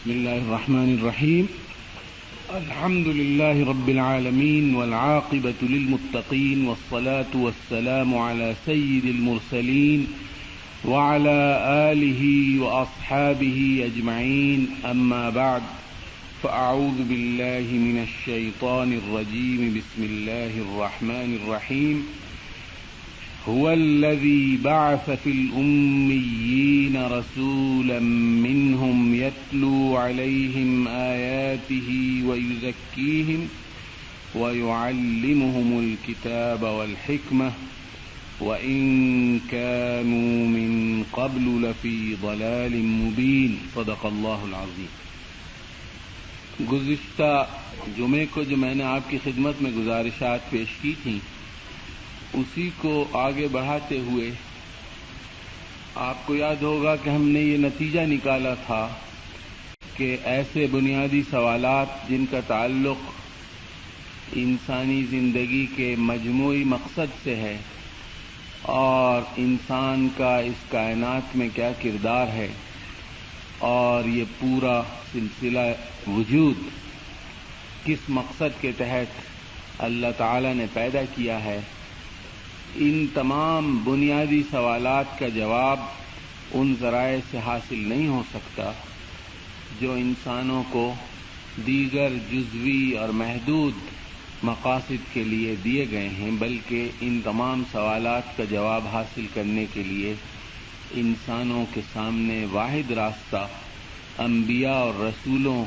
بسم الله الرحمن الرحيم. الحمد لله رب العالمين والعاقبة للمتقين والصلاة والسلام على سيد المرسلين وعلى آله وأصحابه أجمعين. أما بعد فأعوذ بالله من الشيطان الرجيم. بسم الله الرحمن الرحيم. هو الذي بعث في الأميين رسولا منهم يتلو عليهم آياته ويزكيهم ويعلمهم الكتاب والحكمة وإن كانوا من قبل لفي ضلال مبين. صدق الله العظيم. گزشتہ جمعے کو جو میں نے آپ کی خدمت میں گزارشات پیش کی تھیں اسی کو آگے بڑھاتے ہوئے آپ کو یاد ہوگا کہ ہم نے یہ نتیجہ نکالا تھا کہ ایسے بنیادی سوالات جن کا تعلق انسانی زندگی کے مجموعی مقصد سے ہے اور انسان کا اس کائنات میں کیا کردار ہے اور یہ پورا سلسلہ وجود کس مقصد کے تحت اللہ تعالی نے پیدا کیا ہے، ان تمام بنیادی سوالات کا جواب ان ذرائع سے حاصل نہیں ہو سکتا جو انسانوں کو دیگر جزوی اور محدود مقاصد کے لیے دیے گئے ہیں، بلکہ ان تمام سوالات کا جواب حاصل کرنے کے لیے انسانوں کے سامنے واحد راستہ انبیاء اور رسولوں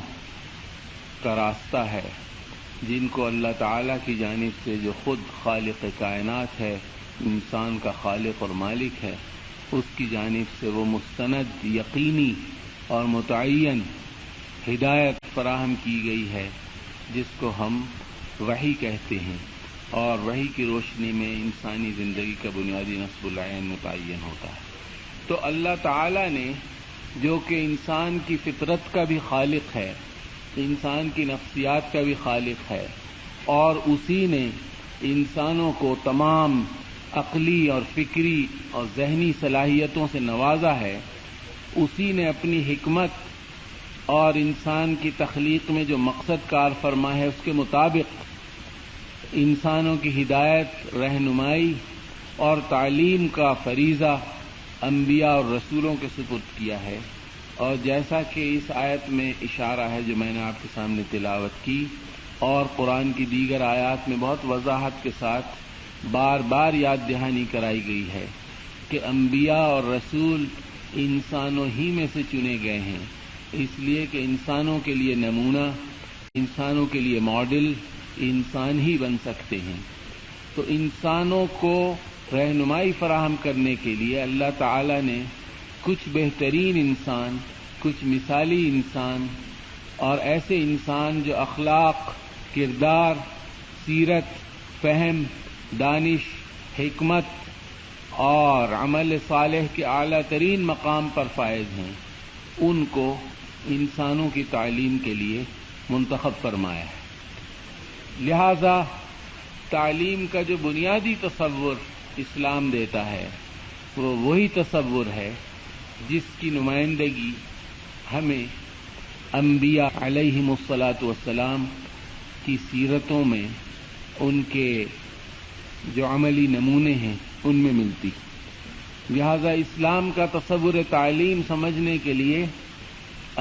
کا راستہ ہے، جن کو اللہ تعالیٰ کی جانب سے جو خود خالق کائنات ہے، انسان کا خالق اور مالک ہے، اس کی جانب سے وہ مستند یقینی اور متعین ہدایت فراہم کی گئی ہے جس کو ہم وحی کہتے ہیں، اور وحی کی روشنی میں انسانی زندگی کا بنیادی نصب العین متعین ہوتا ہے۔ تو اللہ تعالیٰ نے جو کہ انسان کی فطرت کا بھی خالق ہے، انسان کی نفسیات کا بھی خالق ہے، اور اسی نے انسانوں کو تمام عقلی اور فکری اور ذہنی صلاحیتوں سے نوازا ہے، اسی نے اپنی حکمت اور انسان کی تخلیق میں جو مقصد کار فرما ہے اس کے مطابق انسانوں کی ہدایت، رہنمائی اور تعلیم کا فریضہ انبیاء اور رسولوں کے سپرد کیا ہے۔ اور جیسا کہ اس آیت میں اشارہ ہے جو میں نے آپ کے سامنے تلاوت کی، اور قرآن کی دیگر آیات میں بہت وضاحت کے ساتھ بار بار یاد دہانی کرائی گئی ہے کہ انبیاء اور رسول انسانوں ہی میں سے چنے گئے ہیں، اس لیے کہ انسانوں کے لیے نمونہ، انسانوں کے لیے ماڈل انسان ہی بن سکتے ہیں۔ تو انسانوں کو رہنمائی فراہم کرنے کے لیے اللہ تعالی نے کچھ بہترین انسان، کچھ مثالی انسان اور ایسے انسان جو اخلاق، کردار، سیرت، فہم، دانش، حکمت اور عمل صالح کے اعلیٰ ترین مقام پر فائز ہیں، ان کو انسانوں کی تعلیم کے لیے منتخب فرمایا ہے۔ لہذا تعلیم کا جو بنیادی تصور اسلام دیتا ہے وہ وہی تصور ہے جس کی نمائندگی ہمیں انبیاء علیہم الصلاۃ والسلام کی سیرتوں میں ان کے جو عملی نمونے ہیں ان میں ملتی۔ لہذا اسلام کا تصور تعلیم سمجھنے کے لیے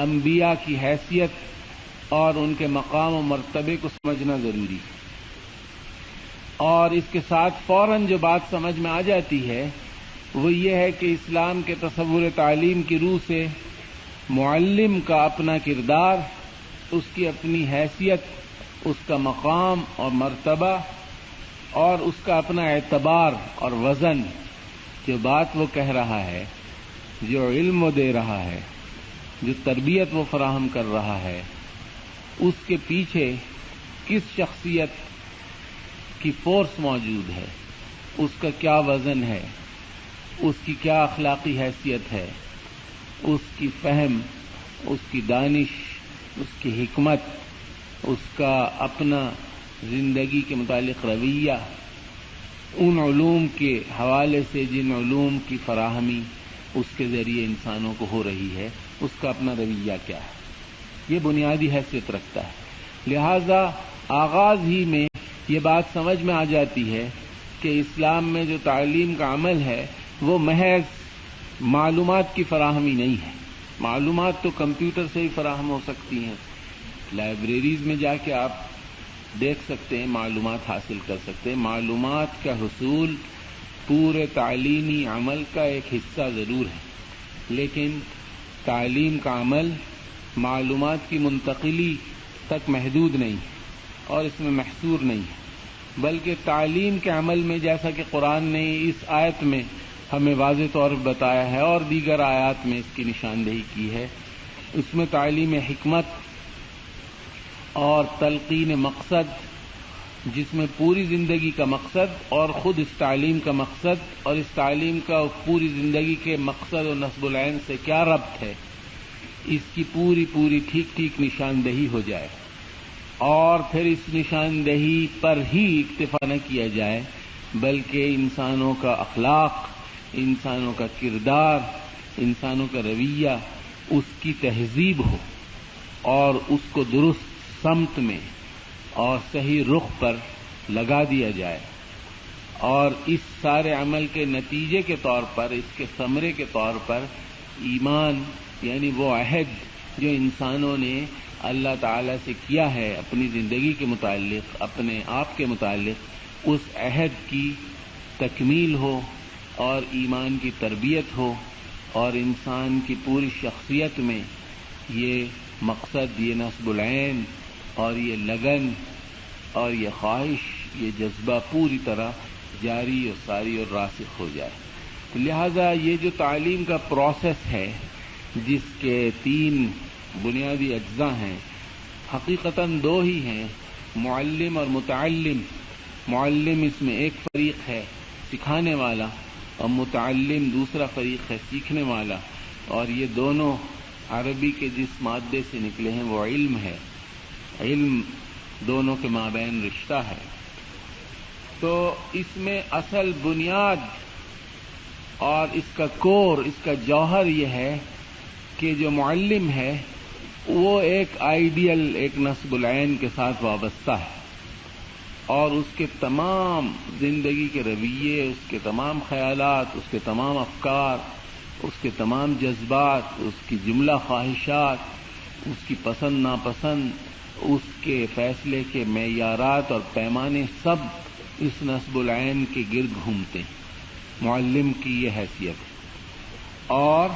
انبیاء کی حیثیت اور ان کے مقام و مرتبے کو سمجھنا ضروری ہے، اور اس کے ساتھ فوراً جو بات سمجھ میں آ جاتی ہے وہ یہ ہے کہ اسلام کے تصور تعلیم کی روح سے معلم کا اپنا کردار، اس کی اپنی حیثیت، اس کا مقام اور مرتبہ اور اس کا اپنا اعتبار اور وزن، جو بات وہ کہہ رہا ہے، جو علم وہ دے رہا ہے، جو تربیت وہ فراہم کر رہا ہے، اس کے پیچھے کس شخصیت کی فورس موجود ہے، اس کا کیا وزن ہے، اس کی کیا اخلاقی حیثیت ہے، اس کی فہم، اس کی دانش، اس کی حکمت، اس کا اپنا زندگی کے متعلق رویہ، ان علوم کے حوالے سے جن علوم کی فراہمی اس کے ذریعے انسانوں کو ہو رہی ہے، اس کا اپنا رویہ کیا ہے۔ یہ بنیادی حیثیت رکھتا ہے. لہذا آغاز ہی میں یہ بات سمجھ میں آ جاتی ہے کہ اسلام میں جو تعلیم کا عمل ہے وہ محض معلومات کی فراہمی نہیں ہے. معلومات تو کمپیوٹر سے ہی فراہم ہو سکتی ہیں، لائبریریز میں جا کے آپ دیکھ سکتے ہیں، معلومات حاصل کر سکتے ہیں. معلومات کا حصول پورے تعلیمی عمل کا ایک حصہ ضرور ہے، لیکن تعلیم کا عمل معلومات کی منتقلی تک محدود نہیں ہے اور اس میں محصور نہیں ہے، بلکہ تعلیم کے عمل میں جیسا کہ قرآن نے اس آیت میں ہمیں واضح طور پر بتایا ہے اور دیگر آیات میں اس کی نشاندہی کی ہے، اس میں تعلیم حکمت اور تلقین مقصد، جس میں پوری زندگی کا مقصد اور خود اس تعلیم کا مقصد اور اس تعلیم کا پوری زندگی کے مقصد اور نصب العین سے کیا ربط ہے، اس کی پوری ٹھیک نشاندہی ہو جائے، اور پھر اس نشاندہی پر ہی اکتفا نہ کیا جائے بلکہ انسانوں کا اخلاق، انسانوں کا کردار، انسانوں کا رویہ، اس کی تہذیب ہو اور اس کو درست سمت میں اور صحیح رخ پر لگا دیا جائے، اور اس سارے عمل کے نتیجے کے طور پر، اس کے ثمرے کے طور پر ایمان، یعنی وہ عہد جو انسانوں نے اللہ تعالی سے کیا ہے اپنی زندگی کے متعلق، اپنے آپ کے متعلق، اس عہد کی تکمیل ہو اور ایمان کی تربیت ہو، اور انسان کی پوری شخصیت میں یہ مقصد، یہ نصب العین اور یہ لگن اور یہ خواہش، یہ جذبہ پوری طرح جاری اور ساری اور راسخ ہو جائے. لہذا یہ جو تعلیم کا پروسیس ہے جس کے 3 بنیادی اجزاء ہیں، حقیقتاً 2 ہی ہیں، معلم اور متعلم. معلم اس میں ایک فریق ہے، سکھانے والا، اور متعلم دوسرا فریق ہے، سیکھنے والا، اور یہ دونوں عربی کے جس مادے سے نکلے ہیں وہ علم ہے. علم دونوں کے مابین رشتہ ہے. تو اس میں اصل بنیاد اور اس کا کور، اس کا جوہر یہ ہے کہ جو معلم ہے وہ ایک آئیڈیل، ایک نصب العین کے ساتھ وابستہ ہے، اور اس کے تمام زندگی کے رویے، اس کے تمام خیالات، اس کے تمام افکار، اس کے تمام جذبات، اس کی جملہ خواہشات، اس کی پسند ناپسند، اس کے فیصلے کے معیارات اور پیمانے، سب اس نصب العین کے گرد گھومتے ہیں. معلم کی یہ حیثیت ہے. اور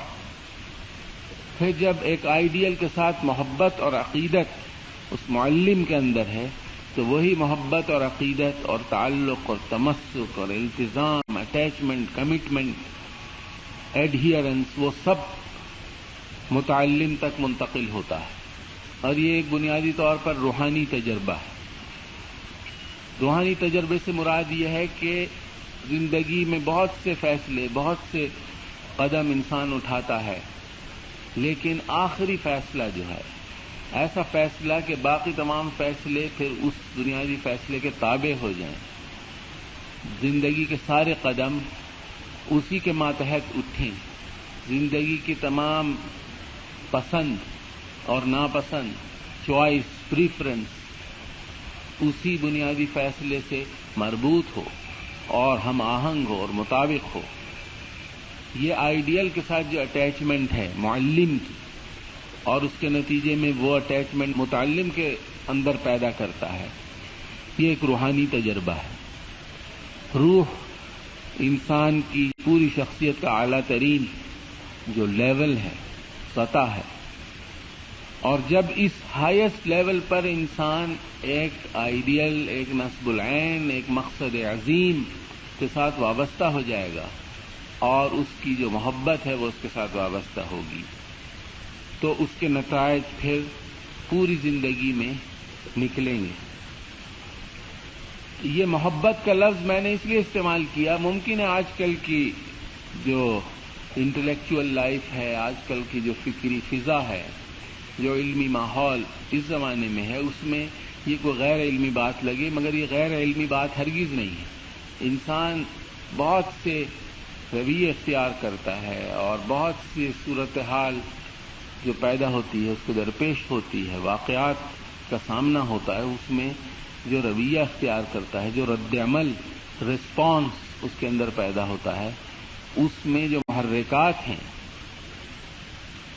پھر جب ایک آئیڈیل کے ساتھ محبت اور عقیدت اس معلم کے اندر ہے تو وہی محبت اور عقیدت اور تعلق اور تمسک اور التزام، اٹیچمنٹ، کمٹمنٹ، ایڈہیرنس، وہ سب متعلم تک منتقل ہوتا ہے. اور یہ ایک بنیادی طور پر روحانی تجربہ ہے. روحانی تجربے سے مراد یہ ہے کہ زندگی میں بہت سے فیصلے، بہت سے قدم انسان اٹھاتا ہے، لیکن آخری فیصلہ جو ہے ایسا فیصلہ کہ باقی تمام فیصلے پھر اس بنیادی فیصلے کے تابع ہو جائیں. زندگی کے سارے قدم اسی کے ماتحت اٹھیں. زندگی کی تمام پسند اور ناپسند، چوائس، پریفرنس اسی بنیادی فیصلے سے مربوط ہو اور ہم آہنگ ہو اور مطابق ہو. یہ آئیڈیل کے ساتھ جو اٹیچمنٹ ہے معلم کی، اور اس کے نتیجے میں وہ اٹیچمنٹ متعلم کے اندر پیدا کرتا ہے، یہ ایک روحانی تجربہ ہے. روح انسان کی پوری شخصیت کا اعلیٰ ترین جو لیول ہے، سطح ہے، اور جب اس ہائیسٹ لیول پر انسان ایک آئیڈیل، ایک نصب العین، ایک مقصد عظیم کے ساتھ وابستہ ہو جائے گا اور اس کی جو محبت ہے وہ اس کے ساتھ وابستہ ہوگی، تو اس کے نتائج پھر پوری زندگی میں نکلیں گے. یہ محبت کا لفظ میں نے اس لیے استعمال کیا، ممکن ہے آج کل کی جو انٹلیکچوئل لائف ہے، آج کل کی جو فکری فضا ہے، جو علمی ماحول اس زمانے میں ہے، اس میں یہ کوئی غیر علمی بات لگے، مگر یہ غیر علمی بات ہرگز نہیں ہے. انسان بہت سے رویے اختیار کرتا ہے اور بہت سی صورتحال جو پیدا ہوتی ہے، اس کو درپیش ہوتی ہے، واقعات کا سامنا ہوتا ہے، اس میں جو رویہ اختیار کرتا ہے، جو رد عمل رسپانس اس کے اندر پیدا ہوتا ہے، اس میں جو محرکات ہیں،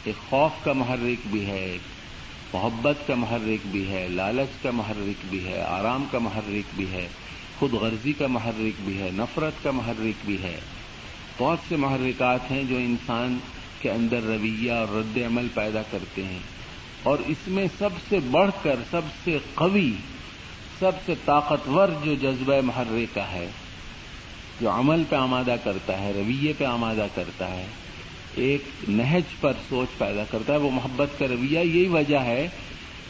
ایک خوف کا محرک بھی ہے، ایک محبت کا محرک بھی ہے، لالچ کا محرک بھی ہے، آرام کا محرک بھی ہے، خود غرضی کا محرک بھی ہے، نفرت کا محرک بھی ہے. بہت سے محرکات ہیں جو انسان کے اندر رویہ اور رد عمل پیدا کرتے ہیں، اور اس میں سب سے بڑھ کر، سب سے قوی، سب سے طاقتور جو جذبہ محرک کا ہے، جو عمل پہ آمادہ کرتا ہے، رویے پہ آمادہ کرتا ہے، ایک نہج پر سوچ پیدا کرتا ہے، وہ محبت کا رویہ. یہی وجہ ہے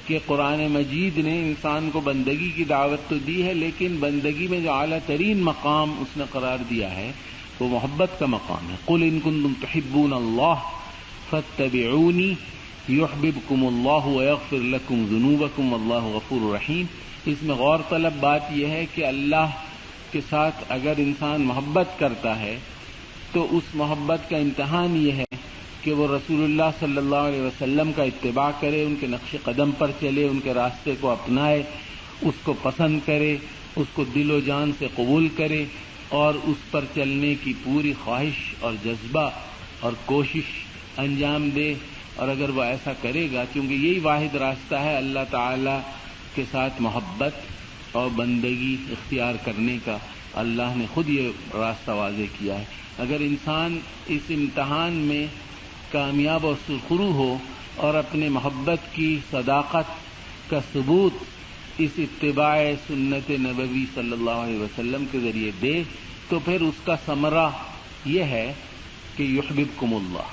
کہ قرآن مجید نے انسان کو بندگی کی دعوت تو دی ہے، لیکن بندگی میں جو اعلیٰ ترین مقام اس نے قرار دیا ہے وہ محبت کا مقام ہے. قل ان کنتم تحبون اللہ فاتبعونی یحببکم اللہ ویغفر لکم ذنوبکم واللہ غفور رحیم. اس میں غور طلب بات یہ ہے کہ اللہ کے ساتھ اگر انسان محبت کرتا ہے تو اس محبت کا امتحان یہ ہے کہ وہ رسول اللہ صلی اللہ علیہ وسلم کا اتباع کرے، ان کے نقش قدم پر چلے، ان کے راستے کو اپنائے، اس کو پسند کرے، اس کو دل و جان سے قبول کرے، اور اس پر چلنے کی پوری خواہش اور جذبہ اور کوشش انجام دے. اور اگر وہ ایسا کرے گا، کیونکہ یہی واحد راستہ ہے اللہ تعالی کے ساتھ محبت اور بندگی اختیار کرنے کا، اللہ نے خود یہ راستہ واضح کیا ہے. اگر انسان اس امتحان میں کامیاب اور سرخرو ہو اور اپنے محبت کی صداقت کا ثبوت اس اتباع سنت نبوی صلی اللہ علیہ وسلم کے ذریعے دے، تو پھر اس کا ثمرہ یہ ہے کہ یحببکم اللہ،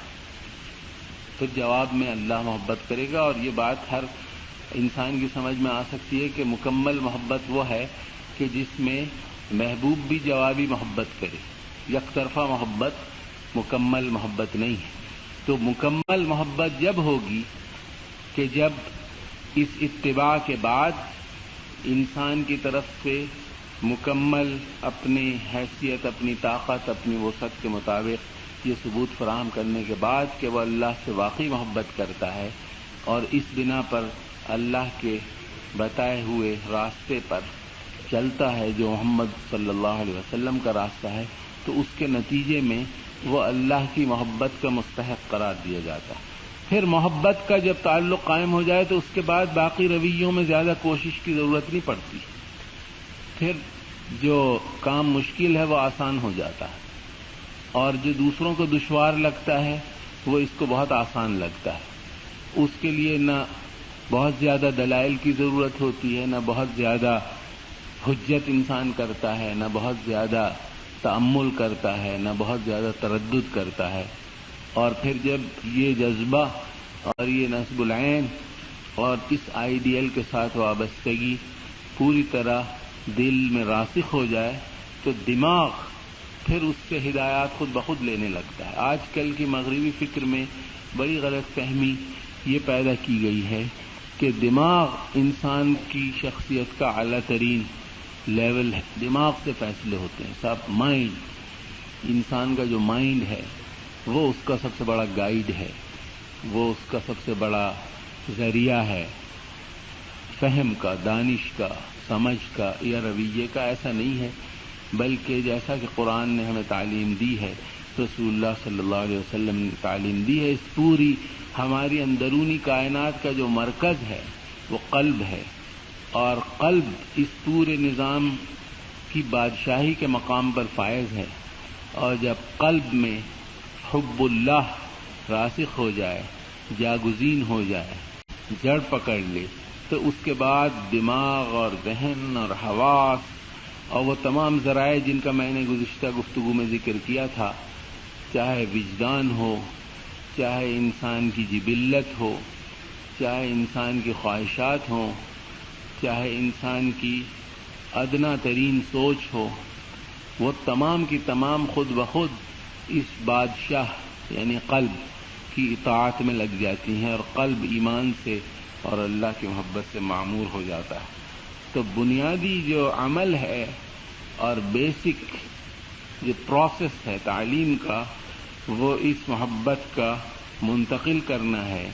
پھر جواب میں اللہ محبت کرے گا. اور یہ بات ہر انسان کی سمجھ میں آ سکتی ہے کہ مکمل محبت وہ ہے کہ جس میں محبوب بھی جوابی محبت کرے. یک طرفہ محبت مکمل محبت نہیں ہے. تو مکمل محبت جب ہوگی کہ جب اس اتباع کے بعد انسان کی طرف سے مکمل اپنی حیثیت، اپنی طاقت، اپنی وسعت کے مطابق یہ ثبوت فراہم کرنے کے بعد کہ وہ اللہ سے واقعی محبت کرتا ہے اور اس بنا پر اللہ کے بتائے ہوئے راستے پر چلتا ہے جو محمد صلی اللہ علیہ وسلم کا راستہ ہے، تو اس کے نتیجے میں وہ اللہ کی محبت کا مستحق قرار دیا جاتا ہے. پھر محبت کا جب تعلق قائم ہو جائے تو اس کے بعد باقی رویوں میں زیادہ کوشش کی ضرورت نہیں پڑتی، پھر جو کام مشکل ہے وہ آسان ہو جاتا ہے، اور جو دوسروں کو دشوار لگتا ہے وہ اس کو بہت آسان لگتا ہے. اس کے لیے نہ بہت زیادہ دلائل کی ضرورت ہوتی ہے، نہ بہت زیادہ حجت انسان کرتا ہے، نہ بہت زیادہ تأمل کرتا ہے، نہ بہت زیادہ تردد کرتا ہے. اور پھر جب یہ جذبہ اور یہ نصب العین اور اس آئیڈیل کے ساتھ وابستگی پوری طرح دل میں راسخ ہو جائے تو دماغ پھر اس سے ہدایات خود بخود لینے لگتا ہے. آج کل کی مغربی فکر میں بڑی غلط فہمی یہ پیدا کی گئی ہے کہ دماغ انسان کی شخصیت کا اعلیٰ ترین لیول ہے، دماغ سے فیصلے ہوتے ہیں. سب مائنڈ، انسان کا جو مائنڈ ہے وہ اس کا سب سے بڑا گائیڈ ہے، وہ اس کا سب سے بڑا ذریعہ ہے فہم کا، دانش کا، سمجھ کا یا رویے کا. ایسا نہیں ہے، بلکہ جیسا کہ قرآن نے ہمیں تعلیم دی ہے، رسول اللہ صلی اللہ علیہ وسلم نے تعلیم دی ہے، اس پوری ہماری اندرونی کائنات کا جو مرکز ہے وہ قلب ہے، اور قلب اس پورے نظام کی بادشاہی کے مقام پر فائز ہے. اور جب قلب میں حب اللہ راسخ ہو جائے، جاگزین ہو جائے، جڑ پکڑ لے، تو اس کے بعد دماغ اور ذہن اور حواس اور وہ تمام ذرائع جن کا میں نے گزشتہ گفتگو میں ذکر کیا تھا، چاہے وجدان ہو، چاہے انسان کی جبلت ہو، چاہے انسان کی خواہشات ہوں، چاہے انسان کی ادنا ترین سوچ ہو، وہ تمام کی تمام خود بخود اس بادشاہ یعنی قلب کی اطاعت میں لگ جاتی ہیں، اور قلب ایمان سے اور اللہ کی محبت سے معمور ہو جاتا ہے. تو بنیادی جو عمل ہے اور بیسک جو پروسیس ہے تعلیم کا، وہ اس محبت کا منتقل کرنا ہے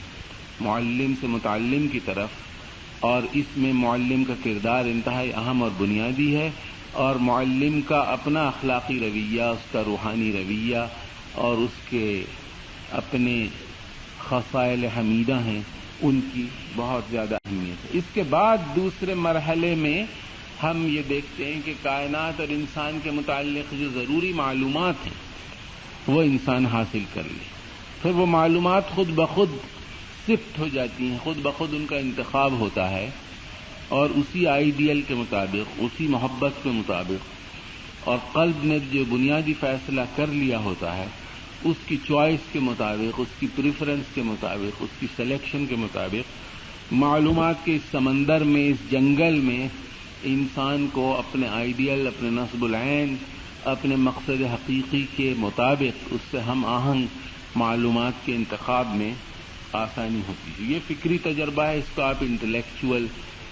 معلم سے متعلم کی طرف، اور اس میں معلم کا کردار انتہائی اہم اور بنیادی ہے، اور معلم کا اپنا اخلاقی رویہ، اس کا روحانی رویہ اور اس کے اپنے خصائل حمیدہ ہیں، ان کی بہت زیادہ اہمیت ہے۔ اس کے بعد دوسرے مرحلے میں ہم یہ دیکھتے ہیں کہ کائنات اور انسان کے متعلق جو ضروری معلومات ہیں وہ انسان حاصل کر لے، پھر وہ معلومات خود بخود شفٹ ہو جاتی ہیں، خود بخود ان کا انتخاب ہوتا ہے، اور اسی آئیڈیل کے مطابق، اسی محبت کے مطابق، اور قلب نے جو بنیادی فیصلہ کر لیا ہوتا ہے اس کی چوائس کے مطابق، اس کی پریفرنس کے مطابق، اس کی سلیکشن کے مطابق، معلومات کے اس سمندر میں، اس جنگل میں انسان کو اپنے آئیڈیل، اپنے نصب العین، اپنے مقصد حقیقی کے مطابق اس سے ہم آہنگ معلومات کے انتخاب میں آسانی ہوتی ہے۔ یہ فکری تجربہ ہے، اس کو آپ انٹلیکچول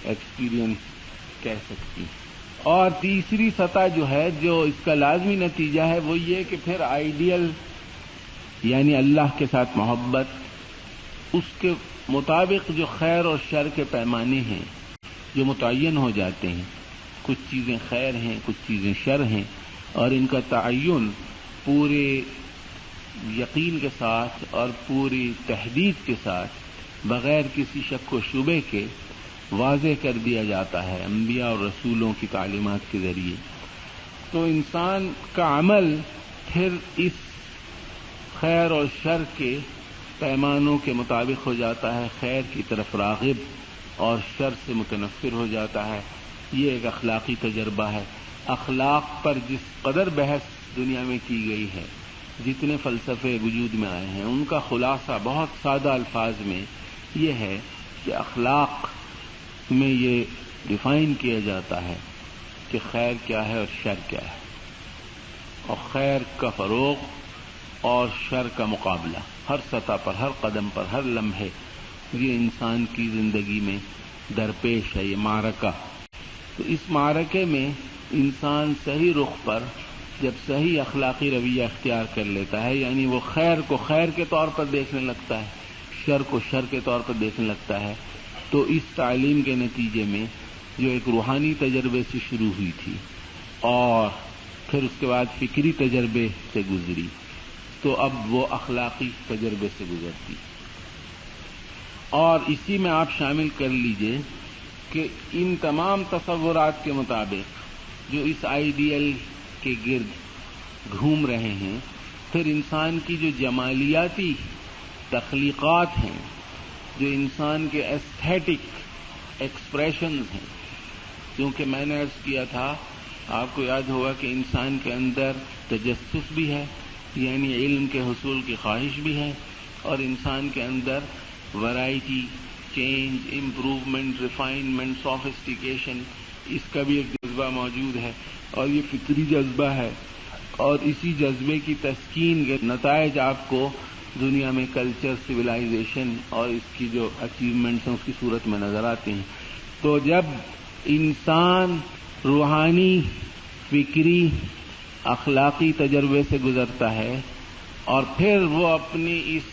ایکسپیرئنس کہہ سکتی ہیں۔ اور تیسری سطح جو ہے، جو اس کا لازمی نتیجہ ہے، وہ یہ کہ پھر آئیڈیل یعنی اللہ کے ساتھ محبت، اس کے مطابق جو خیر اور شر کے پیمانے ہیں جو متعین ہو جاتے ہیں، کچھ چیزیں خیر ہیں، کچھ چیزیں شر ہیں، اور ان کا تعین پورے یقین کے ساتھ اور پوری تحدید کے ساتھ بغیر کسی شک و شبے کے واضح کر دیا جاتا ہے انبیاء اور رسولوں کی تعلیمات کے ذریعے۔ تو انسان کا عمل پھر اس خیر اور شر کے پیمانوں کے مطابق ہو جاتا ہے، خیر کی طرف راغب اور شر سے متنفر ہو جاتا ہے۔ یہ ایک اخلاقی تجربہ ہے۔ اخلاق پر جس قدر بحث دنیا میں کی گئی ہے، جتنے فلسفے وجود میں آئے ہیں، ان کا خلاصہ بہت سادہ الفاظ میں یہ ہے کہ اخلاق میں یہ ڈیفائن کیا جاتا ہے کہ خیر کیا ہے اور شر کیا ہے، اور خیر کا فروغ اور شر کا مقابلہ ہر سطح پر، ہر قدم پر، ہر لمحے یہ انسان کی زندگی میں درپیش ہے، یہ معرکہ۔ تو اس معرکے میں انسان صحیح رخ پر جب صحیح اخلاقی رویہ اختیار کر لیتا ہے، یعنی وہ خیر کو خیر کے طور پر دیکھنے لگتا ہے، شر کو شر کے طور پر دیکھنے لگتا ہے، تو اس تعلیم کے نتیجے میں جو ایک روحانی تجربے سے شروع ہوئی تھی اور پھر اس کے بعد فکری تجربے سے گزری، تو اب وہ اخلاقی تجربے سے گزرتی۔ اور اسی میں آپ شامل کر لیجئے کہ ان تمام تصورات کے مطابق جو اس آئیڈیل کے گرد گھوم رہے ہیں، پھر انسان کی جو جمالیاتی تخلیقات ہیں، جو انسان کے ایستھیٹک ایکسپریشنز ہیں، کیونکہ میں نے عرض کیا تھا، آپ کو یاد ہوگا کہ انسان کے اندر تجسس بھی ہے، یعنی علم کے حصول کی خواہش بھی ہے، اور انسان کے اندر variety, change, improvement, refinement, sophistication, اس کا بھی ایک جذبہ موجود ہے، اور یہ فطری جذبہ ہے، اور اسی جذبے کی تسکین کے نتائج آپ کو دنیا میں کلچر، سویلائزیشن اور اس کی جو اچیومنٹس ہیں اس کی صورت میں نظر آتے ہیں۔ تو جب انسان روحانی، فکری، اخلاقی تجربے سے گزرتا ہے اور پھر وہ اپنی اس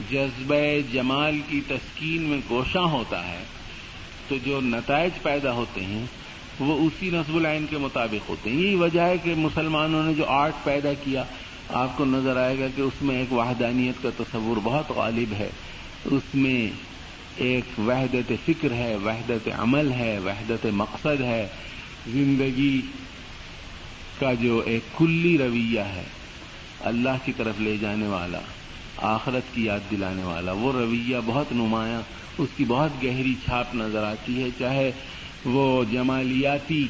جذبہ جمال کی تسکین میں کوشاں ہوتا ہے، تو جو نتائج پیدا ہوتے ہیں وہ اسی نصب العین کے مطابق ہوتے ہیں۔ یہی وجہ ہے کہ مسلمانوں نے جو آرٹ پیدا کیا، آپ کو نظر آئے گا کہ اس میں ایک وحدانیت کا تصور بہت غالب ہے، اس میں ایک وحدت فکر ہے، وحدت عمل ہے، وحدت مقصد ہے، زندگی کا جو ایک کلی رویہ ہے، اللہ کی طرف لے جانے والا، آخرت کی یاد دلانے والا، وہ رویہ بہت نمایاں، اس کی بہت گہری چھاپ نظر آتی ہے، چاہے وہ جمالیاتی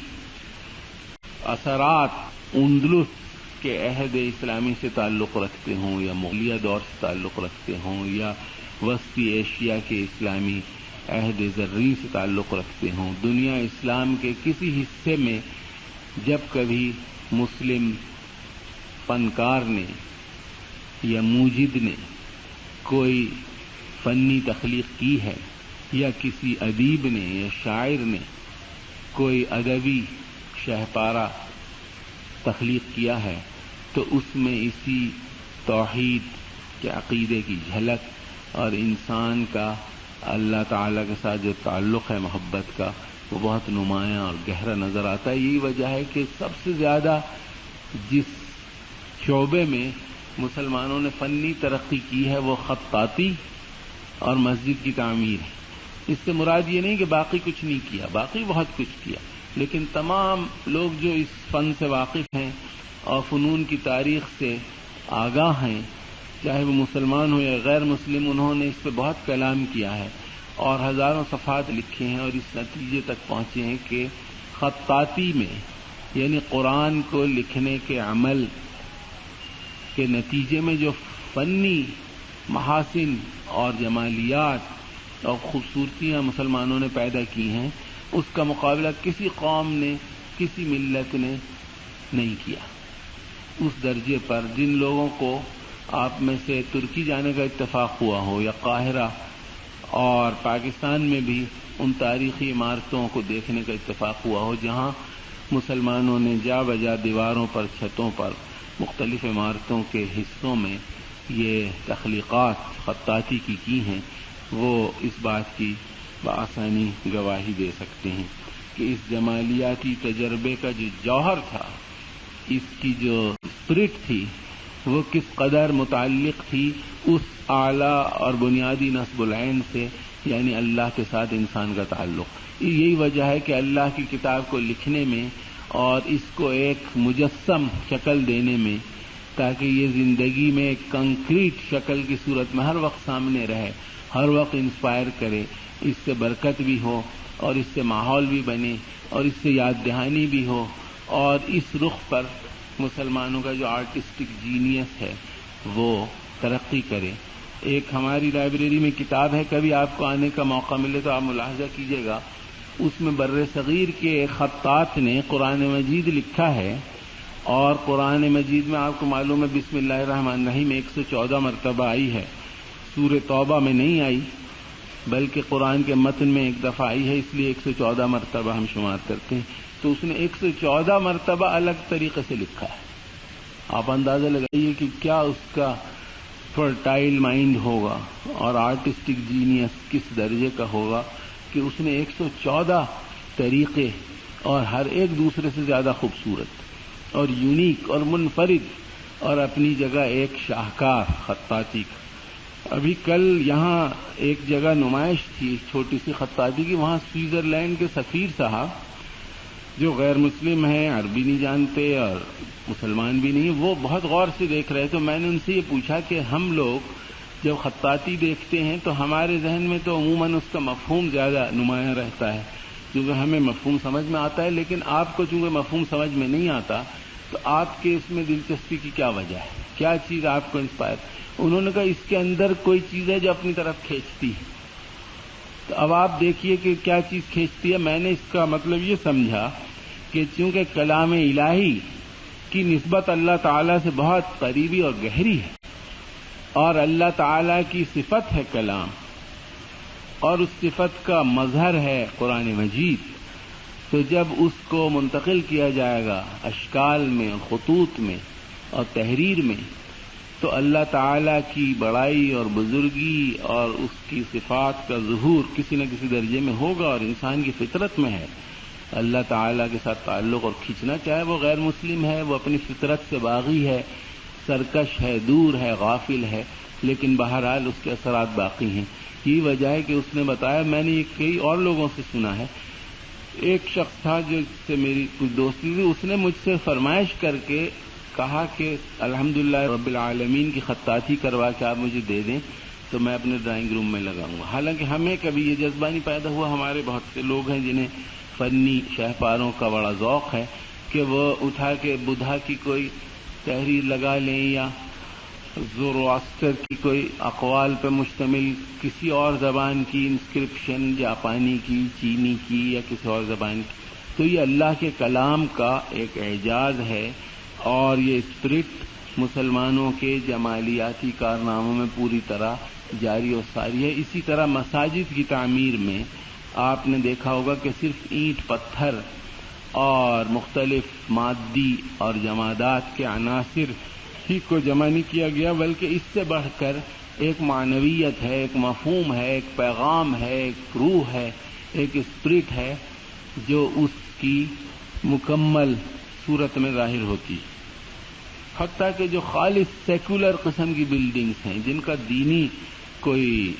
اثرات اندلس کے عہد اسلامی سے تعلق رکھتے ہوں، یا مغلیہ دور سے تعلق رکھتے ہوں، یا وسطی ایشیا کے اسلامی عہد زرین سے تعلق رکھتے ہوں۔ دنیا اسلام کے کسی حصے میں جب کبھی مسلم فنکار نے یا موجد نے کوئی فنی تخلیق کی ہے، یا کسی ادیب نے یا شاعر نے کوئی ادبی شہپارہ تخلیق کیا ہے، تو اس میں اسی توحید کے عقیدے کی جھلک اور انسان کا اللہ تعالیٰ کے ساتھ جو تعلق ہے محبت کا وہ بہت نمایاں اور گہرا نظر آتا ہے. یہی وجہ ہے کہ سب سے زیادہ جس شعبے میں مسلمانوں نے فنی ترقی کی ہے وہ خطاطی اور مسجد کی تعمیر ہے. اس سے مراد یہ نہیں کہ باقی کچھ نہیں کیا، باقی بہت کچھ کیا، لیکن تمام لوگ جو اس فن سے واقف ہیں اور فنون کی تاریخ سے آگاہ ہیں، چاہے وہ مسلمان ہو یا غیر مسلم، انہوں نے اس پہ بہت کلام کیا ہے اور ہزاروں صفحات لکھے ہیں اور اس نتیجے تک پہنچے ہیں کہ خطاطی میں یعنی قرآن کو لکھنے کے عمل کے نتیجے میں جو فنی محاسن اور جمالیات اور خوبصورتیاں مسلمانوں نے پیدا کی ہیں، اس کا مقابلہ کسی قوم نے، کسی ملت نے نہیں کیا. اس درجے پر جن لوگوں کو آپ میں سے ترکی جانے کا اتفاق ہوا ہو یا قاہرہ اور پاکستان میں بھی ان تاریخی عمارتوں کو دیکھنے کا اتفاق ہوا ہو جہاں مسلمانوں نے جا بجا دیواروں پر، چھتوں پر، مختلف عمارتوں کے حصوں میں یہ تخلیقات خطاطی کی ہیں، وہ اس بات کی بآسانی گواہی دے سکتے ہیں کہ اس جمالیاتی تجربے کا جو جوہر تھا، اس کی جو اسپرٹ تھی، وہ کس قدر متعلق تھی اس اعلیٰ اور بنیادی نصب العین سے، یعنی اللہ کے ساتھ انسان کا تعلق. یہی وجہ ہے کہ اللہ کی کتاب کو لکھنے میں اور اس کو ایک مجسم شکل دینے میں، تاکہ یہ زندگی میں ایک کنکریٹ شکل کی صورت میں ہر وقت سامنے رہے، ہر وقت انسپائر کرے، اس سے برکت بھی ہو اور اس سے ماحول بھی بنے اور اس سے یاد دہانی بھی ہو، اور اس رخ پر مسلمانوں کا جو آرٹسٹک جینیس ہے وہ ترقی کرے. ایک ہماری لائبریری میں کتاب ہے، کبھی آپ کو آنے کا موقع ملے تو آپ ملاحظہ کیجیے گا، اس میں بر صغیر کے ایک خطاط نے قرآن مجید لکھا ہے، اور قرآن مجید میں آپ کو معلوم ہے بسم اللہ الرحمن الرحیم 114 مرتبہ آئی ہے. سورہ توبہ میں نہیں آئی بلکہ قرآن کے متن میں ایک دفعہ آئی ہے، اس لیے 114 مرتبہ ہم شمار کرتے ہیں. تو اس نے 114 مرتبہ الگ طریقے سے لکھا ہے. آپ اندازہ لگائیے کہ کیا اس کا فرٹائل مائنڈ ہوگا اور آرٹسٹک جینیس کس درجے کا ہوگا کہ اس نے 114 طریقے اور ہر ایک دوسرے سے زیادہ خوبصورت اور یونیک اور منفرد اور اپنی جگہ ایک شاہکار خطاطی کا. ابھی کل یہاں ایک جگہ نمائش تھی چھوٹی سی خطاطی کی، وہاں سوئٹزرلینڈ کے سفیر صاحب جو غیر مسلم ہیں، عربی نہیں جانتے اور مسلمان بھی نہیں، وہ بہت غور سے دیکھ رہے. تو میں نے ان سے یہ پوچھا کہ ہم لوگ جب خطاطی دیکھتے ہیں تو ہمارے ذہن میں تو عموماً اس کا مفہوم زیادہ نمایاں رہتا ہے، کیونکہ ہمیں مفہوم سمجھ میں آتا ہے، لیکن آپ کو چونکہ مفہوم سمجھ میں نہیں آتا تو آپ کے اس میں دلچسپی کی کیا وجہ ہے؟ کیا چیز آپ کو انسپائر؟ انہوں نے کہا اس کے اندر کوئی چیز ہے جو اپنی طرف کھینچتی ہے. تو اب آپ دیکھیے کہ کیا چیز کھینچتی ہے. میں نے اس کا مطلب یہ سمجھا کہ چونکہ کلام الہی کی نسبت اللہ تعالیٰ سے بہت قریبی اور گہری ہے، اور اللہ تعالیٰ کی صفت ہے کلام، اور اس صفت کا مظہر ہے قرآن مجید، تو جب اس کو منتقل کیا جائے گا اشکال میں، خطوط میں اور تحریر میں، تو اللہ تعالیٰ کی بڑائی اور بزرگی اور اس کی صفات کا ظہور کسی نہ کسی درجے میں ہوگا. اور انسان کی فطرت میں ہے اللہ تعالیٰ کے ساتھ تعلق اور کھینچنا، چاہے وہ غیر مسلم ہے، وہ اپنی فطرت سے باغی ہے، سرکش ہے، دور ہے، غافل ہے، لیکن بہرحال اس کے اثرات باقی ہیں. یہی وجہ ہے کہ اس نے بتایا، میں نے یہ کئی اور لوگوں سے سنا ہے. ایک شخص تھا جس سے میری کچھ دوستی تھی، اس نے مجھ سے فرمائش کر کے کہا کہ الحمدللہ رب العالمین کی خطاطی کروا کے آپ مجھے دے دیں تو میں اپنے ڈرائنگ روم میں لگاؤں گا. حالانکہ ہمیں کبھی یہ جذبہ نہیں پیدا ہوا. ہمارے بہت سے لوگ ہیں جنہیں فنی شہپاروں کا بڑا ذوق ہے کہ وہ اٹھا کے بدھا کی کوئی تحریر لگا لیں یا زورواسٹر کی کوئی اقوال پہ مشتمل کسی اور زبان کی انسکرپشن، جاپانی کی، چینی کی یا کسی اور زبان کی. تو یہ اللہ کے کلام کا ایک اعجاز ہے، اور یہ اسپرٹ مسلمانوں کے جمالیاتی کارناموں میں پوری طرح جاری و ساری ہے. اسی طرح مساجد کی تعمیر میں آپ نے دیکھا ہوگا کہ صرف اینٹ، پتھر اور مختلف مادی اور جمادات کے عناصر ہی کو جمع نہیں کیا گیا، بلکہ اس سے بڑھ کر ایک معنویت ہے، ایک مفہوم ہے، ایک پیغام ہے، ایک روح ہے، ایک اسپرٹ ہے جو اس کی مکمل صورت میں ظاہر ہوتی ہے. حتیٰ کہ جو خالص سیکولر قسم کی بلڈنگز ہیں جن کا دینی کوئی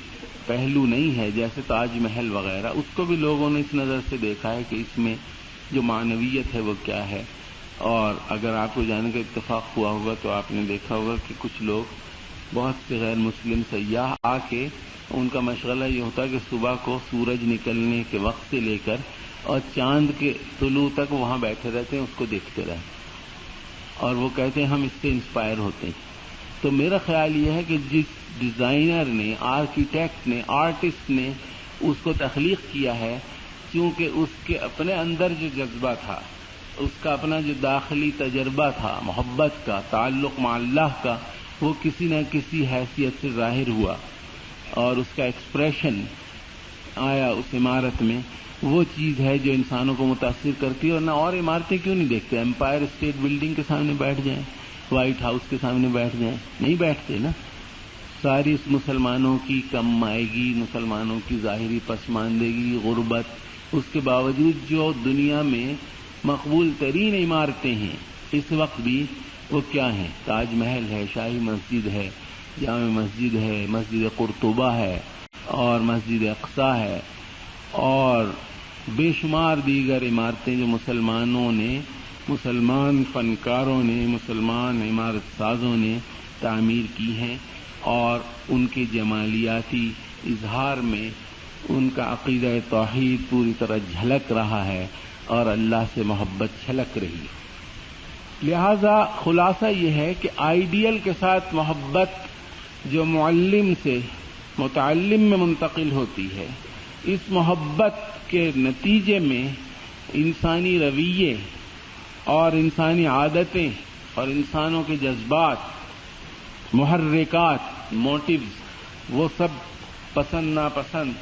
پہلو نہیں ہے، جیسے تاج محل وغیرہ، اس کو بھی لوگوں نے اس نظر سے دیکھا ہے کہ اس میں جو معنویت ہے وہ کیا ہے. اور اگر آپ کو جانے کا اتفاق ہوا ہوگا تو آپ نے دیکھا ہوگا کہ کچھ لوگ، بہت سے غیر مسلم سیاح آ کے ان کا مشغلہ یہ ہوتا ہے کہ صبح کو سورج نکلنے کے وقت سے لے کر اور چاند کے طلوع تک وہاں بیٹھے رہتے ہیں، اس کو دیکھتے رہتے اور وہ کہتے ہیں ہم اس سے انسپائر ہوتے ہیں. تو میرا خیال یہ ہے کہ جس ڈیزائنر نے، آرکیٹیکٹ نے، آرٹسٹ نے اس کو تخلیق کیا ہے، چونکہ اس کے اپنے اندر جو جذبہ تھا، اس کا اپنا جو داخلی تجربہ تھا محبت کا، تعلق مع اللہ کا، وہ کسی نہ کسی حیثیت سے ظاہر ہوا اور اس کا ایکسپریشن آیا اس عمارت میں. وہ چیز ہے جو انسانوں کو متاثر کرتی ہے. اور نہ اور عمارتیں کیوں نہیں دیکھتے؟ امپائر اسٹیٹ بلڈنگ کے سامنے بیٹھ جائیں، وائٹ ہاؤس کے سامنے بیٹھ جائیں، نہیں بیٹھتے نا. ساری مسلمانوں کی کم مائیگی، مسلمانوں کی ظاہری پسماندگی، غربت، اس کے باوجود جو دنیا میں مقبول ترین عمارتیں ہیں اس وقت بھی، وہ کیا ہیں؟ تاج محل ہے، شاہی مسجد ہے، جامع مسجد ہے، مسجد قرطبہ ہے، اور مسجد اقصی ہے، اور بے شمار دیگر عمارتیں جو مسلمانوں نے، مسلمان فنکاروں نے، مسلمان عمارت سازوں نے تعمیر کی ہیں. اور ان کے جمالیاتی اظہار میں ان کا عقیدہ توحید پوری طرح جھلک رہا ہے اور اللہ سے محبت چھلک رہی ہے. لہذا خلاصہ یہ ہے کہ آئیڈیل کے ساتھ محبت جو معلم سے متعلم میں منتقل ہوتی ہے، اس محبت کے نتیجے میں انسانی رویے اور انسانی عادتیں اور انسانوں کے جذبات، محرکات، موٹیوز، وہ سب پسند ناپسند،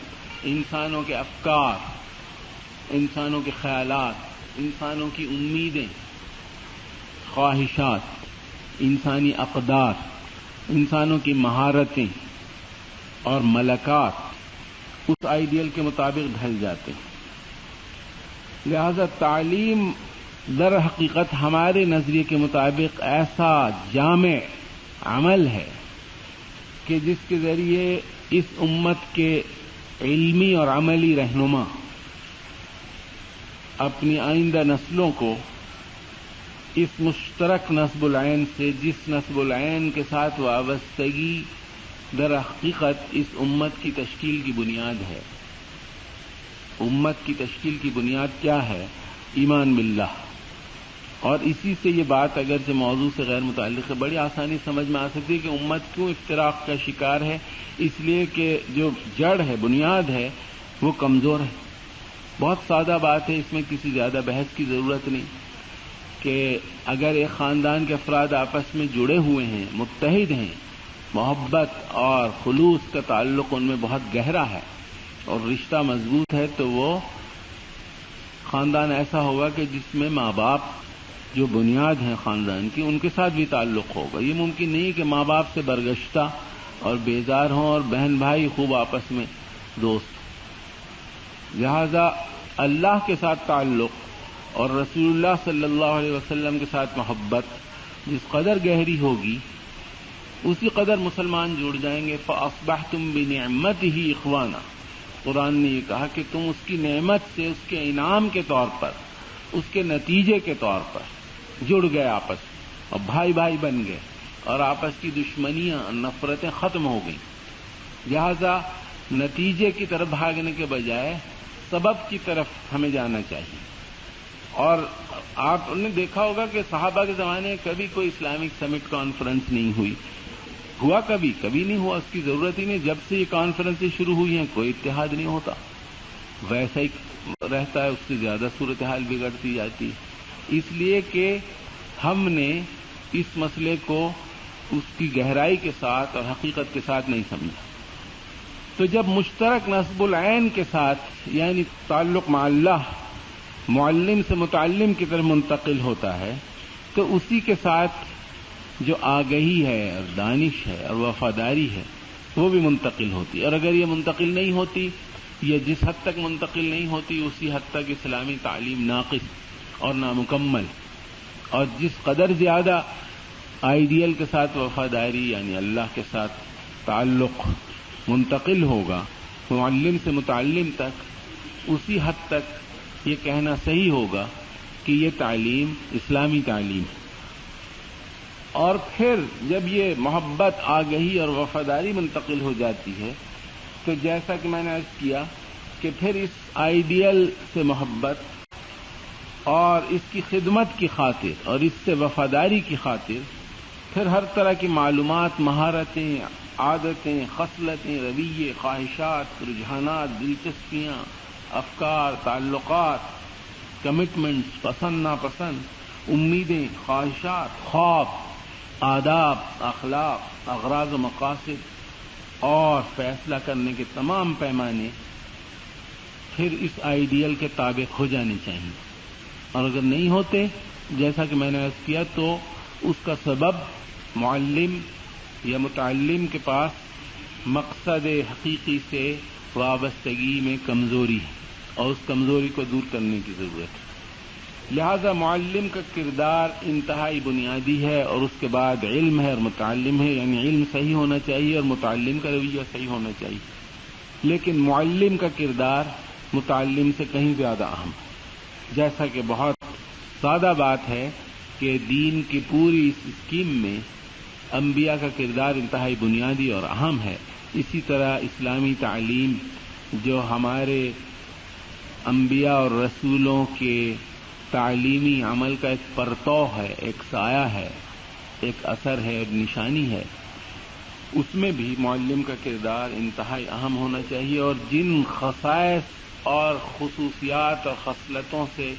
انسانوں کے افکار، انسانوں کے خیالات، انسانوں کی امیدیں، خواہشات، انسانی اقدار، انسانوں کی مہارتیں اور ملکات اس آئیڈیل کے مطابق ڈھل جاتے ہیں. لہذا تعلیم در حقیقت ہمارے نظریے کے مطابق ایسا جامع عمل ہے کہ جس کے ذریعے اس امت کے علمی اور عملی رہنما اپنی آئندہ نسلوں کو اس مشترک نصب العین سے، جس نصب العین کے ساتھ وابستگی در حقیقت اس امت کی تشکیل کی بنیاد ہے. امت کی تشکیل کی بنیاد کیا ہے؟ ایمان باللہ. اور اسی سے یہ بات اگرچہ موضوع سے غیر متعلق ہے، بڑی آسانی سمجھ میں آ سکتی ہے کہ امت کیوں افتراق کا شکار ہے. اس لیے کہ جو جڑ ہے، بنیاد ہے، وہ کمزور ہے. بہت سادہ بات ہے، اس میں کسی زیادہ بحث کی ضرورت نہیں کہ اگر ایک خاندان کے افراد آپس میں جڑے ہوئے ہیں، متحد ہیں، محبت اور خلوص کا تعلق ان میں بہت گہرا ہے اور رشتہ مضبوط ہے، تو وہ خاندان ایسا ہوگا کہ جس میں ماں باپ جو بنیاد ہیں خاندان کی، ان کے ساتھ بھی تعلق ہوگا. یہ ممکن نہیں کہ ماں باپ سے برگشتہ اور بیزار ہوں اور بہن بھائی خوب آپس میں دوست. لہذا اللہ کے ساتھ تعلق اور رسول اللہ صلی اللہ علیہ وسلم کے ساتھ محبت جس قدر گہری ہوگی، اسی قدر مسلمان جڑ جائیں گے. فَأَصْبَحْتُمْ بِنِعْمَتِهِ إِخْوَانًا. قرآن نے یہ کہا کہ تم اس کی نعمت سے، اس کے انعام کے طور پر، اس کے نتیجے کے طور پر جڑ گئے آپس اور بھائی بھائی بن گئے اور آپس کی دشمنیاں، نفرتیں ختم ہو گئیں. لہذا نتیجے کی طرف بھاگنے کے بجائے سبب کی طرف ہمیں جانا چاہیے. اور آپ نے دیکھا ہوگا کہ صحابہ کے زمانے میں کبھی کوئی اسلامک سمٹ کانفرنس نہیں ہوئی. ہوا کبھی نہیں ہوا، اس کی ضرورت ہی نہیں. جب سے یہ کانفرنسیں شروع ہوئی ہیں کوئی اتحاد نہیں ہوتا، ویسا ہی رہتا ہے، اس سے زیادہ صورتحال بگڑتی جاتی ہے. اس لیے کہ ہم نے اس مسئلے کو اس کی گہرائی کے ساتھ اور حقیقت کے ساتھ نہیں سمجھا. تو جب مشترک نصب العین کے ساتھ، یعنی تعلق مع اللہ، معلم سے متعلم کی طرف منتقل ہوتا ہے، تو اسی کے ساتھ جو آگہی ہے اور دانش ہے اور وفاداری ہے، وہ بھی منتقل ہوتی. اور اگر یہ منتقل نہیں ہوتی یا جس حد تک منتقل نہیں ہوتی اسی حد تک اسلامی تعلیم ناقص اور نامکمل. اور جس قدر زیادہ آئیڈیل کے ساتھ وفاداری یعنی اللہ کے ساتھ تعلق منتقل ہوگا معلم سے متعلم تک, اسی حد تک یہ کہنا صحیح ہوگا کہ یہ تعلیم اسلامی تعلیم ہے. اور پھر جب یہ محبت آ گئی اور وفاداری منتقل ہو جاتی ہے تو جیسا کہ میں نے عرض کیا کہ پھر اس آئیڈیل سے محبت اور اس کی خدمت کی خاطر اور اس سے وفاداری کی خاطر پھر ہر طرح کی معلومات, مہارتیں, عادتیں, خصلتیں, رویے, خواہشات, رجحانات, دلچسپیاں, افکار, تعلقات, کمٹمنٹس, پسند ناپسند, امیدیں, خواہشات, خواب, آداب, اخلاق, اغراض و مقاصد اور فیصلہ کرنے کے تمام پیمانے پھر اس آئیڈیل کے تابع ہو جانے چاہیے. اور اگر نہیں ہوتے جیسا کہ میں نے عرض کیا تو اس کا سبب معلم یا متعلم کے پاس مقصد حقیقی سے وابستگی میں کمزوری ہے اور اس کمزوری کو دور کرنے کی ضرورت ہے. لہذا معلم کا کردار انتہائی بنیادی ہے اور اس کے بعد علم ہے اور متعلم ہے, یعنی علم صحیح ہونا چاہیے اور متعلم کا رویہ صحیح ہونا چاہیے. لیکن معلم کا کردار متعلم سے کہیں زیادہ اہم ہے. جیسا کہ بہت سادہ بات ہے کہ دین کی پوری اس اسکیم میں انبیاء کا کردار انتہائی بنیادی اور اہم ہے, اسی طرح اسلامی تعلیم جو ہمارے انبیاء اور رسولوں کے تعلیمی عمل کا ایک پرتو ہے, ایک سایہ ہے, ایک اثر ہے, ایک نشانی ہے, اس میں بھی معلم کا کردار انتہائی اہم ہونا چاہیے. اور جن خصائص اور خصوصیات اور خصلتوں سے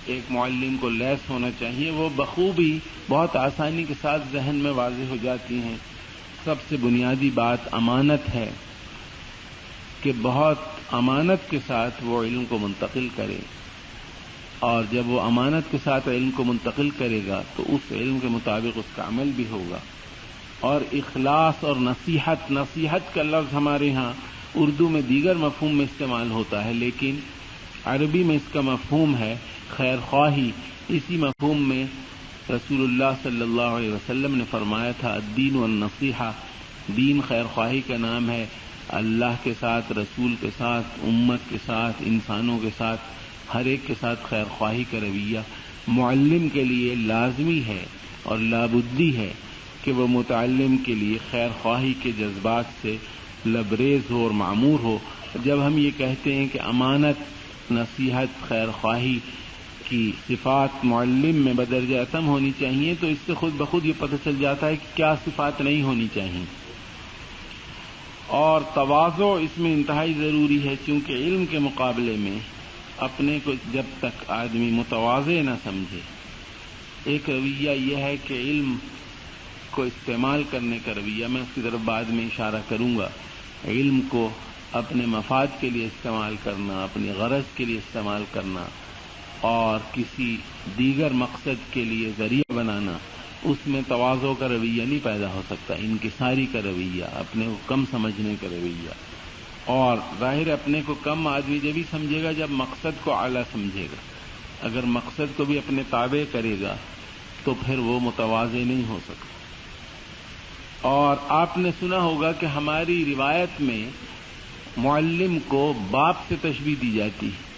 ایک معلم کو لیس ہونا چاہیے وہ بخوبی بہت آسانی کے ساتھ ذہن میں واضح ہو جاتی ہیں. سب سے بنیادی بات امانت ہے کہ بہت امانت کے ساتھ وہ علم کو منتقل کرے, اور جب وہ امانت کے ساتھ علم کو منتقل کرے گا تو اس علم کے مطابق اس کا عمل بھی ہوگا. اور اخلاص اور نصیحت, نصیحت کا لفظ ہمارے ہاں اردو میں دیگر مفہوم میں استعمال ہوتا ہے لیکن عربی میں اس کا مفہوم ہے خیر خواہی. اسی مفہوم میں رسول اللہ صلی اللہ علیہ وسلم نے فرمایا تھا الدین والنصیحہ, دین خیر خواہی کا نام ہے. اللہ کے ساتھ, رسول کے ساتھ, امت کے ساتھ, انسانوں کے ساتھ, ہر ایک کے ساتھ خیر خواہی کا رویہ معلم کے لیے لازمی ہے اور لابدی ہے کہ وہ متعلم کے لیے خیر خواہی کے جذبات سے لبریز ہو اور معمور ہو. جب ہم یہ کہتے ہیں کہ امانت, نصیحت, خیر خواہی کی صفات معلم میں بدرجہ اتم ہونی چاہیے تو اس سے خود بخود یہ پتہ چل جاتا ہے کہ کیا صفات نہیں ہونی چاہیے. اور تواضع اس میں انتہائی ضروری ہے کیونکہ علم کے مقابلے میں اپنے کو جب تک آدمی متواضع نہ سمجھے, ایک رویہ یہ ہے کہ علم کو استعمال کرنے کا رویہ, میں اس کی طرف بعد میں اشارہ کروں گا, علم کو اپنے مفاد کے لیے استعمال کرنا, اپنی غرض کے لیے استعمال کرنا اور کسی دیگر مقصد کے لیے ذریعہ بنانا, اس میں تواضع کا رویہ نہیں پیدا ہو سکتا, انکساری کا رویہ, اپنے کو کم سمجھنے کا رویہ. اور ظاہر اپنے کو کم آدمی جب ہی سمجھے گا جب مقصد کو اعلیٰ سمجھے گا. اگر مقصد کو بھی اپنے تابع کرے گا تو پھر وہ متواضع نہیں ہو سکتا. اور آپ نے سنا ہوگا کہ ہماری روایت میں معلم کو باپ سے تشبیہ دی جاتی ہے.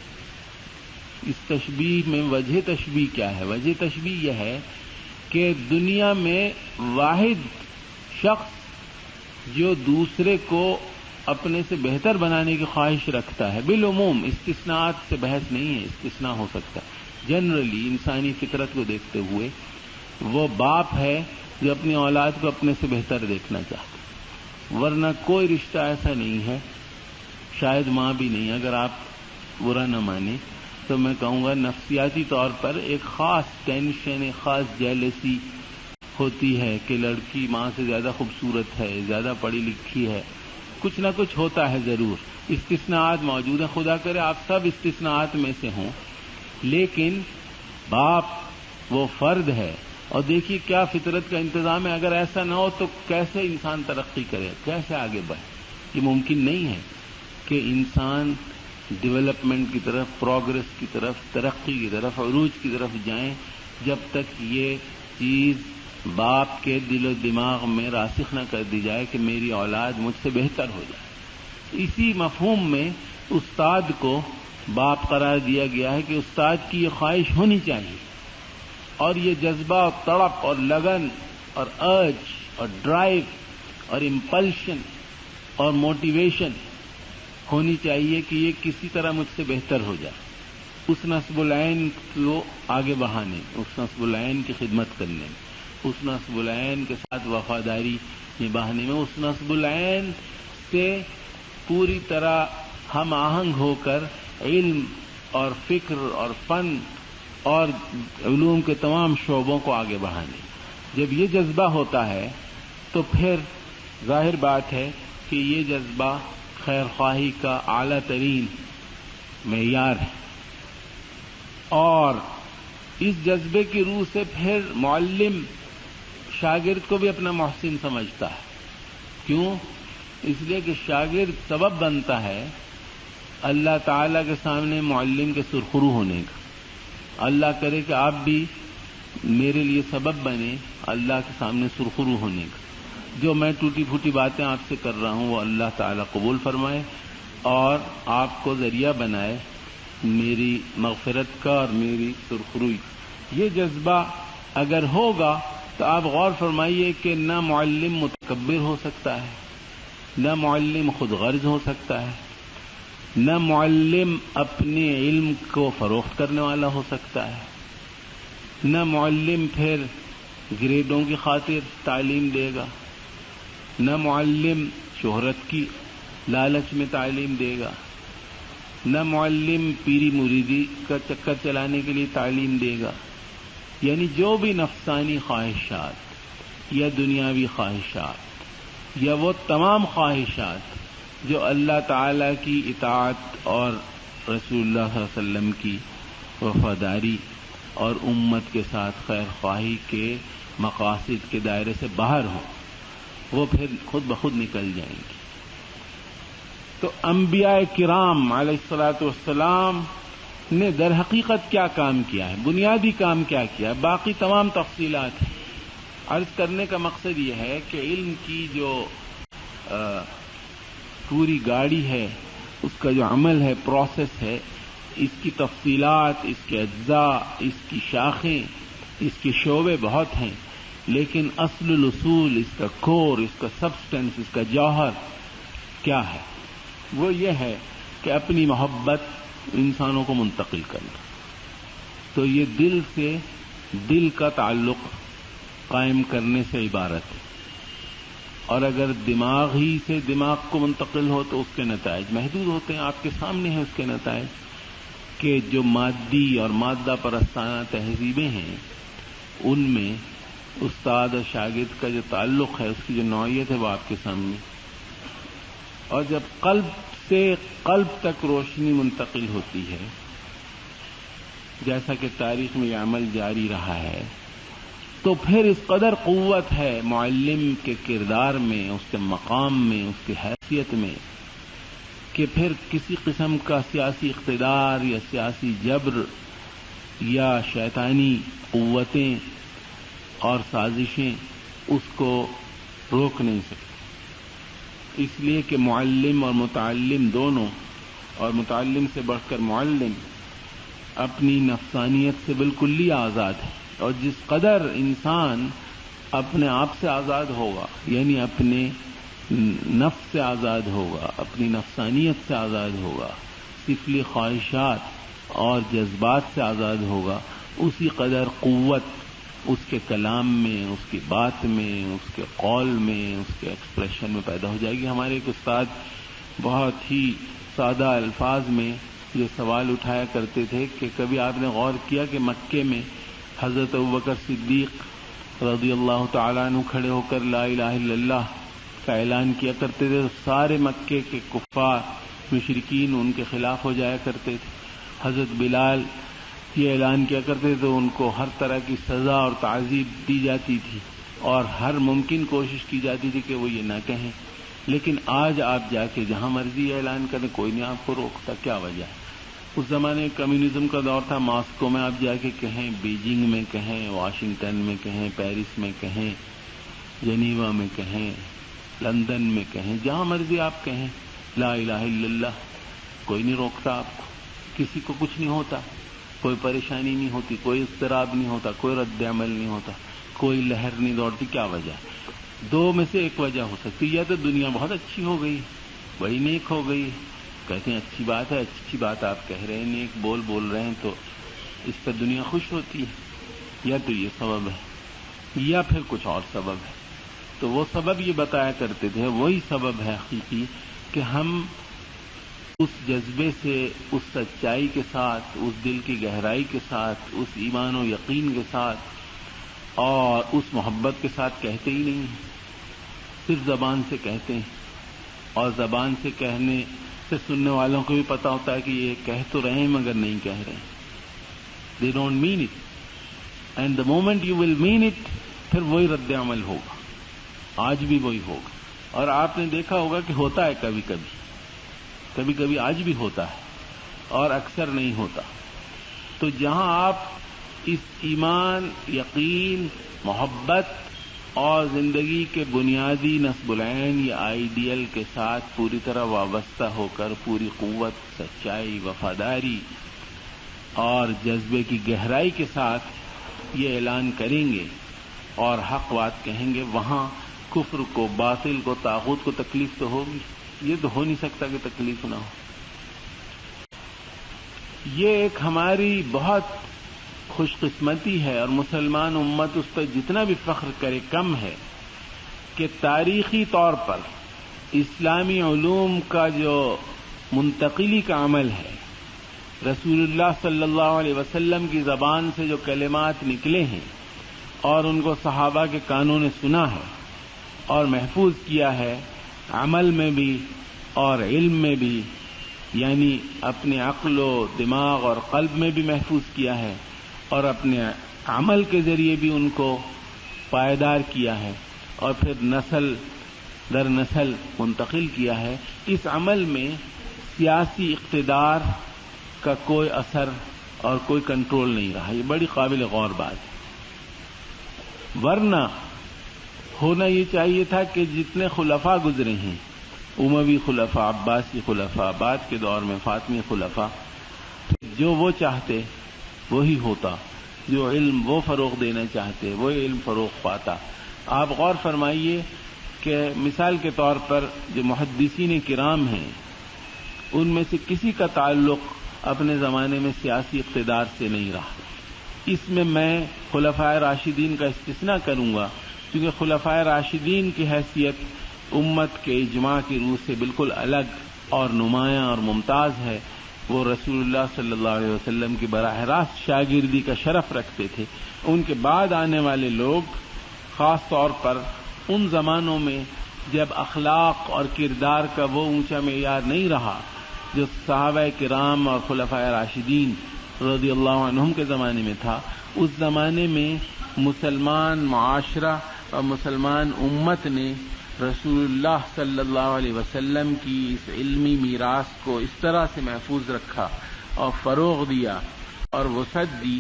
اس تشبیہ میں وجہ تشبیہ کیا ہے؟ وجہ تشبیہ یہ ہے کہ دنیا میں واحد شخص جو دوسرے کو اپنے سے بہتر بنانے کی خواہش رکھتا ہے, بالعموم استثناءات سے بحث نہیں ہے, استثناء ہو سکتا ہے, جنرلی انسانی فطرت کو دیکھتے ہوئے وہ باپ ہے جو اپنی اولاد کو اپنے سے بہتر دیکھنا چاہتا ہے. ورنہ کوئی رشتہ ایسا نہیں ہے, شاید ماں بھی نہیں. اگر آپ برا نہ مانیں تو میں کہوں گا نفسیاتی طور پر ایک خاص ٹینشن, ایک خاص جیلسی ہوتی ہے کہ لڑکی ماں سے زیادہ خوبصورت ہے, زیادہ پڑھی لکھی ہے, کچھ نہ کچھ ہوتا ہے ضرور. استثناءات موجود ہیں, خدا کرے آپ سب استثناءات میں سے ہوں, لیکن باپ وہ فرد ہے اور دیکھیے کیا فطرت کا انتظام ہے. اگر ایسا نہ ہو تو کیسے انسان ترقی کرے, کیسے آگے بڑھے؟ یہ ممکن نہیں ہے کہ انسان ڈیولپمنٹ کی طرف, پروگرس کی طرف, ترقی کی طرف, عروج کی طرف جائیں جب تک یہ چیز باپ کے دل و دماغ میں راسخ نہ کر دی جائے کہ میری اولاد مجھ سے بہتر ہو جائے. اسی مفہوم میں استاد کو باپ قرار دیا گیا ہے کہ استاد کی یہ خواہش ہونی چاہیے, اور یہ جذبہ اور تڑپ اور لگن اور ارج اور ڈرائیو اور امپلشن اور موٹیویشن ہونی چاہیے کہ یہ کسی طرح مجھ سے بہتر ہو جائے. اس نصب العین کو آگے بڑھانے, اس نصب العین کی خدمت کرنے میں, اس نصب العین کے ساتھ وفاداری نبھانے میں, اس نصب العین سے پوری طرح ہم آہنگ ہو کر علم اور فکر اور فن اور علوم کے تمام شعبوں کو آگے بڑھانے. جب یہ جذبہ ہوتا ہے تو پھر ظاہر بات ہے کہ یہ جذبہ خیر خواہی کا اعلیٰ ترین معیار ہے, اور اس جذبے کی روح سے پھر معلم شاگرد کو بھی اپنا محسن سمجھتا ہے. کیوں؟ اس لیے کہ شاگرد سبب بنتا ہے اللہ تعالی کے سامنے معلم کے سرخرو ہونے کا. اللہ کرے کہ آپ بھی میرے لیے سبب بنے اللہ کے سامنے سرخرو ہونے کا. جو میں ٹوٹی پھوٹی باتیں آپ سے کر رہا ہوں وہ اللہ تعالی قبول فرمائے اور آپ کو ذریعہ بنائے میری مغفرت کا اور میری سرخروئی. یہ جذبہ اگر ہوگا تو آپ غور فرمائیے کہ نہ معلم متکبر ہو سکتا ہے, نہ معلم خود غرض ہو سکتا ہے, نہ معلم اپنے علم کو فروخت کرنے والا ہو سکتا ہے, نہ معلم پھر گریڈوں کی خاطر تعلیم دے گا, نہ معلم شہرت کی لالچ میں تعلیم دے گا, نہ معلم پیری مریدی کا چکر چلانے کے لیے تعلیم دے گا. یعنی جو بھی نفسانی خواہشات یا دنیاوی خواہشات یا وہ تمام خواہشات جو اللہ تعالی کی اطاعت اور رسول اللہ صلی اللہ علیہ وسلم کی وفاداری اور امت کے ساتھ خیر خواہی کے مقاصد کے دائرے سے باہر ہوں, وہ پھر خود بخود نکل جائیں گی. تو انبیاء کرام علیہ الصلاۃ والسلام نے در حقیقت کیا کام کیا ہے, بنیادی کام کیا کیا ہے, باقی تمام تفصیلات ہیں. عرض کرنے کا مقصد یہ ہے کہ علم کی جو پوری گاڑی ہے, اس کا جو عمل ہے, پروسیس ہے, اس کی تفصیلات, اس کے اجزاء, اس کی شاخیں, اس کے شعبے بہت ہیں, لیکن اصل الاصول, اس کا کور, اس کا سبسٹنس, اس کا جوہر کیا ہے؟ وہ یہ ہے کہ اپنی محبت انسانوں کو منتقل کرنا. تو یہ دل سے دل کا تعلق قائم کرنے سے عبارت ہے, اور اگر دماغ ہی سے دماغ کو منتقل ہو تو اس کے نتائج محدود ہوتے ہیں. آپ کے سامنے ہیں اس کے نتائج کہ جو مادی اور مادہ پرستانہ تہذیبیں ہیں ان میں استاد اور شاگرد کا جو تعلق ہے, اس کی جو نوعیت ہے, وہ آپ کے سامنے. اور جب قلب سے قلب تک روشنی منتقل ہوتی ہے, جیسا کہ تاریخ میں یہ عمل جاری رہا ہے, تو پھر اس قدر قوت ہے معلم کے کردار میں, اس کے مقام میں, اس کی حیثیت میں, کہ پھر کسی قسم کا سیاسی اقتدار یا سیاسی جبر یا شیطانی قوتیں اور سازشیں اس کو روک نہیں سکتی. اس لیے کہ معلم اور متعلم دونوں, اور متعلم سے بڑھ کر معلم, اپنی نفسانیت سے بالکل ہی آزاد ہے. اور جس قدر انسان اپنے آپ سے آزاد ہوگا, یعنی اپنے نفس سے آزاد ہوگا, اپنی نفسانیت سے آزاد ہوگا, سفلی خواہشات اور جذبات سے آزاد ہوگا, اسی قدر قوت اس کے کلام میں, اس کی بات میں, اس کے قول میں, اس کے ایکسپریشن میں پیدا ہو جائے گی. ہمارے ایک استاد بہت ہی سادہ الفاظ میں یہ سوال اٹھایا کرتے تھے کہ کبھی آپ نے غور کیا کہ مکے میں حضرت ابوبکر صدیق رضی اللہ تعالیٰ عنہ کھڑے ہو کر لا الہ الا اللہ کا اعلان کیا کرتے تھے, تو سارے مکے کے کفار مشرکین ان کے خلاف ہو جایا کرتے تھے. حضرت بلال یہ اعلان کیا کرتے تو ان کو ہر طرح کی سزا اور تعذیب دی جاتی تھی اور ہر ممکن کوشش کی جاتی تھی کہ وہ یہ نہ کہیں. لیکن آج آپ جا کے جہاں مرضی اعلان کریں، کوئی نہیں آپ کو روکتا. کیا وجہ ہے؟ اس زمانے میں کمیونزم کا دور تھا. ماسکو میں آپ جا کے کہیں، بیجنگ میں کہیں، واشنگٹن میں کہیں، پیرس میں کہیں، جنیوا میں کہیں، لندن میں کہیں، جہاں مرضی آپ کہیں لا الہ الا اللہ، کوئی نہیں روکتا آپ کو. کسی کو کچھ نہیں ہوتا، کوئی پریشانی نہیں ہوتی، کوئی اضطراب نہیں ہوتا، کوئی رد عمل نہیں ہوتا، کوئی لہر نہیں دوڑتی. کیا وجہ ہے؟ دو میں سے ایک وجہ ہو سکتی ہے. یا تو دنیا بہت اچھی ہو گئی، بڑی نیک ہو گئی، کہتے ہیں اچھی بات ہے، اچھی بات آپ کہہ رہے ہیں، نیک بول رہے ہیں تو اس پر دنیا خوش ہوتی ہے. یا تو یہ سبب ہے، یا پھر کچھ اور سبب ہے. تو وہ سبب یہ بتایا کرتے تھے، وہی سبب ہے حقیقی کہ ہم اس جذبے سے، اس سچائی کے ساتھ، اس دل کی گہرائی کے ساتھ، اس ایمان و یقین کے ساتھ اور اس محبت کے ساتھ کہتے ہی نہیں ہیں، صرف زبان سے کہتے ہیں. اور زبان سے کہنے سے سننے والوں کو بھی پتا ہوتا ہے کہ یہ کہہ تو رہے ہیں مگر نہیں کہہ رہے ہیں. They don't mean it. And the moment you will mean it, پھر وہی رد عمل ہوگا. آج بھی وہی ہوگا. اور آپ نے دیکھا ہوگا کہ ہوتا ہے کبھی کبھی آج بھی ہوتا ہے اور اکثر نہیں ہوتا. تو جہاں آپ اس ایمان، یقین، محبت اور زندگی کے بنیادی نصب العین یا آئیڈیل کے ساتھ پوری طرح وابستہ ہو کر پوری قوت، سچائی، وفاداری اور جذبے کی گہرائی کے ساتھ یہ اعلان کریں گے اور حق بات کہیں گے، وہاں کفر کو، باطل کو، طاغوت کو تکلیف تو ہوگی. یہ تو ہو نہیں سکتا کہ تکلیف نہ ہو. یہ ایک ہماری بہت خوش قسمتی ہے اور مسلمان امت اس پر جتنا بھی فخر کرے کم ہے کہ تاریخی طور پر اسلامی علوم کا جو منتقلی کا عمل ہے، رسول اللہ صلی اللہ علیہ وسلم کی زبان سے جو کلمات نکلے ہیں اور ان کو صحابہ کے کانوں نے سنا ہے اور محفوظ کیا ہے، عمل میں بھی اور علم میں بھی، یعنی اپنے عقل و دماغ اور قلب میں بھی محفوظ کیا ہے اور اپنے عمل کے ذریعے بھی ان کو پائیدار کیا ہے اور پھر نسل در نسل منتقل کیا ہے. اس عمل میں سیاسی اقتدار کا کوئی اثر اور کوئی کنٹرول نہیں رہا. یہ بڑی قابل غور بات ہے. ورنہ ہونا یہ چاہیے تھا کہ جتنے خلفاء گزرے ہیں، اموی خلفاء، عباسی خلفاء، بعد کے دور میں فاطمی خلفاء، جو وہ چاہتے وہی ہوتا، جو علم وہ فروغ دینا چاہتے وہ علم فروغ پاتا. آپ غور فرمائیے کہ مثال کے طور پر جو محدثین کرام ہیں، ان میں سے کسی کا تعلق اپنے زمانے میں سیاسی اقتدار سے نہیں رہا. اس میں خلفائے راشدین کا استثناء کروں گا، کیونکہ خلفائے راشدین کی حیثیت امت کے اجماع کی روح سے بالکل الگ اور نمایاں اور ممتاز ہے. وہ رسول اللہ صلی اللہ علیہ وسلم کی براہ راست شاگردی کا شرف رکھتے تھے. ان کے بعد آنے والے لوگ خاص طور پر ان زمانوں میں جب اخلاق اور کردار کا وہ اونچا معیار نہیں رہا جو صحابہ کرام اور خلفائے راشدین رضی اللہ عنہم کے زمانے میں تھا، اس زمانے میں مسلمان معاشرہ اور مسلمان امت نے رسول اللہ صلی اللہ علیہ وسلم کی اس علمی میراث کو اس طرح سے محفوظ رکھا اور فروغ دیا اور وسعت دی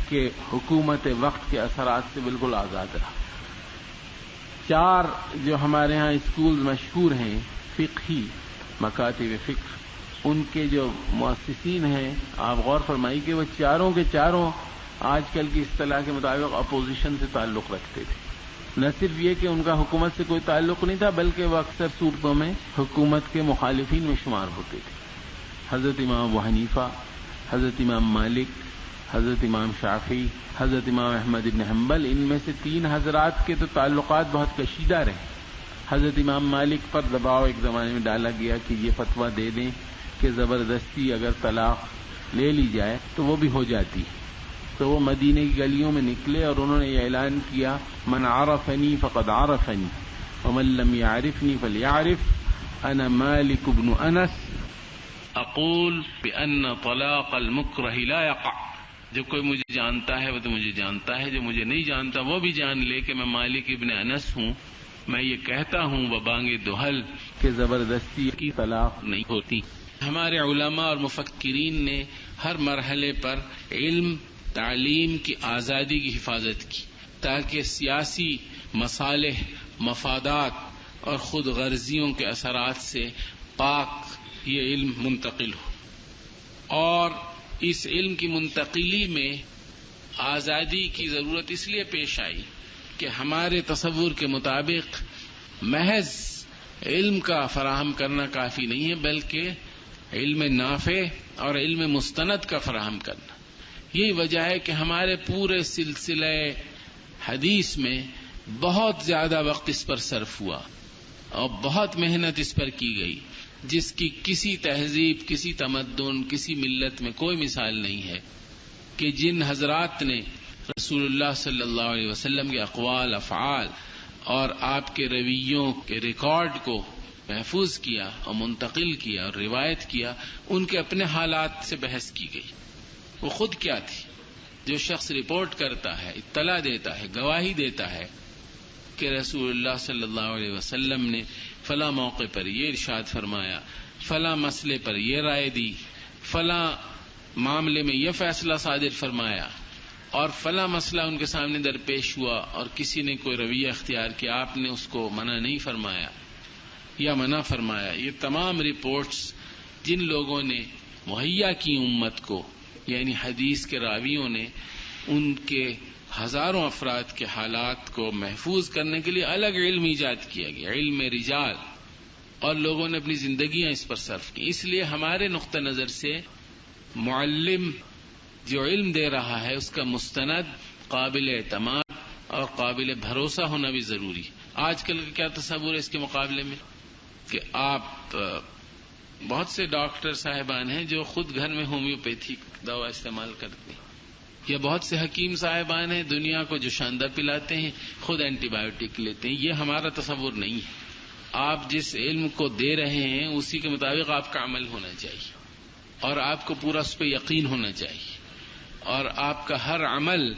کہ حکومت وقت کے اثرات سے بالکل آزاد رہا. 4 جو ہمارے ہاں اسکول مشہور ہیں فقہی، مکاتب فقہ، ان کے جو مؤسسین ہیں، آپ غور فرمائیے کہ وہ چاروں کے چاروں آج کل کی اصطلاح کے مطابق اپوزیشن سے تعلق رکھتے تھے. نہ صرف یہ کہ ان کا حکومت سے کوئی تعلق نہیں تھا، بلکہ وہ اکثر صورتوں میں حکومت کے مخالفین میں شمار ہوتے تھے. حضرت امام ابو حنیفہ، حضرت امام مالک، حضرت امام شافعی، حضرت امام احمد بن حنبل، ان میں سے 3 حضرات کے تو تعلقات بہت کشیدہ رہے. حضرت امام مالک پر دباؤ ایک زمانے میں ڈالا گیا کہ یہ فتویٰ دے دیں کہ زبردستی اگر طلاق لے لی جائے تو وہ بھی ہو جاتی. تو وہ مدینے کی گلیوں میں نکلے اور انہوں نے یہ اعلان کیا، من عرفنی فقد عرفنی ومن لم يعرفنی فلیعرف انا مالک بن انس اقول بان طلاق المکرہ لا یقع جو کوئی مجھے جانتا ہے وہ تو مجھے جانتا ہے، جو مجھے نہیں جانتا وہ بھی جان لے کہ میں مالک ابن انس ہوں۔ میں یہ کہتا ہوں ببانگ دہل کہ زبردستی کی طلاق نہیں ہوتی۔ ہمارے علماء اور مفکرین نے ہر مرحلے پر علم تعلیم کی آزادی کی حفاظت کی تاکہ سیاسی مصالح، مفادات اور خود غرضیوں کے اثرات سے پاک یہ علم منتقل ہو، اور اس علم کی منتقلی میں آزادی کی ضرورت اس لیے پیش آئی کہ ہمارے تصور کے مطابق محض علم کا فراہم کرنا کافی نہیں ہے، بلکہ علم نافع اور علم مستند کا فراہم کرنا۔ یہی وجہ ہے کہ ہمارے پورے سلسلہ حدیث میں بہت زیادہ وقت اس پر صرف ہوا اور بہت محنت اس پر کی گئی، جس کی کسی تہذیب، کسی تمدن، کسی ملت میں کوئی مثال نہیں ہے کہ جن حضرات نے رسول اللہ صلی اللہ علیہ وسلم کے اقوال، افعال اور آپ کے رویوں کے ریکارڈ کو محفوظ کیا اور منتقل کیا اور روایت کیا، ان کے اپنے حالات سے بحث کی گئی۔ وہ خود کیا تھی؟ جو شخص رپورٹ کرتا ہے، اطلاع دیتا ہے، گواہی دیتا ہے کہ رسول اللہ صلی اللہ علیہ وسلم نے فلاں موقع پر یہ ارشاد فرمایا، فلاں مسئلے پر یہ رائے دی، فلاں معاملے میں یہ فیصلہ صادر فرمایا، اور فلاں مسئلہ ان کے سامنے درپیش ہوا اور کسی نے کوئی رویہ اختیار کیا، آپ نے اس کو منع نہیں فرمایا یا منع فرمایا۔ یہ تمام رپورٹس جن لوگوں نے مہیا کی امت کو، یعنی حدیث کے راویوں نے، ان کے ہزاروں افراد کے حالات کو محفوظ کرنے کے لیے الگ علم ایجاد کیا گیا، علم رجال، اور لوگوں نے اپنی زندگیاں اس پر صرف کی۔ اس لیے ہمارے نقطہ نظر سے معلم جو علم دے رہا ہے اس کا مستند قابل اعتماد اور قابل بھروسہ ہونا بھی ضروری۔ آج کل کا کیا تصور ہے اس کے مقابلے میں کہ آپ بہت سے ڈاکٹر صاحبان ہیں جو خود گھر میں ہومیوپیتھک دوا استعمال کرتے ہیں، یا بہت سے حکیم صاحبان ہیں دنیا کو جو شاندہ پلاتے ہیں، خود اینٹی بایوٹک لیتے ہیں۔ یہ ہمارا تصور نہیں ہے۔ آپ جس علم کو دے رہے ہیں اسی کے مطابق آپ کا عمل ہونا چاہیے، اور آپ کو پورا اس پہ یقین ہونا چاہیے، اور آپ کا ہر عمل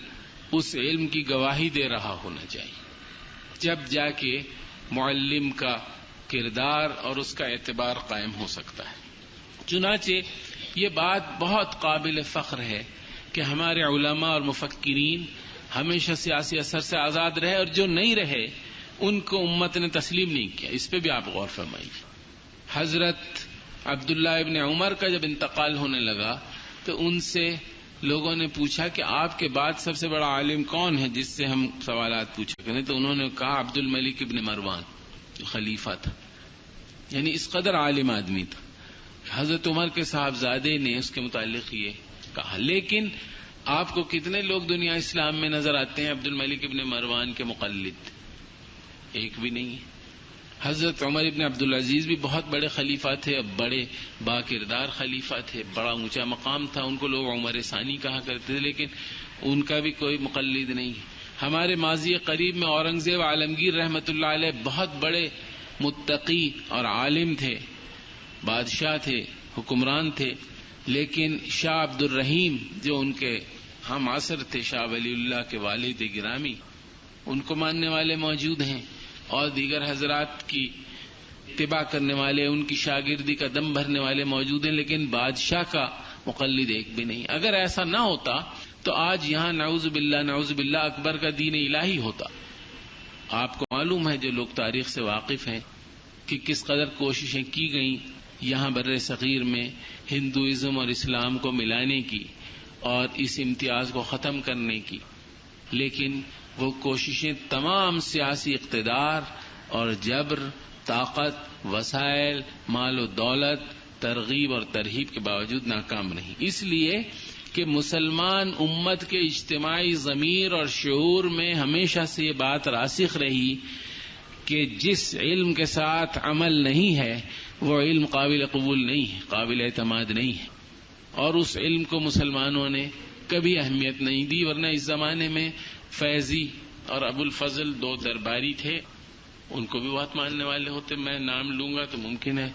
اس علم کی گواہی دے رہا ہونا چاہیے، جب جا کے معلم کا کردار اور اس کا اعتبار قائم ہو سکتا ہے۔ چنانچہ یہ بات بہت قابل فخر ہے کہ ہمارے علماء اور مفکرین ہمیشہ سیاسی اثر سے آزاد رہے، اور جو نہیں رہے ان کو امت نے تسلیم نہیں کیا۔ اس پہ بھی آپ غور فرمائیے۔ حضرت عبداللہ ابن عمر کا جب انتقال ہونے لگا تو ان سے لوگوں نے پوچھا کہ آپ کے بعد سب سے بڑا عالم کون ہے جس سے ہم سوالات پوچھا کریں، تو انہوں نے کہا عبد الملک ابن مروان جو خلیفہ تھا، یعنی اس قدر عالم آدمی تھا۔ حضرت عمر کے صاحبزادے نے اس کے متعلق یہ کہا، لیکن آپ کو کتنے لوگ دنیا اسلام میں نظر آتے ہیں عبد الملک ابن مروان کے مقلد؟ ایک بھی نہیں ہے۔ حضرت عمر ابن عبدالعزیز بھی بہت بڑے خلیفہ تھے، اب بڑے با کردار خلیفہ تھے، بڑا اونچا مقام تھا، ان کو لوگ عمر ثانی کہا کرتے تھے، لیکن ان کا بھی کوئی مقلد نہیں۔ ہمارے ماضی قریب میں اورنگزیب عالمگیر رحمۃ اللہ علیہ بہت بڑے متقی اور عالم تھے، بادشاہ تھے، حکمران تھے، لیکن شاہ عبد الرحیم جو ان کے ہم عصر تھے، شاہ ولی اللہ کے والد گرامی، ان کو ماننے والے موجود ہیں، اور دیگر حضرات کی اتباع کرنے والے، ان کی شاگردی کا دم بھرنے والے موجود ہیں، لیکن بادشاہ کا مقلد ایک بھی نہیں۔ اگر ایسا نہ ہوتا تو آج یہاں نعوذ باللہ اکبر کا دین الہی ہوتا۔ آپ کو معلوم ہے، جو لوگ تاریخ سے واقف ہیں، کہ کس قدر کوششیں کی گئیں یہاں بر صغیر میں ہندوازم اور اسلام کو ملانے کی اور اس امتیاز کو ختم کرنے کی، لیکن وہ کوششیں تمام سیاسی اقتدار اور جبر، طاقت، وسائل، مال و دولت، ترغیب اور ترہیب کے باوجود ناکام رہی، اس لیے کہ مسلمان امت کے اجتماعی ضمیر اور شعور میں ہمیشہ سے یہ بات راسخ رہی کہ جس علم کے ساتھ عمل نہیں ہے وہ علم قابل قبول نہیں ہے، قابل اعتماد نہیں ہے، اور اس علم کو مسلمانوں نے کبھی اہمیت نہیں دی۔ ورنہ اس زمانے میں فیضی اور ابو الفضل دو درباری تھے، ان کو بھی بہت ماننے والے ہوتے، میں نام لوں گا تو ممکن ہے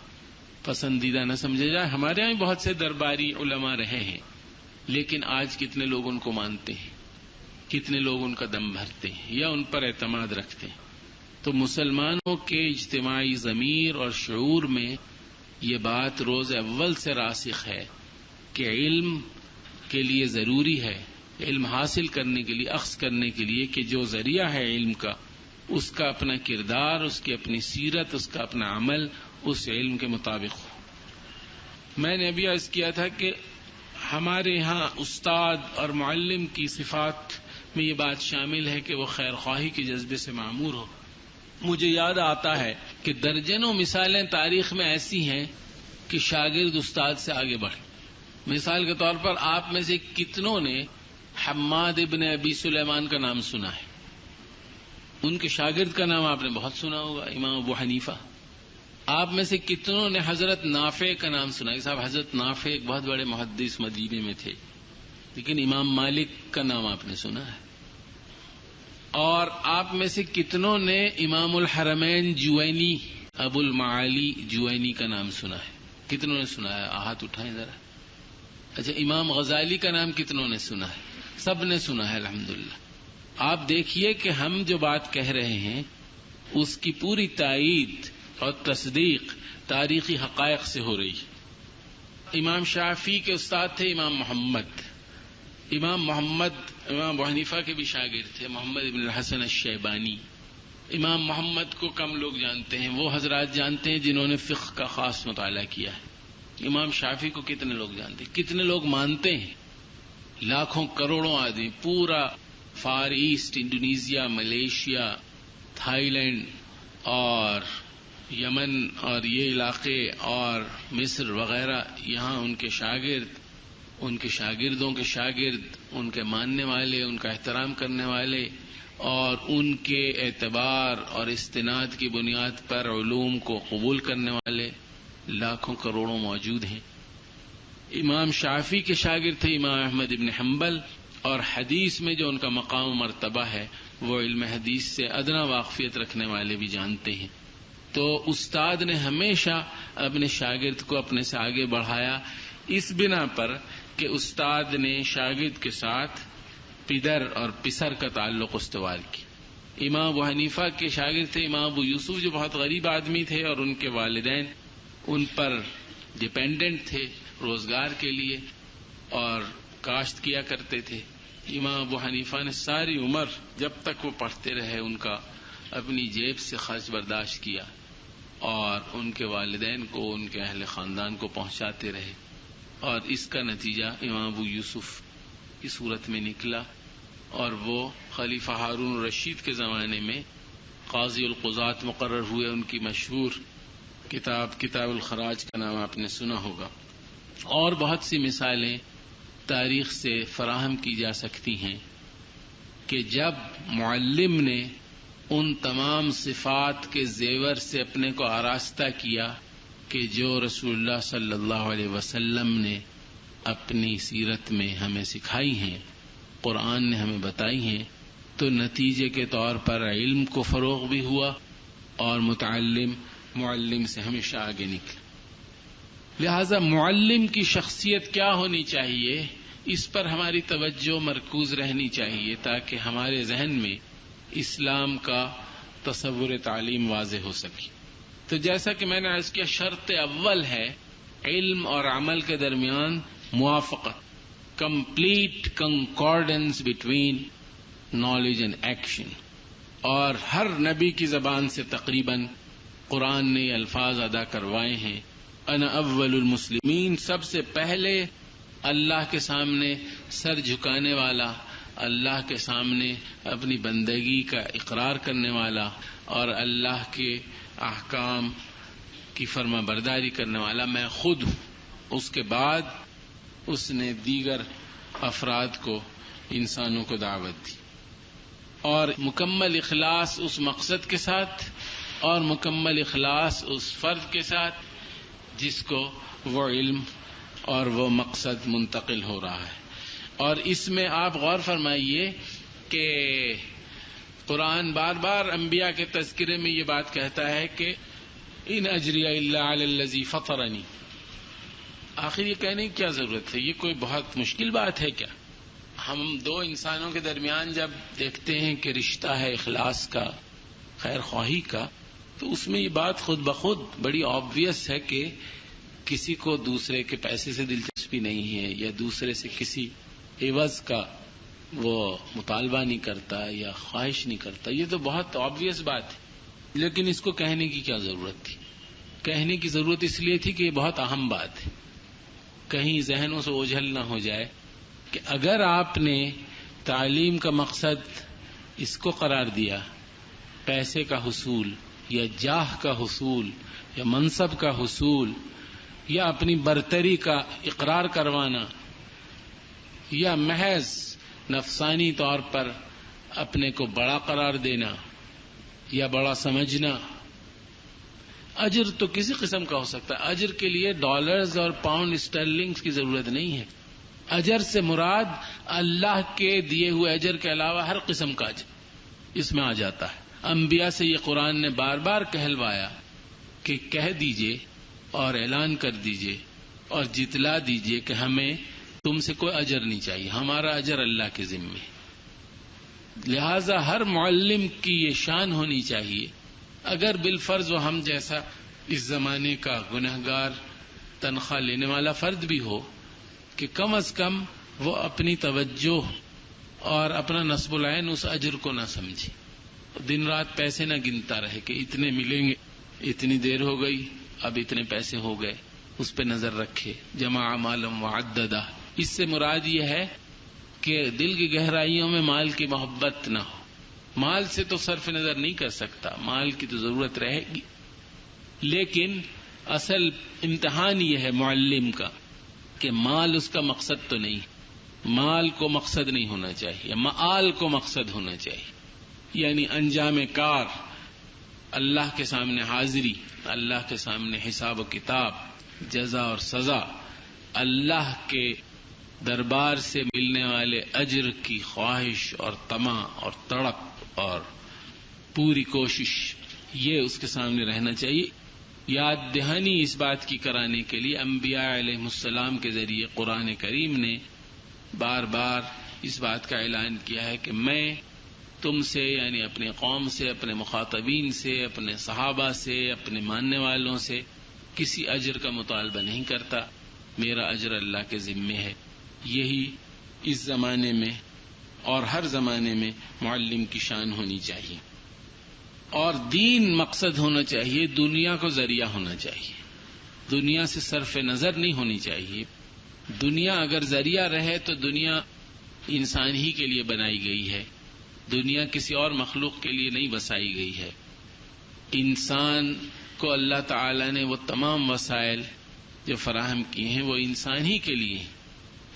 پسندیدہ نہ سمجھے جائے، ہمارے یہاں بہت سے درباری علماء رہے ہیں، لیکن آج کتنے لوگ ان کو مانتے ہیں، کتنے لوگ ان کا دم بھرتے ہیں یا ان پر اعتماد رکھتے ہیں؟ تو مسلمانوں کے اجتماعی ضمیر اور شعور میں یہ بات روز اول سے راسخ ہے کہ علم کے لیے ضروری ہے، علم حاصل کرنے کے لیے، اخذ کرنے کے لیے، کہ جو ذریعہ ہے علم کا، اس کا اپنا کردار، اس کی اپنی سیرت، اس کا اپنا عمل اس علم کے مطابق ہو۔ میں نے ابھی عرض کیا تھا کہ ہمارے یہاں استاد اور معلم کی صفات میں یہ بات شامل ہے کہ وہ خیر خواہی کے جذبے سے معمور ہو۔ مجھے یاد آتا ہے کہ درجنوں مثالیں تاریخ میں ایسی ہیں کہ شاگرد استاد سے آگے بڑھے۔ مثال کے طور پر آپ میں سے کتنوں نے حماد ابن ابی سلیمان کا نام سنا ہے؟ ان کے شاگرد کا نام آپ نے بہت سنا ہوگا، امام ابو حنیفہ۔ آپ میں سے کتنوں نے حضرت نافع کا نام سنا ہے؟ صاحب حضرت نافع ایک بہت بڑے محدث مدینے میں تھے، لیکن امام مالک کا نام آپ نے سنا ہے۔ اور آپ میں سے کتنوں نے امام الحرمین جوینی، ابو المعالی جوینی کا نام سنا ہے؟ کتنوں نے سنا ہے؟ ہاتھ اٹھائیں ذرا۔ اچھا، امام غزالی کا نام کتنوں نے سنا ہے؟ سب نے سنا ہے الحمدللہ۔ آپ دیکھیے کہ ہم جو بات کہہ رہے ہیں اس کی پوری تائید اور تصدیق تاریخی حقائق سے ہو رہی ہے۔ امام شافعی کے استاد تھے امام محمد۔ امام ابو حنیفہ کے بھی شاگرد تھے محمد ابن الحسن الشیبانی۔ امام محمد کو کم لوگ جانتے ہیں، وہ حضرات جانتے ہیں جنہوں نے فقہ کا خاص مطالعہ کیا ہے۔ امام شافعی کو کتنے لوگ جانتے ہیں، کتنے لوگ مانتے ہیں؟ لاکھوں کروڑوں آدمی، پورا Far East, Indonesia, Malaysia, Thailand اور یمن اور یہ علاقے اور مصر وغیرہ، یہاں ان کے شاگرد، ان کے شاگردوں کے شاگرد، ان کے ماننے والے، ان کا احترام کرنے والے اور ان کے اعتبار اور استناد کی بنیاد پر علوم کو قبول کرنے والے لاکھوں کروڑوں موجود ہیں۔ امام شافعی کے شاگرد تھے امام احمد ابن حنبل، اور حدیث میں جو ان کا مقام و مرتبہ ہے وہ علم حدیث سے ادنا واقفیت رکھنے والے بھی جانتے ہیں۔ تو استاد نے ہمیشہ اپنے شاگرد کو اپنے سے آگے بڑھایا، اس بنا پر کہ استاد نے شاگرد کے ساتھ پدر اور پسر کا تعلق استوار کیا۔ امام ابو حنیفہ کے شاگرد تھے امام ابو یوسف، جو بہت غریب آدمی تھے اور ان کے والدین ان پر ڈیپینڈنٹ تھے روزگار کے لیے اور کاشت کیا کرتے تھے۔ امام ابو حنیفہ نے ساری عمر جب تک وہ پڑھتے رہے ان کا اپنی جیب سے خرچ برداشت کیا اور ان کے والدین کو، ان کے اہل خاندان کو پہنچاتے رہے، اور اس کا نتیجہ امام ابو یوسف کی صورت میں نکلا، اور وہ خلیفہ ہارون الرشید کے زمانے میں قاضی القضات مقرر ہوئے۔ ان کی مشہور کتاب الخراج کا نام آپ نے سنا ہوگا، اور بہت سی مثالیں تاریخ سے فراہم کی جا سکتی ہیں کہ جب معلم نے ان تمام صفات کے زیور سے اپنے کو آراستہ کیا کہ جو رسول اللہ صلی اللہ علیہ وسلم نے اپنی سیرت میں ہمیں سکھائی ہیں، قرآن نے ہمیں بتائی ہیں، تو نتیجے کے طور پر علم کو فروغ بھی ہوا اور متعلم معلم سے ہمیشہ آگے نکلا۔ لہذا معلم کی شخصیت کیا ہونی چاہیے، اس پر ہماری توجہ مرکوز رہنی چاہیے تاکہ ہمارے ذہن میں اسلام کا تصور تعلیم واضح ہو سکے۔ تو جیسا کہ میں نے عرض کیا، شرط اول ہے علم اور عمل کے درمیان موافقت، complete concordance between knowledge and action, اور ہر نبی کی زبان سے تقریباً قرآن نے یہ الفاظ ادا کروائے ہیں، انا اول المسلمین، سب سے پہلے اللہ کے سامنے سر جھکانے والا، اللہ کے سامنے اپنی بندگی کا اقرار کرنے والا اور اللہ کے احکام کی فرما برداری کرنے والا میں خود ہوں۔ اس کے بعد اس نے دیگر افراد کو، انسانوں کو دعوت دی، اور مکمل اخلاص اس مقصد کے ساتھ اور مکمل اخلاص اس فرد کے ساتھ جس کو وہ علم اور وہ مقصد منتقل ہو رہا ہے۔ اور اس میں آپ غور فرمائیے کہ قرآن بار بار انبیاء کے تذکرے میں یہ بات کہتا ہے کہ ان اجری الا علی الذی فطرنی، آخر یہ کہنے کی کیا ضرورت ہے؟ یہ کوئی بہت مشکل بات ہے کیا؟ ہم دو انسانوں کے درمیان جب دیکھتے ہیں کہ رشتہ ہے اخلاص کا، خیر خواہی کا، تو اس میں یہ بات خود بخود بڑی آبویس ہے کہ کسی کو دوسرے کے پیسے سے دلچسپی نہیں ہے، یا دوسرے سے کسی عوض کا وہ مطالبہ نہیں کرتا یا خواہش نہیں کرتا. یہ تو بہت آبویس بات ہے، لیکن اس کو کہنے کی کیا ضرورت تھی؟ کہنے کی ضرورت اس لیے تھی کہ یہ بہت اہم بات ہے، کہیں ذہنوں سے اوجھل نہ ہو جائے کہ اگر آپ نے تعلیم کا مقصد اس کو قرار دیا، پیسے کا حصول یا جاہ کا حصول یا منصب کا حصول یا اپنی برتری کا اقرار کروانا یا محض نفسانی طور پر اپنے کو بڑا قرار دینا یا بڑا سمجھنا. اجر تو کسی قسم کا ہو سکتا ہے، اجر کے لیے ڈالرز اور پاؤنڈ اسٹرلنگز کی ضرورت نہیں ہے. اجر سے مراد اللہ کے دیے ہوئے اجر کے علاوہ ہر قسم کا اجر اس میں آ جاتا ہے. انبیاء سے یہ قرآن نے بار بار کہلوایا کہ کہہ دیجئے اور اعلان کر دیجئے اور جتلا دیجئے کہ ہمیں تم سے کوئی اجر نہیں چاہیے، ہمارا اجر اللہ کے ذمے. لہذا ہر معلم کی یہ شان ہونی چاہیے، اگر بالفرض وہ ہم جیسا اس زمانے کا گنہگار تنخواہ لینے والا فرد بھی ہو، کہ کم از کم وہ اپنی توجہ اور اپنا نصب العین اس اجر کو نہ سمجھے، دن رات پیسے نہ گنتا رہے کہ اتنے ملیں گے، اتنی دیر ہو گئی اب اتنے پیسے ہو گئے، اس پہ نظر رکھے. جمع مالا وعددہ، اس سے مراد یہ ہے کہ دل کی گہرائیوں میں مال کی محبت نہ ہو. مال سے تو صرف نظر نہیں کر سکتا، مال کی تو ضرورت رہے گی، لیکن اصل امتحان یہ ہے معلم کا کہ مال اس کا مقصد تو نہیں، مال کو مقصد نہیں ہونا چاہیے، مآل کو مقصد ہونا چاہیے. یعنی انجام کار، اللہ کے سامنے حاضری، اللہ کے سامنے حساب و کتاب، جزا اور سزا، اللہ کے دربار سے ملنے والے اجر کی خواہش اور طمع اور تڑپ اور پوری کوشش، یہ اس کے سامنے رہنا چاہیے. یاد دہانی اس بات کی کرانے کے لیے انبیاء علیہ السلام کے ذریعے قرآن کریم نے بار بار اس بات کا اعلان کیا ہے کہ میں تم سے، یعنی اپنے قوم سے، اپنے مخاطبین سے، اپنے صحابہ سے، اپنے ماننے والوں سے کسی اجر کا مطالبہ نہیں کرتا، میرا اجر اللہ کے ذمے ہے. یہی اس زمانے میں اور ہر زمانے میں معلم کی شان ہونی چاہیے. اور دین مقصد ہونا چاہیے، دنیا کو ذریعہ ہونا چاہیے، دنیا سے صرف نظر نہیں ہونی چاہیے. دنیا اگر ذریعہ رہے تو دنیا انسان ہی کے لیے بنائی گئی ہے، دنیا کسی اور مخلوق کے لیے نہیں بسائی گئی ہے. انسان کو اللہ تعالی نے وہ تمام وسائل جو فراہم کیے ہیں وہ انسان ہی کے لیے ہیں،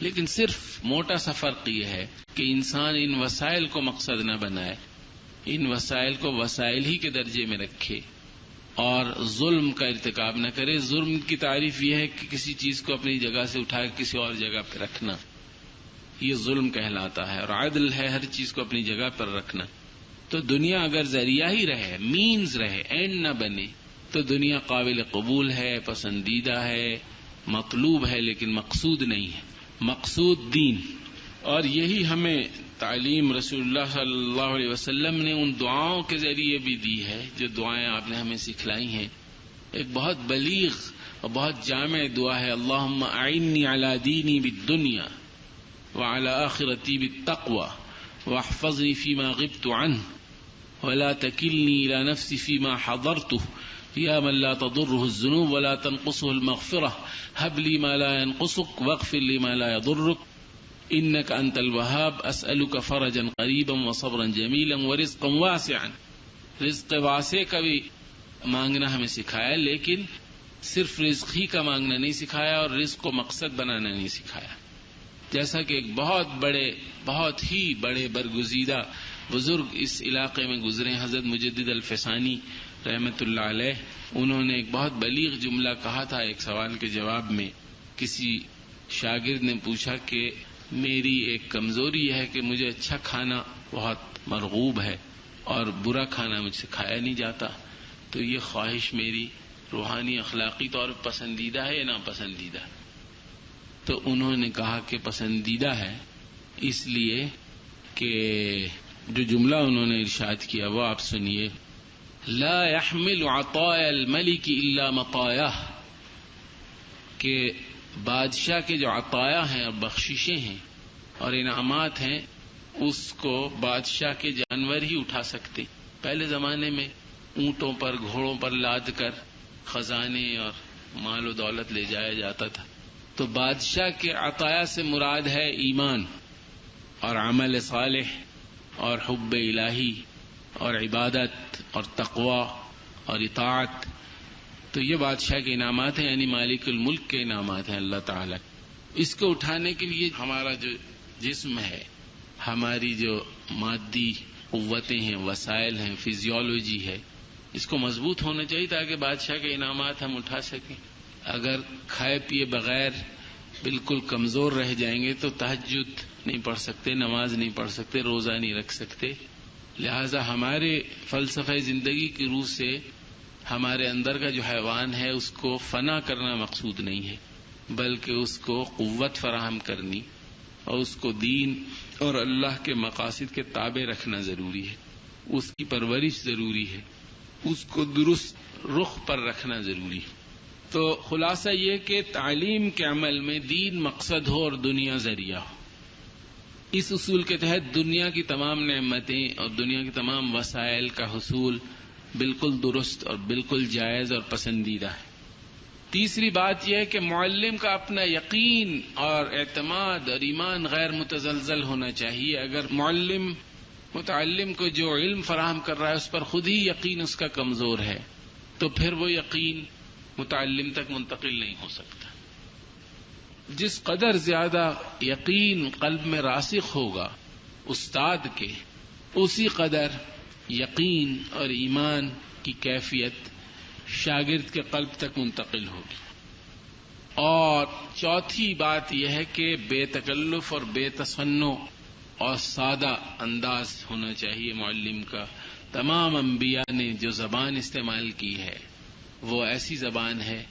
لیکن صرف موٹا سا فرق یہ ہے کہ انسان ان وسائل کو مقصد نہ بنائے، ان وسائل کو وسائل ہی کے درجے میں رکھے اور ظلم کا ارتکاب نہ کرے. ظلم کی تعریف یہ ہے کہ کسی چیز کو اپنی جگہ سے اٹھا کے کسی اور جگہ پہ رکھنا، یہ ظلم کہلاتا ہے. اور عدل ہے ہر چیز کو اپنی جگہ پر رکھنا. تو دنیا اگر ذریعہ ہی رہے، مینز رہے، اینڈ نہ بنے، تو دنیا قابل قبول ہے، پسندیدہ ہے، مطلوب ہے، لیکن مقصود نہیں ہے. مقصود دین. اور یہی ہمیں تعلیم رسول اللہ صلی اللہ علیہ وسلم نے ان دعاؤں کے ذریعے بھی دی ہے جو دعائیں آپ نے ہمیں سکھلائی ہیں. ایک بہت بلیغ اور بہت جامع دعا ہے، اللہم اعنی علی دینی بالدنیا وعلی آخرتی بالتقوی واحفظنی فیما غبت عنہ ولا تکلنی الی نفسی فیما حضرته یا من لا تضره الذنوب ولا تنقصه المغفرة هب لي ما لا ينقصك واغفر لي ما لا يضرك انك انت الوهاب اسألك فرجا قریبا وصبرا جمیلا ورزقا واسعا. رزق واسع کا بھی مانگنا ہمیں سکھایا، لیکن صرف رزق ہی کا مانگنا نہیں سکھایا اور رزق کو مقصد بنانا نہیں سکھایا. جیسا کہ ایک بہت ہی بڑے برگزیدہ بزرگ اس علاقے میں گزرے، حضرت مجدد الفسانی رحمت اللہ علیہ، انہوں نے ایک بہت بلیغ جملہ کہا تھا ایک سوال کے جواب میں. کسی شاگرد نے پوچھا کہ میری ایک کمزوری ہے کہ مجھے اچھا کھانا بہت مرغوب ہے اور برا کھانا مجھ سے کھایا نہیں جاتا، تو یہ خواہش میری روحانی اخلاقی طور پر پسندیدہ ہے یا ناپسندیدہ؟ تو انہوں نے کہا کہ پسندیدہ ہے، اس لیے کہ جو جملہ انہوں نے ارشاد کیا وہ آپ سنیے: لا يحمل عطايا الملك الا مطاياه، کہ بادشاہ کے جو عطایا ہیں اور بخششیں ہیں اور انعامات ہیں اس کو بادشاہ کے جانور ہی اٹھا سکتے۔ پہلے زمانے میں اونٹوں پر گھوڑوں پر لاد کر خزانے اور مال و دولت لے جایا جاتا تھا۔ تو بادشاہ کے عطایا سے مراد ہے ایمان اور عمل صالح اور حب الہی اور عبادت اور تقوی اور اطاعت۔ تو یہ بادشاہ کے انعامات ہیں، یعنی مالک الملک کے انعامات ہیں اللہ تعالی۔ اس کو اٹھانے کے لیے ہمارا جو جسم ہے، ہماری جو مادی قوتیں ہیں، وسائل ہیں، فزیولوجی ہے، اس کو مضبوط ہونا چاہیے تاکہ بادشاہ کے انعامات ہم اٹھا سکیں۔ اگر کھائے پیے بغیر بالکل کمزور رہ جائیں گے تو تہجد نہیں پڑھ سکتے، نماز نہیں پڑھ سکتے، روزہ نہیں رکھ سکتے۔ لہذا ہمارے فلسفہ زندگی کی روح سے ہمارے اندر کا جو حیوان ہے اس کو فنا کرنا مقصود نہیں ہے، بلکہ اس کو قوت فراہم کرنی اور اس کو دین اور اللہ کے مقاصد کے تابع رکھنا ضروری ہے، اس کی پرورش ضروری ہے، اس کو درست رخ پر رکھنا ضروری ہے۔ تو خلاصہ یہ کہ تعلیم کے عمل میں دین مقصد ہو اور دنیا ذریعہ ہو۔ اس اصول کے تحت دنیا کی تمام نعمتیں اور دنیا کے تمام وسائل کا حصول بالکل درست اور بالکل جائز اور پسندیدہ ہے۔ تیسری بات یہ ہے کہ معلم کا اپنا یقین اور اعتماد اور ایمان غیر متزلزل ہونا چاہیے۔ اگر معلم متعلم کو جو علم فراہم کر رہا ہے اس پر خود ہی یقین اس کا کمزور ہے تو پھر وہ یقین متعلم تک منتقل نہیں ہو سکتا۔ جس قدر زیادہ یقین قلب میں راسخ ہوگا استاد کے، اسی قدر یقین اور ایمان کی کیفیت شاگرد کے قلب تک منتقل ہوگی۔ اور چوتھی بات یہ ہے کہ بے تکلف اور بے تصنع اور سادہ انداز ہونا چاہیے معلم کا۔ تمام انبیاء نے جو زبان استعمال کی ہے وہ ایسی زبان ہے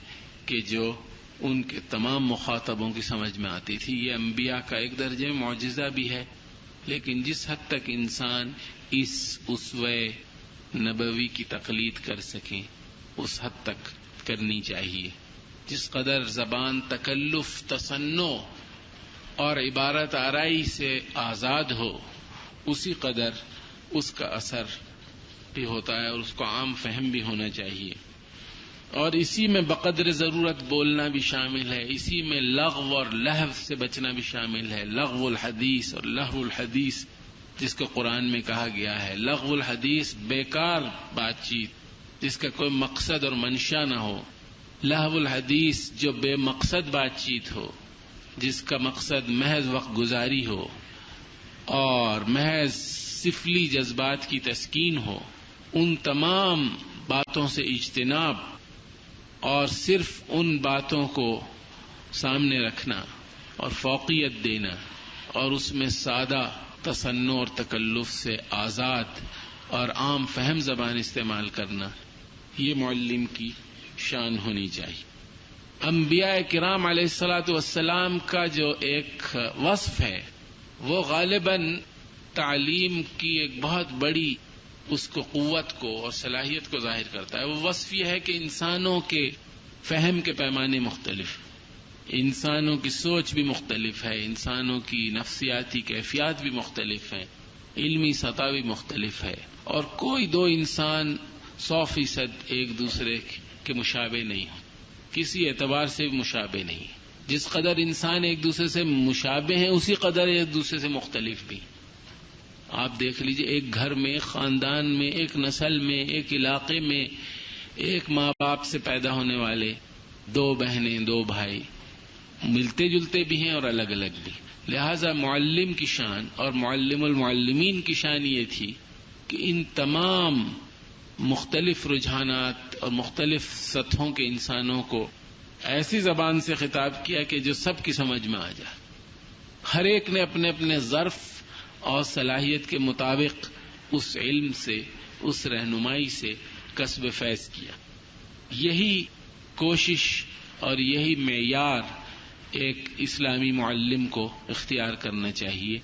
کہ جو ان کے تمام مخاطبوں کی سمجھ میں آتی تھی۔ یہ انبیاء کا ایک درجے معجزہ بھی ہے، لیکن جس حد تک انسان اس اسوہ نبوی کی تقلید کر سکیں اس حد تک کرنی چاہیے۔ جس قدر زبان تکلف، تصنع اور عبارت آرائی سے آزاد ہو اسی قدر اس کا اثر بھی ہوتا ہے اور اس کو عام فہم بھی ہونا چاہیے۔ اور اسی میں بقدر ضرورت بولنا بھی شامل ہے، اسی میں لغو اور لہو سے بچنا بھی شامل ہے۔ لغو الحدیث اور لہو الحدیث جس کو قرآن میں کہا گیا ہے، لغو الحدیث بیکار بات چیت جس کا کوئی مقصد اور منشا نہ ہو، لہو الحدیث جو بے مقصد بات چیت ہو جس کا مقصد محض وقت گزاری ہو اور محض سفلی جذبات کی تسکین ہو، ان تمام باتوں سے اجتناب اور صرف ان باتوں کو سامنے رکھنا اور فوقیت دینا اور اس میں سادہ تصنع اور تکلف سے آزاد اور عام فہم زبان استعمال کرنا، یہ معلم کی شان ہونی چاہیے۔ انبیاء کرام علیہ الصلاۃ والسلام کا جو ایک وصف ہے وہ غالباً تعلیم کی ایک بہت بڑی اس کو قوت کو اور صلاحیت کو ظاہر کرتا ہے۔ وہ وصف یہ ہے کہ انسانوں کے فہم کے پیمانے مختلف، انسانوں کی سوچ بھی مختلف ہے، انسانوں کی نفسیاتی کیفیات بھی مختلف ہیں، علمی سطح بھی مختلف ہے، اور کوئی دو انسان 100% ایک دوسرے کے مشابہ نہیں ہو، کسی اعتبار سے بھی مشابہ نہیں۔ جس قدر انسان ایک دوسرے سے مشابہ ہیں اسی قدر ایک دوسرے سے مختلف بھی۔ آپ دیکھ لیجئے ایک گھر میں، ایک خاندان میں، ایک نسل میں، ایک علاقے میں، ایک ماں باپ سے پیدا ہونے والے دو بہنیں، دو بھائی ملتے جلتے بھی ہیں اور الگ الگ بھی۔ لہذا معلم کی شان اور معلم المعلمین کی شان یہ تھی کہ ان تمام مختلف رجحانات اور مختلف سطحوں کے انسانوں کو ایسی زبان سے خطاب کیا کہ جو سب کی سمجھ میں آ جائے۔ ہر ایک نے اپنے اپنے ظرف اور صلاحیت کے مطابق اس علم سے، اس رہنمائی سے کسب فیض کیا۔ یہی کوشش اور یہی معیار ایک اسلامی معلم کو اختیار کرنا چاہیے.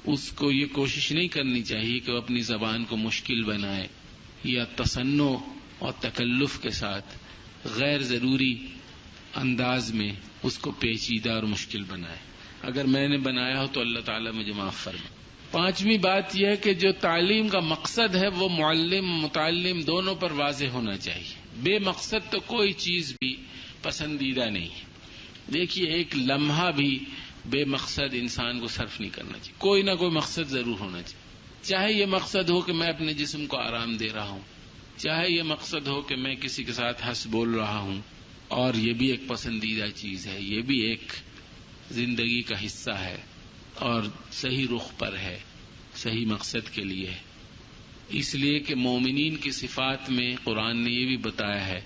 اس کو یہ کوشش نہیں کرنی چاہیے کہ وہ اپنی زبان کو مشکل بنائے یا تصنع اور تکلف کے ساتھ غیر ضروری انداز میں اس کو پیچیدہ اور مشکل بنائے. اگر میں نے بنایا ہو تو اللہ تعالیٰ مجھے معاف فرمائے. پانچویں بات یہ ہے کہ جو تعلیم کا مقصد ہے وہ معلم متعلم دونوں پر واضح ہونا چاہیے. بے مقصد تو کوئی چیز بھی پسندیدہ نہیں ہے. دیکھیے ایک لمحہ بھی بے مقصد انسان کو صرف نہیں کرنا چاہیے. کوئی نہ کوئی مقصد ضرور ہونا چاہیے. چاہے یہ مقصد ہو کہ میں اپنے جسم کو آرام دے رہا ہوں، چاہے یہ مقصد ہو کہ میں کسی کے ساتھ ہنس بول رہا ہوں، اور یہ بھی ایک پسندیدہ چیز ہے، یہ بھی ایک زندگی کا حصہ ہے اور صحیح رخ پر ہے، صحیح مقصد کے لیے ہے. اس لیے کہ مومنین کی صفات میں قرآن نے یہ بھی بتایا ہے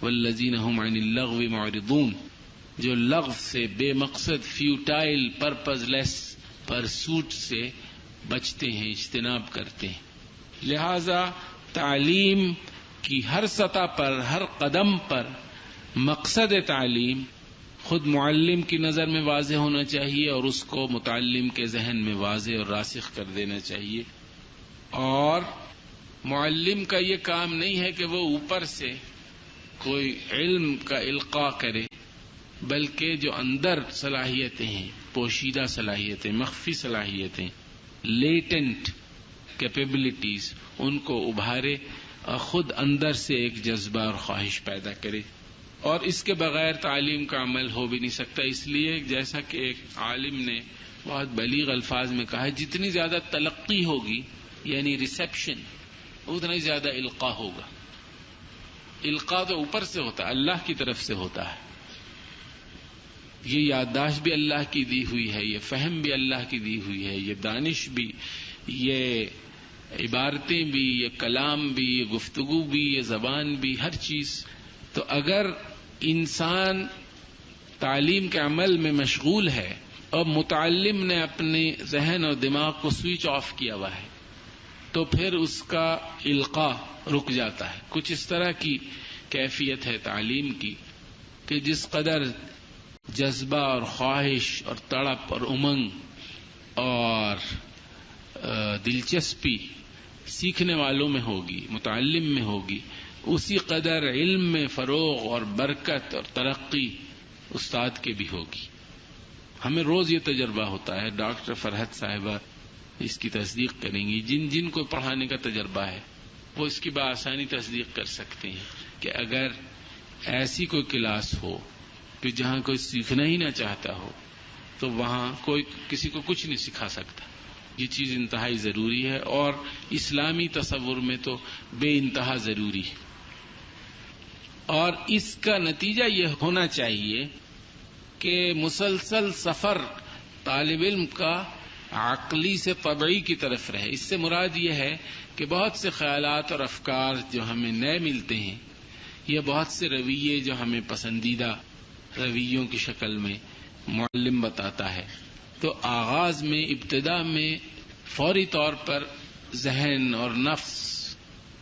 والذین هم عن اللغو معرضون، جو لغو سے بے مقصد فیوٹائل پرپز لیس پرسوٹ سے بچتے ہیں، اجتناب کرتے ہیں. لہذا تعلیم کی ہر سطح پر، ہر قدم پر مقصد تعلیم خود معلم کی نظر میں واضح ہونا چاہیے اور اس کو متعلم کے ذہن میں واضح اور راسخ کر دینا چاہیے. اور معلم کا یہ کام نہیں ہے کہ وہ اوپر سے کوئی علم کا القاء کرے، بلکہ جو اندر صلاحیتیں ہیں، پوشیدہ صلاحیتیں، مخفی صلاحیتیں، لیٹنٹ کیپیبلٹیز، ان کو ابھارے اور خود اندر سے ایک جذبہ اور خواہش پیدا کرے. اور اس کے بغیر تعلیم کا عمل ہو بھی نہیں سکتا. اس لیے جیسا کہ ایک عالم نے بہت بلیغ الفاظ میں کہا ہے، جتنی زیادہ تلقی ہوگی یعنی ریسیپشن، اتنا ہی زیادہ القاء ہوگا. القاء تو اوپر سے ہوتا ہے، اللہ کی طرف سے ہوتا ہے. یہ یادداشت بھی اللہ کی دی ہوئی ہے، یہ فہم بھی اللہ کی دی ہوئی ہے، یہ دانش بھی، یہ عبارتیں بھی، یہ کلام بھی، یہ گفتگو بھی، یہ زبان بھی، ہر چیز. تو اگر انسان تعلیم کے عمل میں مشغول ہے اور متعلم نے اپنے ذہن اور دماغ کو سوئچ آف کیا ہوا ہے، تو پھر اس کا القاء رک جاتا ہے. کچھ اس طرح کی کیفیت ہے تعلیم کی کہ جس قدر جذبہ اور خواہش اور تڑپ اور امنگ اور دلچسپی سیکھنے والوں میں ہوگی، متعلم میں ہوگی، اسی قدر علم میں فروغ اور برکت اور ترقی استاد کے بھی ہوگی. ہمیں روز یہ تجربہ ہوتا ہے، ڈاکٹر فرحت صاحبہ اس کی تصدیق کریں گی، جن کو پڑھانے کا تجربہ ہے وہ اس کی بآسانی تصدیق کر سکتے ہیں کہ اگر ایسی کوئی کلاس ہو کہ جہاں کوئی سیکھنا ہی نہ چاہتا ہو تو وہاں کوئی کسی کو کچھ نہیں سکھا سکتا. یہ چیز انتہائی ضروری ہے اور اسلامی تصور میں تو بے انتہا ضروری ہے. اور اس کا نتیجہ یہ ہونا چاہیے کہ مسلسل سفر طالب علم کا عقلی سے طبعی کی طرف رہے. اس سے مراد یہ ہے کہ بہت سے خیالات اور افکار جو ہمیں نئے ملتے ہیں یا بہت سے رویے جو ہمیں پسندیدہ رویوں کی شکل میں معلم بتاتا ہے، تو آغاز میں ابتدا میں فوری طور پر ذہن اور نفس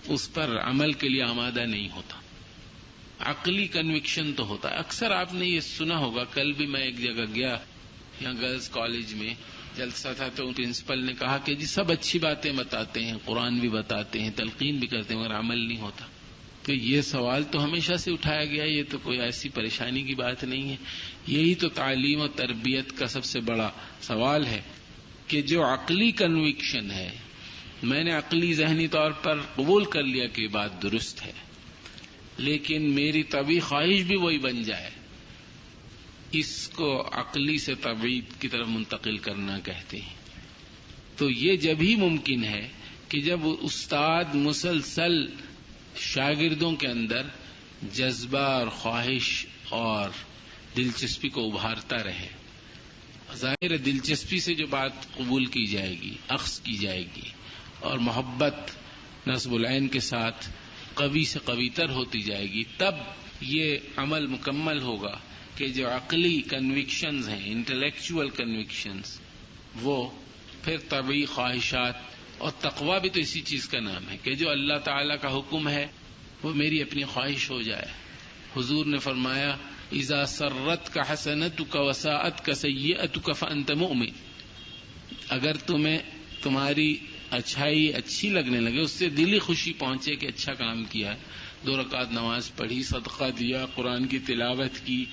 اس پر عمل کے لیے آمادہ نہیں ہوتا. عقلی کنوکشن تو ہوتا ہے. اکثر آپ نے یہ سنا ہوگا، کل بھی میں ایک جگہ گیا، یہاں گرلز کالج میں جلسہ تھا، تو پرنسپل نے کہا کہ جی سب اچھی باتیں بتاتے ہیں، قرآن بھی بتاتے ہیں، تلقین بھی کرتے ہیں، مگر عمل نہیں ہوتا. تو یہ سوال تو ہمیشہ سے اٹھایا گیا، یہ تو کوئی ایسی پریشانی کی بات نہیں ہے. یہی تو تعلیم و تربیت کا سب سے بڑا سوال ہے کہ جو عقلی کنوکشن ہے، میں نے عقلی ذہنی طور پر قبول کر لیا کہ یہ بات درست ہے، لیکن میری طبعی خواہش بھی وہی بن جائے، اس کو عقلی سے طبعی کی طرف منتقل کرنا کہتے ہیں. تو یہ جب ہی ممکن ہے کہ جب استاد مسلسل شاگردوں کے اندر جذبہ اور خواہش اور دلچسپی کو ابھارتا رہے. ظاہر دلچسپی سے جو بات قبول کی جائے گی، اخذ کی جائے گی، اور محبت نصب العین کے ساتھ قوی سے قوی تر ہوتی جائے گی، تب یہ عمل مکمل ہوگا کہ جو عقلی کنوکشنز ہیں، انٹلیکچول کنوکشنز، وہ پھر طبعی خواہشات، اور تقویٰ بھی تو اسی چیز کا نام ہے کہ جو اللہ تعالیٰ کا حکم ہے وہ میری اپنی خواہش ہو جائے. حضور نے فرمایا اذا سرتک حسنتک وساءتک سیئتک فانت مؤمن. اگر تمہیں تمہاری اچھائی اچھی لگنے لگے، اس سے دلی خوشی پہنچے کہ اچھا کام کیا، 2 رکعت نماز پڑھی، صدقہ دیا، قرآن کی تلاوت کی،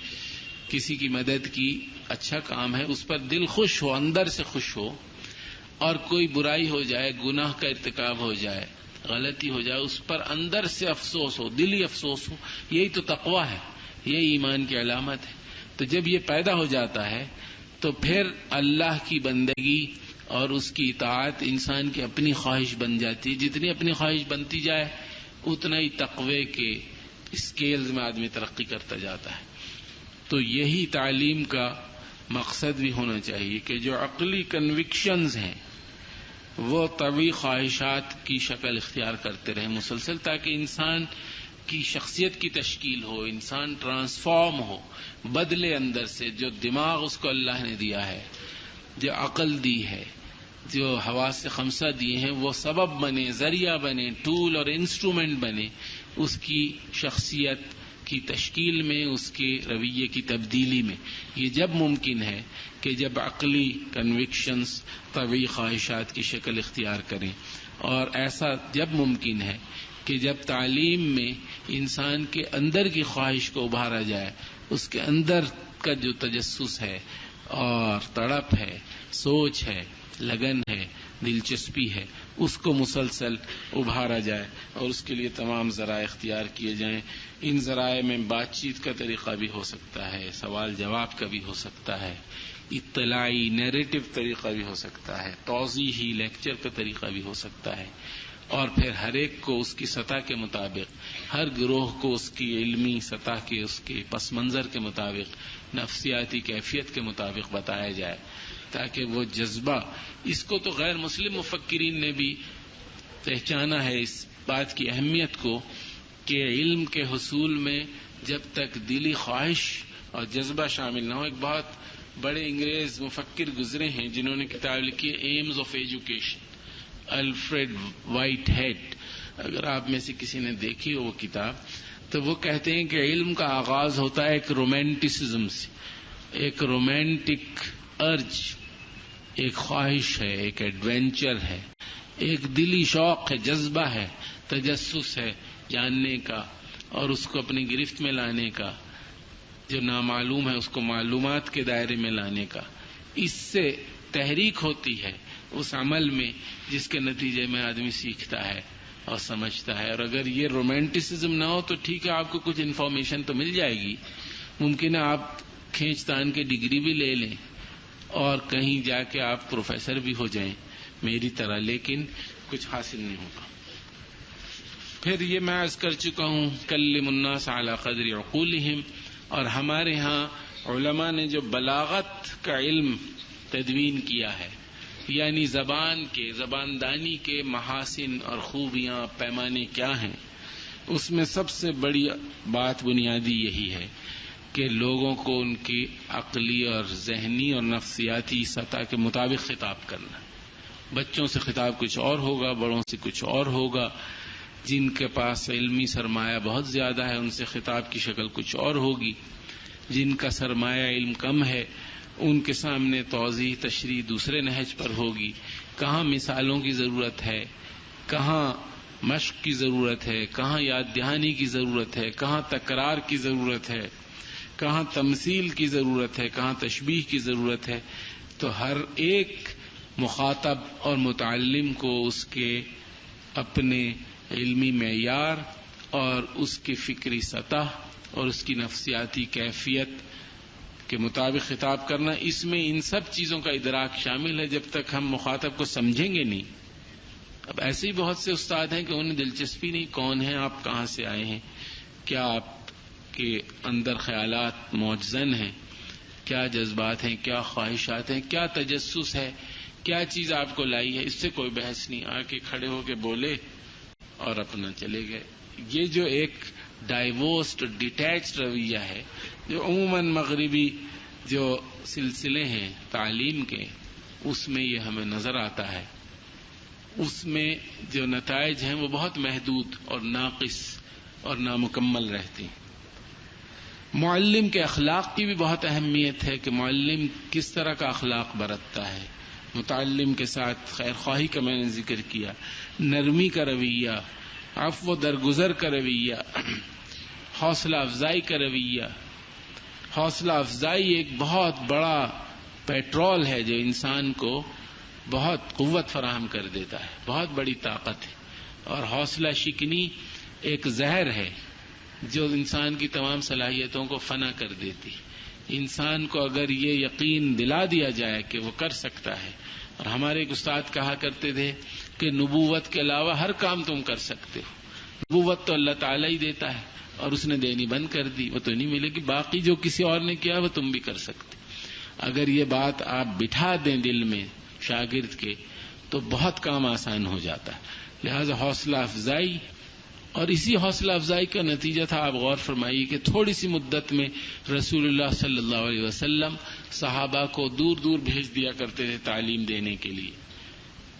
کسی کی مدد کی، اچھا کام ہے، اس پر دل خوش ہو، اندر سے خوش ہو، اور کوئی برائی ہو جائے، گناہ کا ارتکاب ہو جائے، غلطی ہو جائے، اس پر اندر سے افسوس ہو، دلی افسوس ہو، یہی تو تقویٰ ہے، یہی ایمان کی علامت ہے. تو جب یہ پیدا ہو جاتا ہے تو پھر اللہ کی بندگی اور اس کی اطاعت انسان کی اپنی خواہش بن جاتی ہے. جتنی اپنی خواہش بنتی جائے اتنا ہی تقوی کے اسکیلز میں آدمی ترقی کرتا جاتا ہے. تو یہی تعلیم کا مقصد بھی ہونا چاہیے کہ جو عقلی کنوکشنز ہیں وہ طبعی خواہشات کی شکل اختیار کرتے رہیں مسلسل، تاکہ انسان کی شخصیت کی تشکیل ہو، انسان ٹرانسفارم ہو، بدلے اندر سے. جو دماغ اس کو اللہ نے دیا ہے، جو عقل دی ہے، جو حواس خمسہ دیے ہیں، وہ سبب بنے، ذریعہ بنے، ٹول اور انسٹرومنٹ بنے اس کی شخصیت کی تشکیل میں، اس کے رویے کی تبدیلی میں. یہ جب ممکن ہے کہ جب عقلی کنوکشنز طبعی خواہشات کی شکل اختیار کریں، اور ایسا جب ممکن ہے کہ جب تعلیم میں انسان کے اندر کی خواہش کو ابھارا جائے، اس کے اندر کا جو تجسس ہے اور تڑپ ہے، سوچ ہے، لگن ہے، دلچسپی ہے، اس کو مسلسل ابھارا جائے اور اس کے لیے تمام ذرائع اختیار کیے جائیں. ان ذرائع میں بات چیت کا طریقہ بھی ہو سکتا ہے، سوال جواب کا بھی ہو سکتا ہے، اطلاعی نیریٹو طریقہ بھی ہو سکتا ہے، توضیحی لیکچر کا طریقہ بھی ہو سکتا ہے. اور پھر ہر ایک کو اس کی سطح کے مطابق، ہر گروہ کو اس کی علمی سطح کے، اس کے پس منظر کے مطابق، نفسیاتی کیفیت کے مطابق بتایا جائے، تاکہ وہ جذبہ، اس کو تو غیر مسلم مفکرین نے بھی پہچانا ہے اس بات کی اہمیت کو کہ علم کے حصول میں جب تک دلی خواہش اور جذبہ شامل نہ ہو. ایک بہت بڑے انگریز مفکر گزرے ہیں جنہوں نے کتاب لکھی ہے Aims of Education, Alfred Whitehead. اگر آپ میں سے کسی نے دیکھی ہو وہ کتاب، تو وہ کہتے ہیں کہ علم کا آغاز ہوتا ہے ایک رومانٹسزم سے، ایک رومانٹک ارج، ایک خواہش ہے، ایک ایڈونچر ہے، ایک دلی شوق ہے، جذبہ ہے، تجسس ہے جاننے کا اور اس کو اپنی گرفت میں لانے کا، جو نامعلوم ہے اس کو معلومات کے دائرے میں لانے کا. اس سے تحریک ہوتی ہے اس عمل میں جس کے نتیجے میں آدمی سیکھتا ہے اور سمجھتا ہے. اور اگر یہ رومانٹسزم نہ ہو تو ٹھیک ہے، آپ کو کچھ انفارمیشن تو مل جائے گی، ممکن ہے آپ کھینچ تان کے ڈگری بھی لے لیں اور کہیں جا کے آپ پروفیسر بھی ہو جائیں میری طرح، لیکن کچھ حاصل نہیں ہوگا. پھر یہ میں عرض کر چکا ہوں کلم الناس علی قدر عقولہم، اور ہمارے ہاں علماء نے جو بلاغت کا علم تدوین کیا ہے، یعنی زباندانی کے محاسن اور خوبیاں، پیمانے کیا ہیں، اس میں سب سے بڑی بات بنیادی یہی ہے کہ لوگوں کو ان کی عقلی اور ذہنی اور نفسیاتی سطح کے مطابق خطاب کرنا. بچوں سے خطاب کچھ اور ہوگا، بڑوں سے کچھ اور ہوگا. جن کے پاس علمی سرمایہ بہت زیادہ ہے ان سے خطاب کی شکل کچھ اور ہوگی. جن کا سرمایہ علم کم ہے ان کے سامنے توضیح تشریح دوسرے نہج پر ہوگی. کہاں مثالوں کی ضرورت ہے، کہاں مشق کی ضرورت ہے، کہاں یاد دہانی کی ضرورت ہے، کہاں تکرار کی ضرورت ہے، کہاں تمثیل کی ضرورت ہے، کہاں تشبیہ کی ضرورت ہے. تو ہر ایک مخاطب اور متعلم کو اس کے اپنے علمی معیار اور اس کی فکری سطح اور اس کی نفسیاتی کیفیت کے مطابق خطاب کرنا. اس میں ان سب چیزوں کا ادراک شامل ہے. جب تک ہم مخاطب کو سمجھیں گے نہیں، اب ایسے ہی بہت سے استاد ہیں کہ انہیں دلچسپی نہیں کون ہیں آپ، کہاں سے آئے ہیں، کیا آپ کے اندر خیالات موجزن ہیں، کیا جذبات ہیں، کیا خواہشات ہیں، کیا تجسس ہے، کیا چیز آپ کو لائی ہے. اس سے کوئی بحث نہیں، آ کے کھڑے ہو کے بولے اور اپنا چلے گئے. یہ جو ایک ڈائیورسڈ ڈیٹیچڈ رویہ ہے جو عموماً مغربی جو سلسلے ہیں تعلیم کے اس میں یہ ہمیں نظر آتا ہے، اس میں جو نتائج ہیں وہ بہت محدود اور ناقص اور نامکمل رہتے ہیں. معلم کے اخلاق کی بھی بہت اہمیت ہے کہ معلم کس طرح کا اخلاق برتتا ہے. متعلم کے ساتھ خیر خواہی کا میں نے ذکر کیا، نرمی کا رویہ، عفو و درگزر کا رویہ، حوصلہ افزائی کا رویہ. حوصلہ افزائی ایک بہت بڑا پیٹرول ہے جو انسان کو بہت قوت فراہم کر دیتا ہے، بہت بڑی طاقت ہے. اور حوصلہ شکنی ایک زہر ہے جو انسان کی تمام صلاحیتوں کو فنا کر دیتی. انسان کو اگر یہ یقین دلا دیا جائے کہ وہ کر سکتا ہے، اور ہمارے ایک استاد کہا کرتے تھے کہ نبوت کے علاوہ ہر کام تم کر سکتے ہو. نبوت تو اللہ تعالیٰ ہی دیتا ہے اور اس نے دینی بند کر دی، وہ تو نہیں ملے گی. باقی جو کسی اور نے کیا وہ تم بھی کر سکتے. اگر یہ بات آپ بٹھا دیں دل میں شاگرد کے تو بہت کام آسان ہو جاتا ہے. لہذا حوصلہ افزائی، اور اسی حوصلہ افزائی کا نتیجہ تھا، آپ غور فرمائیے کہ تھوڑی سی مدت میں رسول اللہ صلی اللہ علیہ وسلم صحابہ کو دور دور بھیج دیا کرتے تھے تعلیم دینے کے لیے.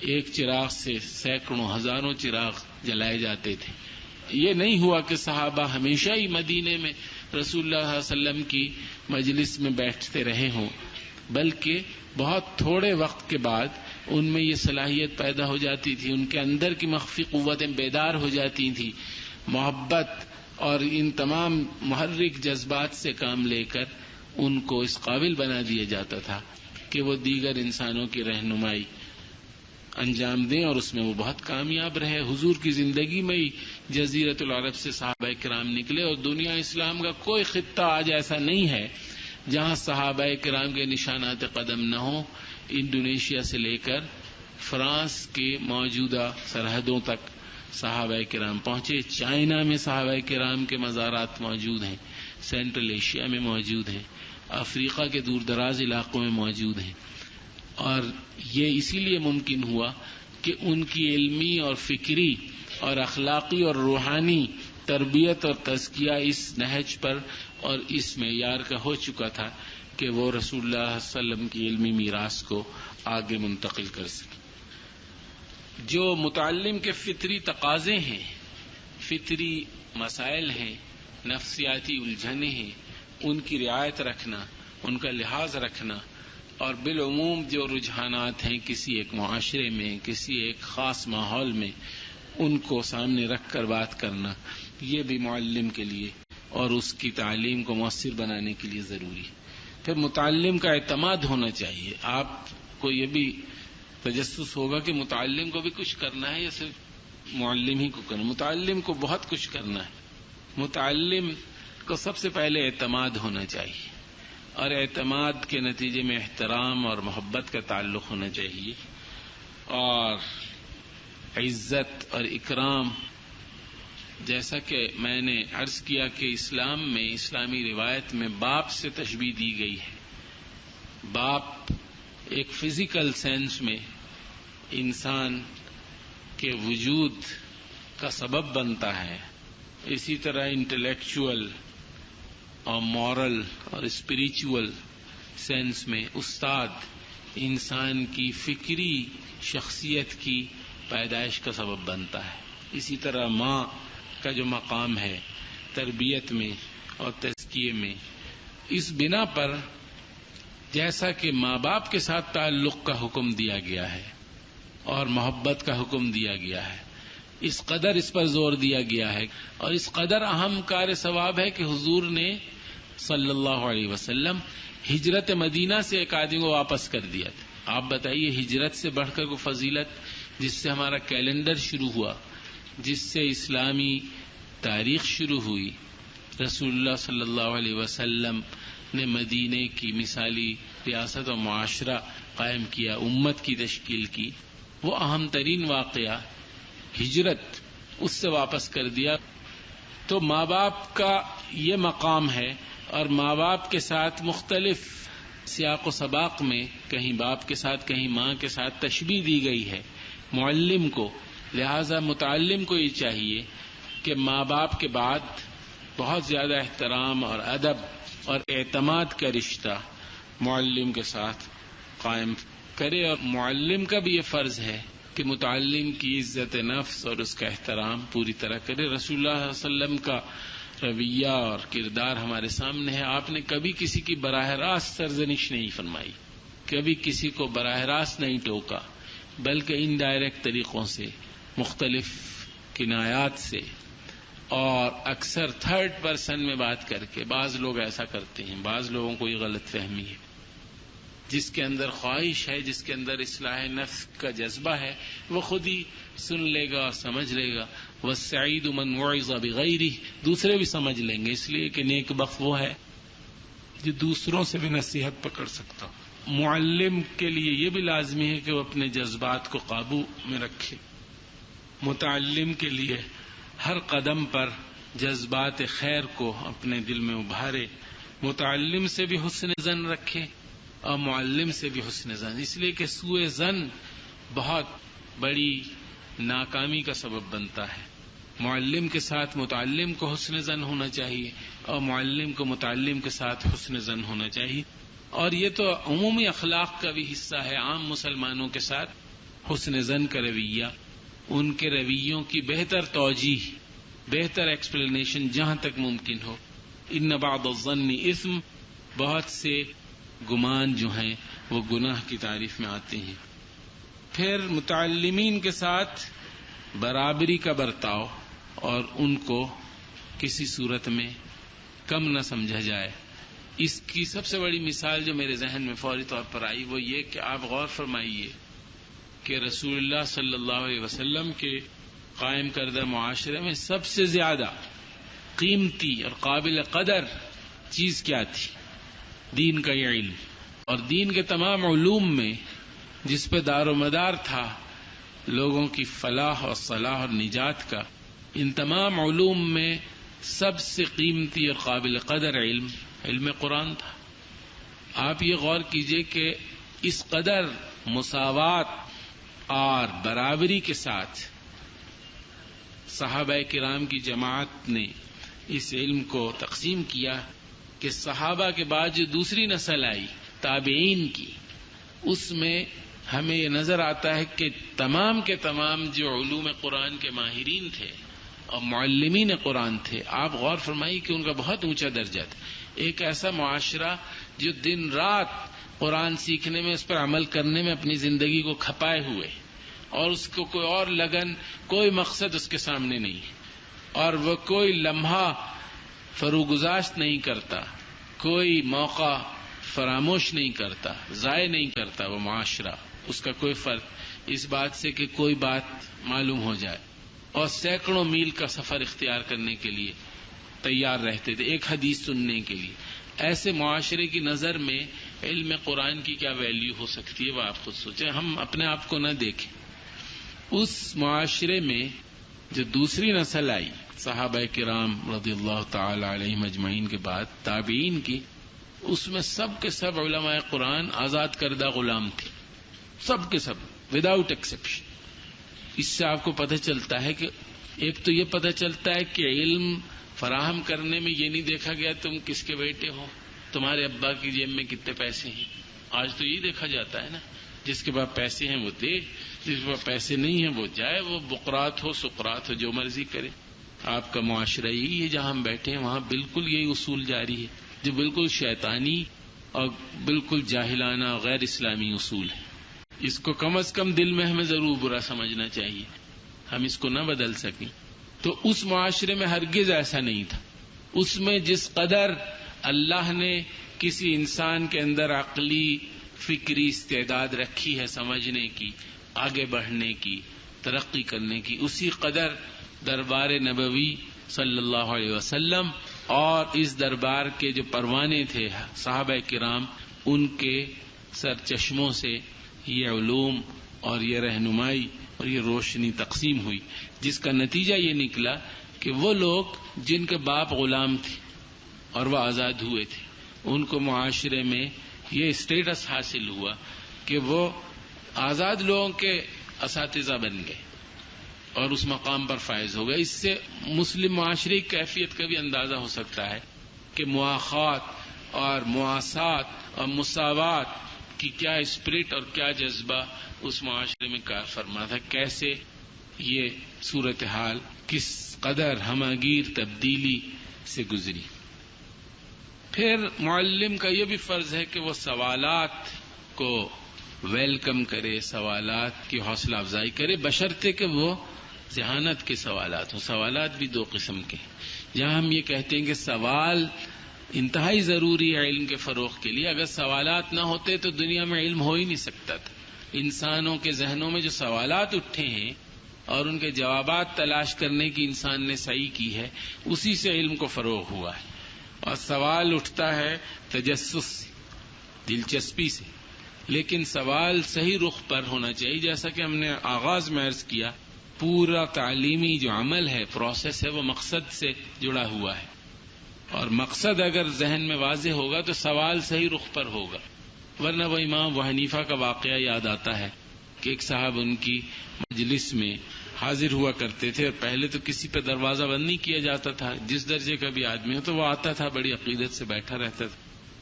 ایک چراغ سے سینکڑوں ہزاروں چراغ جلائے جاتے تھے. یہ نہیں ہوا کہ صحابہ ہمیشہ ہی مدینے میں رسول اللہ صلی اللہ علیہ وسلم کی مجلس میں بیٹھتے رہے ہوں، بلکہ بہت تھوڑے وقت کے بعد ان میں یہ صلاحیت پیدا ہو جاتی تھی، ان کے اندر کی مخفی قوتیں بیدار ہو جاتی تھیں. محبت اور ان تمام محرک جذبات سے کام لے کر ان کو اس قابل بنا دیا جاتا تھا کہ وہ دیگر انسانوں کی رہنمائی انجام دیں، اور اس میں وہ بہت کامیاب رہے. حضور کی زندگی میں ہی جزیرۃ العرب سے صحابہ کرام نکلے، اور دنیا اسلام کا کوئی خطہ آج ایسا نہیں ہے جہاں صحابہ کرام کے نشانات قدم نہ ہوں. انڈونیشیا سے لے کر فرانس کے موجودہ سرحدوں تک صحابہ کرام پہنچے. چائنا میں صحابہ کرام کے مزارات موجود ہیں، سینٹرل ایشیا میں موجود ہیں، افریقہ کے دور دراز علاقوں میں موجود ہیں. اور یہ اسی لیے ممکن ہوا کہ ان کی علمی اور فکری اور اخلاقی اور روحانی تربیت اور تزکیہ اس نہج پر اور اس معیار کا ہو چکا تھا کہ وہ رسول اللہ صلی اللہ علیہ وسلم کی علمی میراث کو آگے منتقل کر سکے. جو متعلم کے فطری تقاضے ہیں، فطری مسائل ہیں، نفسیاتی الجھنیں ہیں، ان کی رعایت رکھنا، ان کا لحاظ رکھنا، اور بالعموم جو رجحانات ہیں کسی ایک معاشرے میں، کسی ایک خاص ماحول میں، ان کو سامنے رکھ کر بات کرنا، یہ بھی معلم کے لیے اور اس کی تعلیم کو مؤثر بنانے کے لیے ضروری ہے. پھر متعلم کا اعتماد ہونا چاہیے. آپ کو یہ بھی تجسس ہوگا کہ متعلم کو بھی کچھ کرنا ہے یا صرف معلم ہی کو کرنا؟ متعلم کو بہت کچھ کرنا ہے. متعلم کو سب سے پہلے اعتماد ہونا چاہیے، اور اعتماد کے نتیجے میں احترام اور محبت کا تعلق ہونا چاہیے، اور عزت اور اکرام. جیسا کہ میں نے عرض کیا کہ اسلام میں، اسلامی روایت میں باپ سے تشبیہ دی گئی ہے. باپ ایک فزیکل سینس میں انسان کے وجود کا سبب بنتا ہے، اسی طرح انٹلیکچول اور مورل اور اسپریچول سینس میں استاد انسان کی فکری شخصیت کی پیدائش کا سبب بنتا ہے. اسی طرح ماں کا جو مقام ہے تربیت میں اور تزکیے میں، اس بنا پر جیسا کہ ماں باپ کے ساتھ تعلق کا حکم دیا گیا ہے اور محبت کا حکم دیا گیا ہے، اس قدر اس پر زور دیا گیا ہے، اور اس قدر اہم کار ثواب ہے کہ حضور نے صلی اللہ علیہ وسلم ہجرت مدینہ سے ایک آدمی کو واپس کر دیا تھا. آپ بتائیے ہجرت سے بڑھ کر کوئی فضیلت، جس سے ہمارا کیلنڈر شروع ہوا، جس سے اسلامی تاریخ شروع ہوئی. رسول اللہ صلی اللہ علیہ وسلم نے مدینے کی مثالی ریاست و معاشرہ قائم کیا، امت کی تشکیل کی. وہ اہم ترین واقعہ ہجرت، اس سے واپس کر دیا. تو ماں باپ کا یہ مقام ہے، اور ماں باپ کے ساتھ مختلف سیاق و سباق میں کہیں باپ کے ساتھ کہیں ماں کے ساتھ تشبیہ دی گئی ہے معلم کو. لہذا متعلم کو یہ چاہیے کہ ماں باپ کے بعد بہت زیادہ احترام اور ادب اور اعتماد کا رشتہ معلم کے ساتھ قائم کرے، اور معلم کا بھی یہ فرض ہے کہ متعلم کی عزت نفس اور اس کا احترام پوری طرح کرے. رسول اللہ صلی اللہ علیہ وسلم کا رویہ اور کردار ہمارے سامنے ہے. آپ نے کبھی کسی کی براہ راست سرزنش نہیں فرمائی، کبھی کسی کو براہ راست نہیں ٹوکا، بلکہ انڈائریکٹ طریقوں سے، مختلف کنایات سے اور اکثر تھرڈ پرسن میں بات کر کے. بعض لوگ ایسا کرتے ہیں، بعض لوگوں کو یہ غلط فہمی ہے. جس کے اندر خواہش ہے، جس کے اندر اصلاح نفس کا جذبہ ہے، وہ خود ہی سن لے گا اور سمجھ لے گا. والسعید من وعظ بغیرہ، دوسرے بھی سمجھ لیں گے، اس لیے کہ نیک بخت وہ ہے جو دوسروں سے بھی نصیحت پکڑ سکتا. معلم کے لیے یہ بھی لازمی ہے کہ وہ اپنے جذبات کو قابو میں رکھے. متعلم کے لیے ہر قدم پر جذبات خیر کو اپنے دل میں ابھارے. متعلم سے بھی حسن ظن رکھے اور معلم سے بھی حسن ظن، اس لیے کہ سوء ظن بہت بڑی ناکامی کا سبب بنتا ہے. معلم کے ساتھ متعلم کو حسن ظن ہونا چاہیے اور معلم کو متعلم کے ساتھ حسن ظن ہونا چاہیے. اور یہ تو عمومی اخلاق کا بھی حصہ ہے. عام مسلمانوں کے ساتھ حسن ظن کا رویہ، ان کے رویوں کی بہتر توجیہ، بہتر ایکسپلینیشن جہاں تک ممکن ہو. ان بعض الظن اثم، بہت سے گمان جو ہیں وہ گناہ کی تعریف میں آتے ہیں. پھر متعلمین کے ساتھ برابری کا برتاؤ اور ان کو کسی صورت میں کم نہ سمجھا جائے. اس کی سب سے بڑی مثال جو میرے ذہن میں فوری طور پر آئی وہ یہ کہ آپ غور فرمائیے کہ رسول اللہ صلی اللہ علیہ وسلم کے قائم کردہ معاشرے میں سب سے زیادہ قیمتی اور قابل قدر چیز کیا تھی؟ دین کا یہ علم. اور دین کے تمام علوم میں جس پہ دار و مدار تھا لوگوں کی فلاح اور صلاح اور نجات کا، ان تمام علوم میں سب سے قیمتی اور قابل قدر علم قرآن تھا. آپ یہ غور کیجئے کہ اس قدر مساوات اور برابری کے ساتھ صحابہ کرام کی جماعت نے اس علم کو تقسیم کیا کہ صحابہ کے بعد جو دوسری نسل آئی تابعین کی، اس میں ہمیں یہ نظر آتا ہے کہ تمام کے تمام جو علوم قرآن کے ماہرین تھے اور معلمین قرآن تھے، آپ غور فرمائیے کہ ان کا بہت اونچا درجہ تھا. ایک ایسا معاشرہ جو دن رات قرآن سیکھنے میں، اس پر عمل کرنے میں اپنی زندگی کو کھپائے ہوئے، اور اس کو کوئی اور لگن، کوئی مقصد اس کے سامنے نہیں، اور وہ کوئی لمحہ فروگزاشت نہیں کرتا، کوئی موقع فراموش نہیں کرتا، ضائع نہیں کرتا. وہ معاشرہ، اس کا کوئی فرق اس بات سے کہ کوئی بات معلوم ہو جائے، اور سینکڑوں میل کا سفر اختیار کرنے کے لیے تیار رہتے تھے ایک حدیث سننے کے لیے. ایسے معاشرے کی نظر میں علم قرآن کی کیا ویلیو ہو سکتی ہے وہ آپ خود سوچیں. ہم اپنے آپ کو نہ دیکھیں. اس معاشرے میں جو دوسری نسل آئی صحابہ کرام رضی اللہ تعالی علیہم اجمعین کے بعد، تابعین کی، اس میں سب کے سب علماء قرآن آزاد کردہ غلام تھے، سب کے سب وداؤٹ ایکسیپشن. اس سے آپ کو پتہ چلتا ہے کہ ایک تو یہ پتہ چلتا ہے کہ علم فراہم کرنے میں یہ نہیں دیکھا گیا تم کس کے بیٹے ہو، تمہارے ابا کی جیب میں کتنے پیسے ہیں. آج تو یہ دیکھا جاتا ہے نا، جس کے پاس پیسے ہیں وہ دے، جس کے پاس پیسے نہیں ہیں وہ جائے، وہ بقرات ہو سقرات ہو جو مرضی کرے. آپ کا معاشرہ یہی ہے جہاں ہم بیٹھے ہیں، وہاں بالکل یہی اصول جاری ہے جو بالکل شیطانی اور بالکل جاہلانہ غیر اسلامی اصول ہے. اس کو کم از کم دل میں ہمیں ضرور برا سمجھنا چاہیے. ہم اس کو نہ بدل سکیں. تو اس معاشرے میں ہرگز ایسا نہیں تھا. اس میں جس قدر اللہ نے کسی انسان کے اندر عقلی فکری استعداد رکھی ہے سمجھنے کی، آگے بڑھنے کی، ترقی کرنے کی، اسی قدر دربار نبوی صلی اللہ علیہ وسلم اور اس دربار کے جو پروانے تھے صحابہ کرام، ان کے سر چشموں سے یہ علوم اور یہ رہنمائی اور یہ روشنی تقسیم ہوئی، جس کا نتیجہ یہ نکلا کہ وہ لوگ جن کے باپ غلام تھے اور وہ آزاد ہوئے تھے، ان کو معاشرے میں یہ اسٹیٹس حاصل ہوا کہ وہ آزاد لوگوں کے اساتذہ بن گئے اور اس مقام پر فائز ہو گئے. اس سے مسلم معاشرے کی کیفیت کا بھی اندازہ ہو سکتا ہے کہ مواخات اور مواسات اور مساوات کی کیا اسپرٹ اور کیا جذبہ اس معاشرے میں کار فرما تھا. کیسے یہ صورتحال کس قدر ہماگیر تبدیلی سے گزری. پھر معلم کا یہ بھی فرض ہے کہ وہ سوالات کو ویلکم کرے، سوالات کی حوصلہ افزائی کرے، بشرطے کہ وہ ذہانت کے سوالات ہوں. سوالات بھی دو قسم کے، جہاں ہم یہ کہتے ہیں کہ سوال انتہائی ضروری ہے علم کے فروغ کے لیے. اگر سوالات نہ ہوتے تو دنیا میں علم ہو ہی نہیں سکتا تھا. انسانوں کے ذہنوں میں جو سوالات اٹھے ہیں اور ان کے جوابات تلاش کرنے کی انسان نے سعی کی ہے، اسی سے علم کو فروغ ہوا ہے. اور سوال اٹھتا ہے تجسس سے، دلچسپی سے، لیکن سوال صحیح رخ پر ہونا چاہیے. جیسا کہ ہم نے آغاز میں عرض کیا، پورا تعلیمی جو عمل ہے، پروسیس ہے، وہ مقصد سے جڑا ہوا ہے، اور مقصد اگر ذہن میں واضح ہوگا تو سوال صحیح رخ پر ہوگا. ورنہ وہ امام ابو حنیفہ کا واقعہ یاد آتا ہے کہ ایک صاحب ان کی مجلس میں حاضر ہوا کرتے تھے، اور پہلے تو کسی پہ دروازہ بند نہیں کیا جاتا تھا. جس درجے کا بھی آدمی ہو تو وہ آتا تھا، بڑی عقیدت سے بیٹھا رہتا تھا.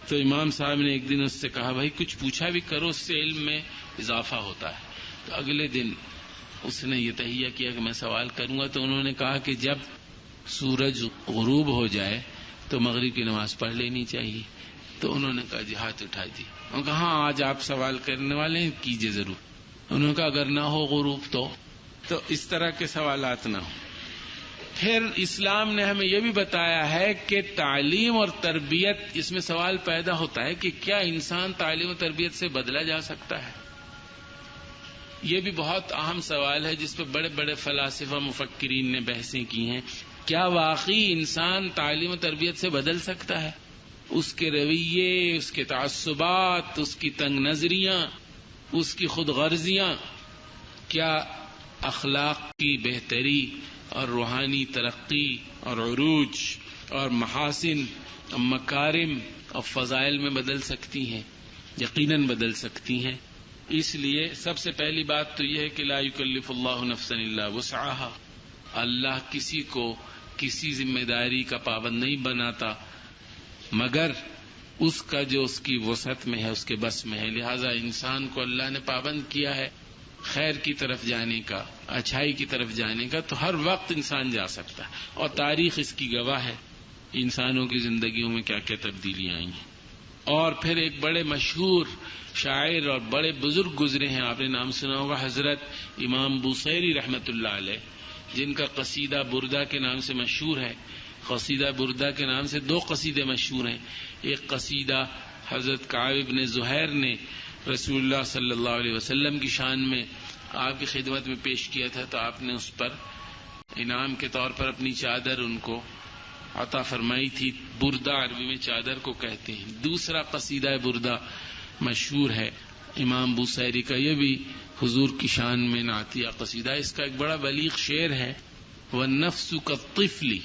تو امام صاحب نے ایک دن اس سے کہا، بھائی کچھ پوچھا بھی کرو، اس سے علم میں اضافہ ہوتا ہے. تو اگلے دن اس نے یہ تہیہ کیا کہ میں سوال کروں گا. تو انہوں نے کہا کہ جب سورج غروب ہو جائے تو مغرب کی نماز پڑھ لینی چاہیے. تو انہوں نے کہا جی ہاتھ اٹھا دی. انہوں نے کہا ہاں آج آپ سوال کرنے والے ہیں، کیجئے ضرور. انہوں نے کہا اگر نہ ہو غروب تو اس طرح کے سوالات نہ ہوں. پھر اسلام نے ہمیں یہ بھی بتایا ہے کہ تعلیم اور تربیت، اس میں سوال پیدا ہوتا ہے کہ کیا انسان تعلیم و تربیت سے بدلا جا سکتا ہے؟ یہ بھی بہت اہم سوال ہے جس پہ بڑے بڑے فلاسفہ مفکرین نے بحثیں کی ہیں. کیا واقعی انسان تعلیم و تربیت سے بدل سکتا ہے؟ اس کے رویے، اس کے تعصبات، اس کی تنگ نظریاں، اس کی خود غرضیاں، کیا اخلاق کی بہتری اور روحانی ترقی اور عروج اور محاسن اور مکارم اور فضائل میں بدل سکتی ہیں؟ یقیناً بدل سکتی ہیں. اس لیے سب سے پہلی بات تو یہ ہے کہ لا یکلف اللہ نفسا الا وسعها. اللہ کسی کو کسی ذمہ داری کا پابند نہیں بناتا مگر اس کا جو اس کی وسعت میں ہے، اس کے بس میں ہے. لہذا انسان کو اللہ نے پابند کیا ہے خیر کی طرف جانے کا، اچھائی کی طرف جانے کا، تو ہر وقت انسان جا سکتا ہے. اور تاریخ اس کی گواہ ہے، انسانوں کی زندگیوں میں کیا کیا تبدیلیاں آئی ہیں. اور پھر ایک بڑے مشہور شاعر اور بڑے بزرگ گزرے ہیں، آپ نے نام سنا ہوگا، حضرت امام بوصیری رحمۃ اللہ علیہ، جن کا قصیدہ بردہ کے نام سے مشہور ہے. قصیدہ بردہ کے نام سے دو قصیدے مشہور ہیں. ایک قصیدہ حضرت کعب بن زہیر نے رسول اللہ صلی اللہ علیہ وسلم کی شان میں آپ کی خدمت میں پیش کیا تھا، تو آپ نے اس پر انعام کے طور پر اپنی چادر ان کو عطا فرمائی تھی. بردہ عربی میں چادر کو کہتے ہیں. دوسرا قصیدہ بردہ مشہور ہے امام بوصیری کا، یہ بھی حضور کی شان میں نعتیہ قصیدہ. اس کا ایک بڑا بلیغ شعر ہے، وَالنَّفْسُ كَالطِّفْلِ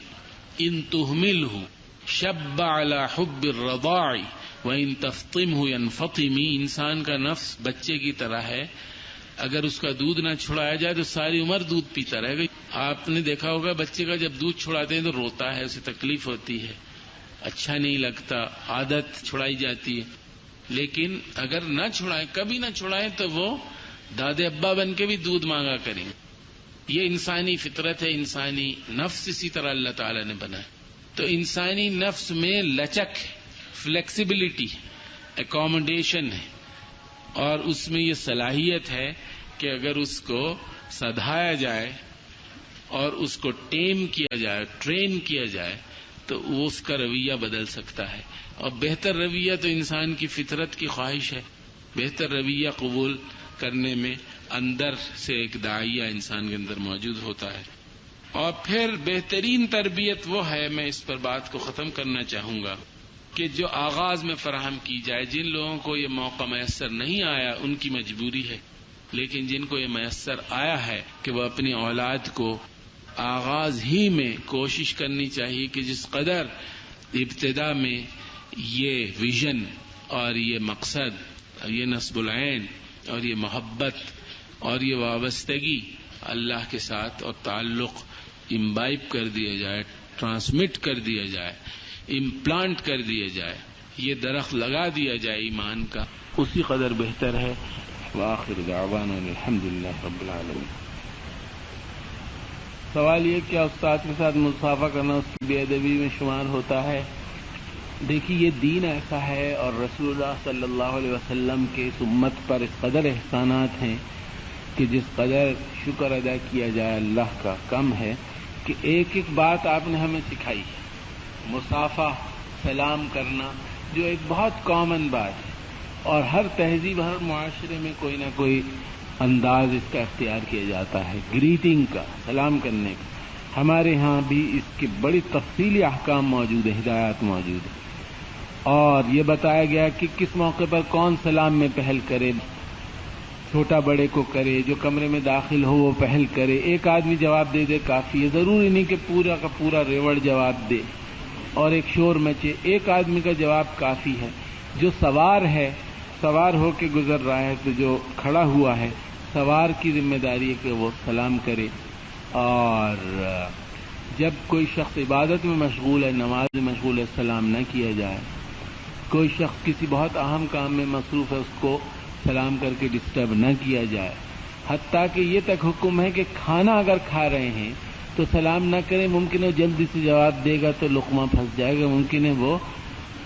إِن تُهْمِلْهُ شَبَّ عَلَى حُبِّ الرَّضَاعِ وَإِن تَفْطِمْهُ يَنْفَطِمِ. انسان کا نفس بچے کی طرح ہے، اگر اس کا دودھ نہ چھڑایا جائے تو ساری عمر دودھ پیتا رہے گا. آپ نے دیکھا ہوگا بچے کا جب دودھ چھڑاتے ہیں تو روتا ہے، اسے تکلیف ہوتی ہے، اچھا نہیں لگتا، عادت چھڑائی جاتی ہے. لیکن اگر نہ چھڑائیں، کبھی نہ چھڑائیں، تو وہ دادے ابا بن کے بھی دودھ مانگا کریں. یہ انسانی فطرت ہے، انسانی نفس اسی طرح اللہ تعالی نے بنایا. تو انسانی نفس میں لچک، فلیکسیبلٹی، اکوموڈیشن ہے، اور اس میں یہ صلاحیت ہے کہ اگر اس کو سدھایا جائے اور اس کو ٹیم کیا جائے، ٹرین کیا جائے، تو وہ اس کا رویہ بدل سکتا ہے. اور بہتر رویہ تو انسان کی فطرت کی خواہش ہے. بہتر رویہ قبول کرنے میں اندر سے ایک داعیہ انسان کے اندر موجود ہوتا ہے. اور پھر بہترین تربیت وہ ہے، میں اس پر بات کو ختم کرنا چاہوں گا، کہ جو آغاز میں فراہم کی جائے. جن لوگوں کو یہ موقع میسر نہیں آیا ان کی مجبوری ہے، لیکن جن کو یہ میسر آیا ہے کہ وہ اپنی اولاد کو آغاز ہی میں کوشش کرنی چاہیے کہ جس قدر ابتدا میں یہ ویژن اور یہ مقصد اور یہ نصب العین اور یہ محبت اور یہ وابستگی اللہ کے ساتھ اور تعلق امبائب کر دیا جائے، ٹرانسمٹ کر دیا جائے، امپلانٹ کر دیا جائے، یہ درخت لگا دیا جائے ایمان کا، اسی قدر بہتر ہے. وآخر دعوانا الحمدللہ رب العالمین. سوال یہ کیا استاد کے ساتھ مصافحہ کرنا اس کی بے ادبی میں شمار ہوتا ہے؟ دیکھیے یہ دین ایسا ہے اور رسول اللہ صلی اللہ علیہ وسلم کے اس امت پر اس قدر احسانات ہیں کہ جس قدر شکر ادا کیا جائے اللہ کا کم ہے کہ ایک ایک بات آپ نے ہمیں سکھائی ہے. مصافحہ سلام کرنا جو ایک بہت کامن بات ہے اور ہر تہذیب ہر معاشرے میں کوئی نہ کوئی انداز اس کا اختیار کیا جاتا ہے گریٹنگ کا سلام کرنے کا. ہمارے ہاں بھی اس کے بڑی تفصیلی احکام موجود ہیں ہدایات موجود ہیں اور یہ بتایا گیا کہ کس موقع پر کون سلام میں پہل کرے چھوٹا بڑے کو کرے جو کمرے میں داخل ہو وہ پہل کرے ایک آدمی جواب دے دے کافی ہے ضروری نہیں کہ پورا کا پورا ریوڑ جواب دے اور ایک شور مچے ایک آدمی کا جواب کافی ہے. جو سوار ہے سوار ہو کے گزر رہا ہے تو جو کھڑا ہوا ہے سوار کی ذمہ داری ہے کہ وہ سلام کرے اور جب کوئی شخص عبادت میں مشغول ہے نماز میں مشغول ہے سلام نہ کیا جائے. کوئی شخص کسی بہت اہم کام میں مصروف ہے اس کو سلام کر کے ڈسٹرب نہ کیا جائے. حتیٰ کہ یہ تک حکم ہے کہ کھانا اگر کھا رہے ہیں تو سلام نہ کریں ممکن ہے جلدی سے جواب دے گا تو لقمہ پھنس جائے گا ممکن ہے وہ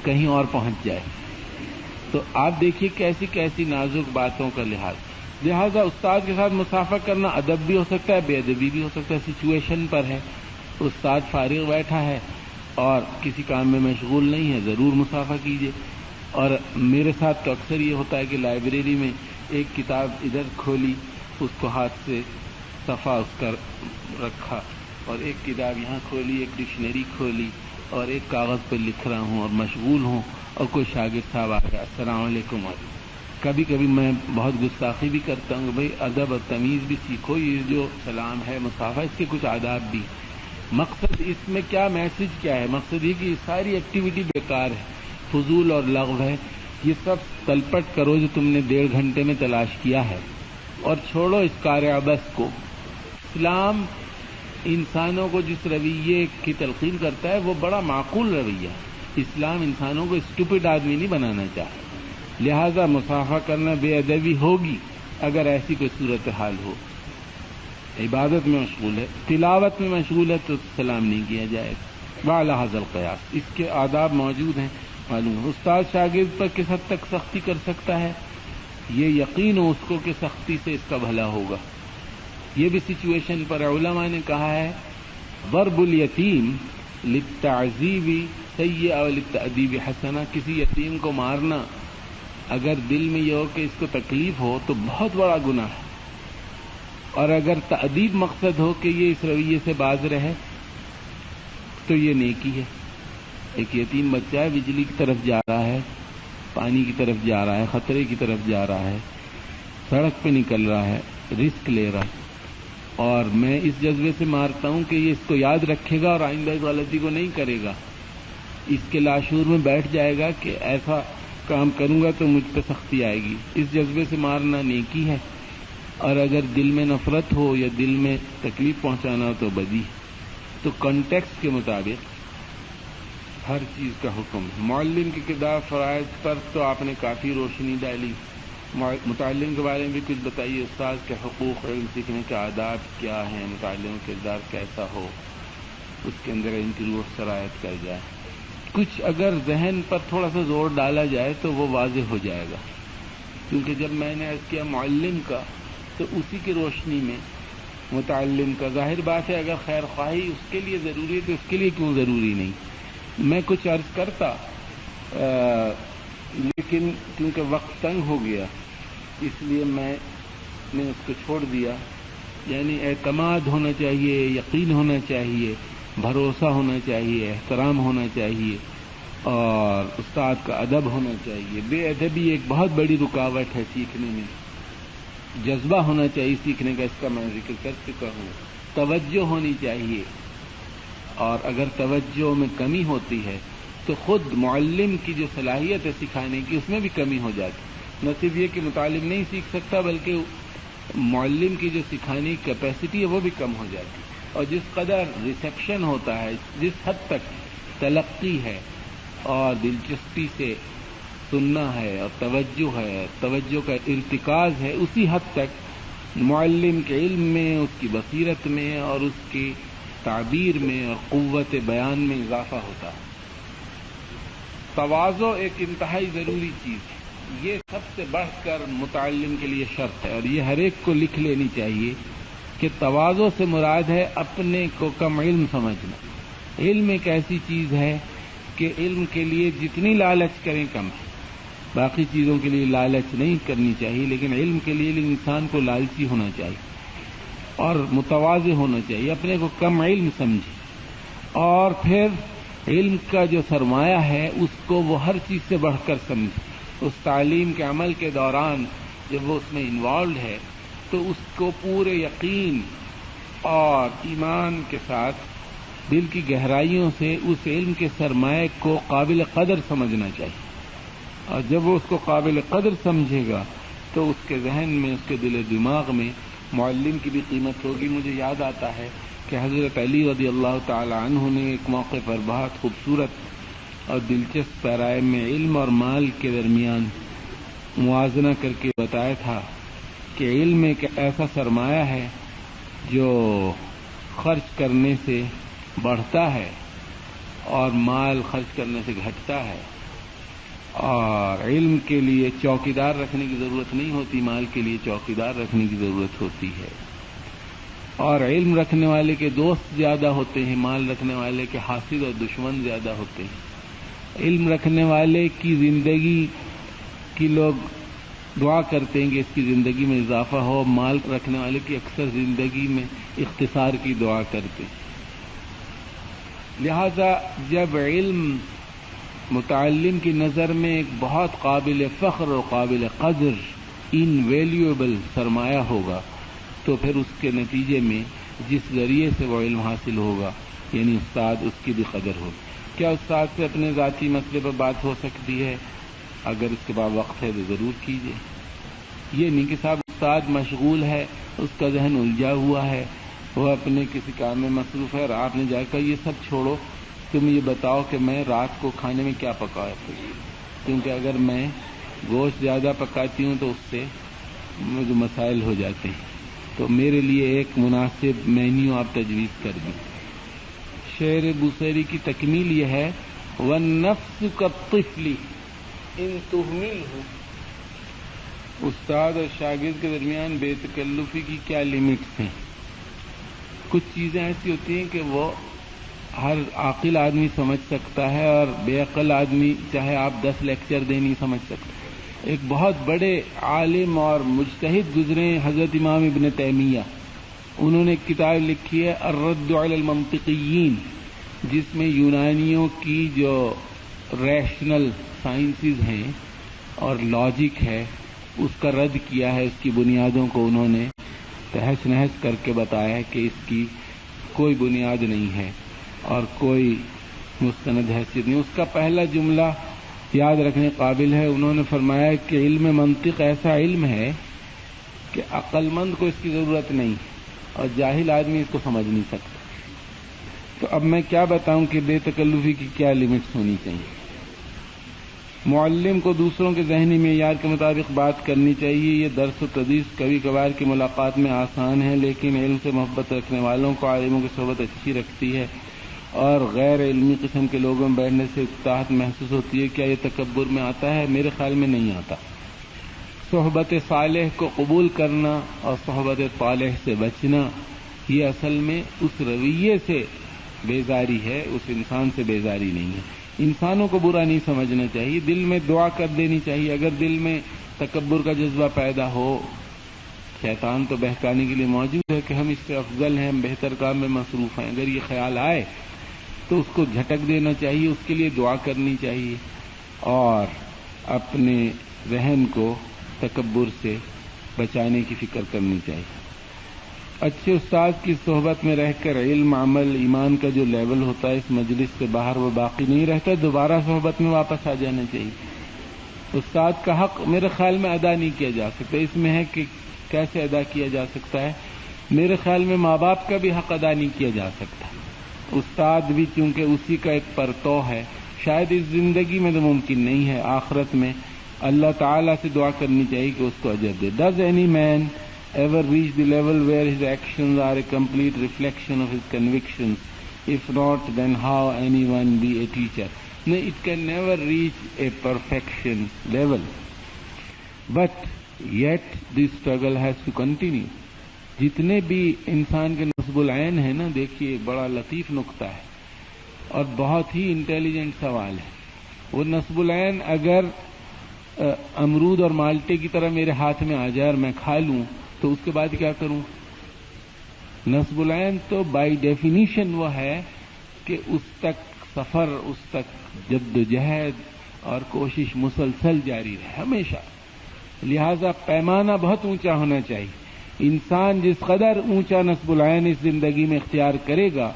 کہیں اور پہنچ جائے. تو آپ دیکھیے کیسی کیسی نازک باتوں کا لہذا استاد کے ساتھ مصافحہ کرنا ادب بھی ہو سکتا ہے بے ادبی بھی ہو سکتا ہے سچویشن پر ہے. استاد فارغ بیٹھا ہے اور کسی کام میں مشغول نہیں ہے ضرور مصافحہ کیجیے. اور میرے ساتھ تو اکثر یہ ہوتا ہے کہ لائبریری میں ایک کتاب ادھر کھولی اس کو ہاتھ سے صفحہ اس کا رکھا اور ایک کتاب یہاں کھولی ایک ڈکشنری کھولی اور ایک کاغذ پہ لکھ رہا ہوں اور مشغول ہوں اور کوئی شاگرد صاحب آ گیا السلام علیکم. کبھی کبھی میں بہت گستاخی بھی کرتا ہوں کہ بھائی ادب اور تمیز بھی سیکھو. یہ جو سلام ہے مصافحہ اس کے کچھ آداب بھی مقصد اس میں کیا میسج کیا ہے مقصد یہ کہ ساری ایکٹیویٹی بیکار ہے فضول اور لغو ہے. یہ سب تلپٹ کرو جو تم نے 1.5 گھنٹے میں تلاش کیا ہے اور چھوڑو اس کار عبث کو. اسلام انسانوں کو جس رویے کی تلقین کرتا ہے وہ بڑا معقول رویہ ہے. اسلام انسانوں کو اسٹوپڈ آدمی نہیں بنانا چاہتا. لہذا مصافحہ کرنا بے ادبی ہوگی اگر ایسی کوئی صورتحال ہو. عبادت میں مشغول ہے تلاوت میں مشغول ہے تو سلام نہیں کیا جائے گا. وعلی ھذا القیاس اس کے آداب موجود ہیں معلوم ہے. استاد شاگرد پر کس حد تک سختی کر سکتا ہے یہ یقین ہو اس کو کہ سختی سے اس کا بھلا ہوگا. یہ بھی سچویشن پر علماء نے کہا ہے ضرب الیتیم للتعذیب سیئہ وللتأدیب حسنہ. کسی یتیم کو مارنا اگر دل میں یہ ہو کہ اس کو تکلیف ہو تو بہت بڑا گناہ ہے اور اگر تأدیب مقصد ہو کہ یہ اس رویے سے باز رہے تو یہ نیکی ہے. ایک یتیم بچہ ہے بجلی کی طرف جا رہا ہے پانی کی طرف جا رہا ہے خطرے کی طرف جا رہا ہے سڑک پہ نکل رہا ہے رسک لے رہا ہے اور میں اس جذبے سے مارتا ہوں کہ یہ اس کو یاد رکھے گا اور آئندہ اس غلطی کو نہیں کرے گا. اس کے لاشعور میں بیٹھ جائے گا کہ ایسا کام کروں گا تو مجھ پہ سختی آئے گی. اس جذبے سے مارنا نیکی ہے اور اگر دل میں نفرت ہو یا دل میں تکلیف پہنچانا ہو تو بدی. تو کانٹیکسٹ کے مطابق ہر چیز کا حکم ہے. معلم کی کردار فرائض پر تو آپ نے کافی روشنی ڈالی. متعلم کے بارے میں بھی کچھ بتائیے. استاد کے حقوق علم سیکھنے کے آداب کیا ہیں متعلم کا کردار کیسا ہو اس کے اندر ان کی روح شرائط کر جائے. کچھ اگر ذہن پر تھوڑا سا زور ڈالا جائے تو وہ واضح ہو جائے گا کیونکہ جب میں نے عرض کیا معلم کا تو اسی کی روشنی میں متعلم کا ظاہر بات ہے اگر خیر خواہی اس کے لیے ضروری ہے تو اس کے لیے کیوں ضروری نہیں. میں کچھ عرض کرتا لیکن کیونکہ وقت تنگ ہو گیا اس لیے میں نے اس کو چھوڑ دیا. یعنی اعتماد ہونا چاہیے یقین ہونا چاہیے بھروسہ ہونا چاہیے احترام ہونا چاہیے اور استاد کا ادب ہونا چاہیے. بے ادبی ایک بہت بڑی رکاوٹ ہے سیکھنے میں. جذبہ ہونا چاہیے سیکھنے کا اس کا میں ذکر کر چکا ہوں. توجہ ہونی چاہیے اور اگر توجہ میں کمی ہوتی ہے تو خود معلم کی جو صلاحیت ہے سکھانے کی اس میں بھی کمی ہو جاتی. نہ صرف یہ کہ متعلم نہیں سیکھ سکتا بلکہ معلم کی جو سکھانے کی کیپیسٹی ہے وہ بھی کم ہو جاتی. اور جس قدر ریسیپشن ہوتا ہے جس حد تک تلقی ہے اور دلچسپی سے سننا ہے اور توجہ ہے توجہ کا ارتکاز ہے اسی حد تک معلم کے علم میں، اس کی بصیرت میں اور اس کی تعبیر میں اور قوت بیان میں اضافہ ہوتا ہے۔ تواضع ایک انتہائی ضروری چیز ہے، یہ سب سے بڑھ کر متعلم کے لیے شرط ہے، اور یہ ہر ایک کو لکھ لینی چاہیے کہ تواضع سے مراد ہے اپنے کو کم علم سمجھنا۔ علم ایک ایسی چیز ہے کہ علم کے لیے جتنی لالچ کریں کم ہے، باقی چیزوں کے لیے لالچ نہیں کرنی چاہیے، لیکن علم کے لیے انسان کو لالچی ہونا چاہیے اور متواضع ہونا چاہیے، اپنے کو کم علم سمجھے، اور پھر علم کا جو سرمایہ ہے اس کو وہ ہر چیز سے بڑھ کر سمجھے۔ اس تعلیم کے عمل کے دوران جب وہ اس میں انوالوڈ ہے تو اس کو پورے یقین اور ایمان کے ساتھ دل کی گہرائیوں سے اس علم کے سرمایہ کو قابل قدر سمجھنا چاہیے، اور جب وہ اس کو قابل قدر سمجھے گا تو اس کے ذہن میں، اس کے دل و دماغ میں معلم کی بھی قیمت ہوگی۔ مجھے یاد آتا ہے کہ حضرت علی رضی اللہ تعالی عنہ نے ایک موقع پر بہت خوبصورت اور دلچسپ پیرائے میں علم اور مال کے درمیان موازنہ کر کے بتایا تھا کہ علم ایک ایسا سرمایہ ہے جو خرچ کرنے سے بڑھتا ہے اور مال خرچ کرنے سے گھٹتا ہے، اور علم کے لیے چوکیدار رکھنے کی ضرورت نہیں ہوتی، مال کے لیے چوکیدار رکھنے کی ضرورت ہوتی ہے، اور علم رکھنے والے کے دوست زیادہ ہوتے ہیں، مال رکھنے والے کے حاسد اور دشمن زیادہ ہوتے ہیں۔ علم رکھنے والے کی زندگی کی لوگ دعا کرتے ہیں کہ اس کی زندگی میں اضافہ ہو، مال رکھنے والے کی اکثر زندگی میں اختصار کی دعا کرتے ہیں۔ لہذا جب علم متعلم کی نظر میں ایک بہت قابل فخر اور قابل قدر انویلیویبل سرمایہ ہوگا تو پھر اس کے نتیجے میں جس ذریعے سے وہ علم حاصل ہوگا، یعنی استاد، اس کی بھی قدر ہوگی۔ کیا استاد سے اپنے ذاتی مسئلے پر بات ہو سکتی ہے؟ اگر اس کے بعد وقت ہے تو ضرور کیجیے۔ یہ نہیں کہ صاحب استاد مشغول ہے، اس کا ذہن الجھا ہوا ہے، وہ اپنے کسی کام میں مصروف ہے، اور آپ نے جا کر یہ سب چھوڑو، تم یہ بتاؤ کہ میں رات کو کھانے میں کیا پکایا تھا، کیونکہ اگر میں گوشت زیادہ پکاتی ہوں تو اس سے مجھے مسائل ہو جاتے ہیں، تو میرے لیے ایک مناسب مینیو آپ تجویز کر دیں۔ شعر بوصیری کی تکمیل یہ ہے، وَالنَّفْسُ كَالطِّفْلِ إِن تُهْمِلْهُ۔ استاد اور شاگرد کے درمیان بے تکلفی کی کیا لیمٹس ہیں؟ کچھ چیزیں ایسی ہوتی ہیں کہ وہ ہر عاقل آدمی سمجھ سکتا ہے، اور بے عقل آدمی چاہے آپ 10 لیکچر دیں نہیں سمجھ سکتا۔ ایک بہت بڑے عالم اور مجتہد گزرے حضرت امام ابن تیمیہ، انہوں نے ایک کتاب لکھی ہے الرد علی المنطقیین، جس میں یونانیوں کی جو ریشنل سائنسز ہیں اور لاجک ہے اس کا رد کیا ہے، اس کی بنیادوں کو انہوں نے تہس نہس کر کے بتایا ہے کہ اس کی کوئی بنیاد نہیں ہے اور کوئی مستند حیثیت نہیں۔ اس کا پہلا جملہ یاد رکھنے قابل ہے، انہوں نے فرمایا کہ علم منطق ایسا علم ہے کہ عقل مند کو اس کی ضرورت نہیں اور جاہل آدمی اس کو سمجھ نہیں سکتا۔ تو اب میں کیا بتاؤں کہ بے تکلفی کی کیا لیمٹس ہونی چاہیے۔ معلم کو دوسروں کے ذہنی معیار کے مطابق بات کرنی چاہیے۔ یہ درس و تدریس کبھی کبھار کی ملاقات میں آسان ہے، لیکن علم سے محبت رکھنے والوں کو عالموں کی صحبت اچھی رکھتی ہے اور غیر علمی قسم کے لوگوں میں بیٹھنے سے اکتاحت محسوس ہوتی ہے۔ کیا یہ تکبر میں آتا ہے؟ میرے خیال میں نہیں آتا۔ صحبت صالح کو قبول کرنا اور صحبت طالح سے بچنا، یہ اصل میں اس رویے سے بیزاری ہے، اس انسان سے بیزاری نہیں ہے۔ انسانوں کو برا نہیں سمجھنا چاہیے، دل میں دعا کر دینی چاہیے۔ اگر دل میں تکبر کا جذبہ پیدا ہو، شیطان تو بہکانے کے لیے موجود ہے کہ ہم اس سے افضل ہیں، ہم بہتر کام میں مصروف ہیں، اگر یہ خیال آئے تو اس کو جھٹک دینا چاہیے، اس کے لیے دعا کرنی چاہیے اور اپنے ذہن کو تکبر سے بچانے کی فکر کرنی چاہیے۔ اچھے استاد کی صحبت میں رہ کر علم، عمل، ایمان کا جو لیول ہوتا ہے اس مجلس سے باہر وہ باقی نہیں رہتا، دوبارہ صحبت میں واپس آ جانا چاہیے۔ استاد کا حق میرے خیال میں ادا نہیں کیا جا سکتا، اس میں ہے کہ کیسے ادا کیا جا سکتا ہے۔ میرے خیال میں ماں باپ کا بھی حق ادا نہیں کیا جا سکتا۔ استاد بھی چونکہ اسی کا ایک پرتو ہے، شاید اس زندگی میں تو ممکن نہیں ہے، آخرت میں اللہ تعالیٰ سے دعا کرنی چاہیے کہ اس کو اجر دے۔ Does any man ever reach the level where his actions are a complete reflection of his convictions? If not, then how anyone be a teacher? No, it can never reach a perfection level. But yet this struggle has to continue. جتنے بھی انسان کے نصب العین ہے نا، دیکھیے بڑا لطیف نقطہ ہے اور بہت ہی انٹیلیجنٹ سوال ہے. وہ نصب العین اگر امرود اور مالٹے کی طرح میرے ہاتھ میں آ جائے اور میں کھا لوں تو اس کے بعد کیا کروں؟ نصب العین تو بائی ڈیفینیشن وہ ہے کہ اس تک سفر، اس تک جد و جہد اور کوشش مسلسل جاری رہے ہمیشہ. لہذا پیمانہ بہت اونچا ہونا چاہیے. انسان جس قدر اونچا نصب العین اس زندگی میں اختیار کرے گا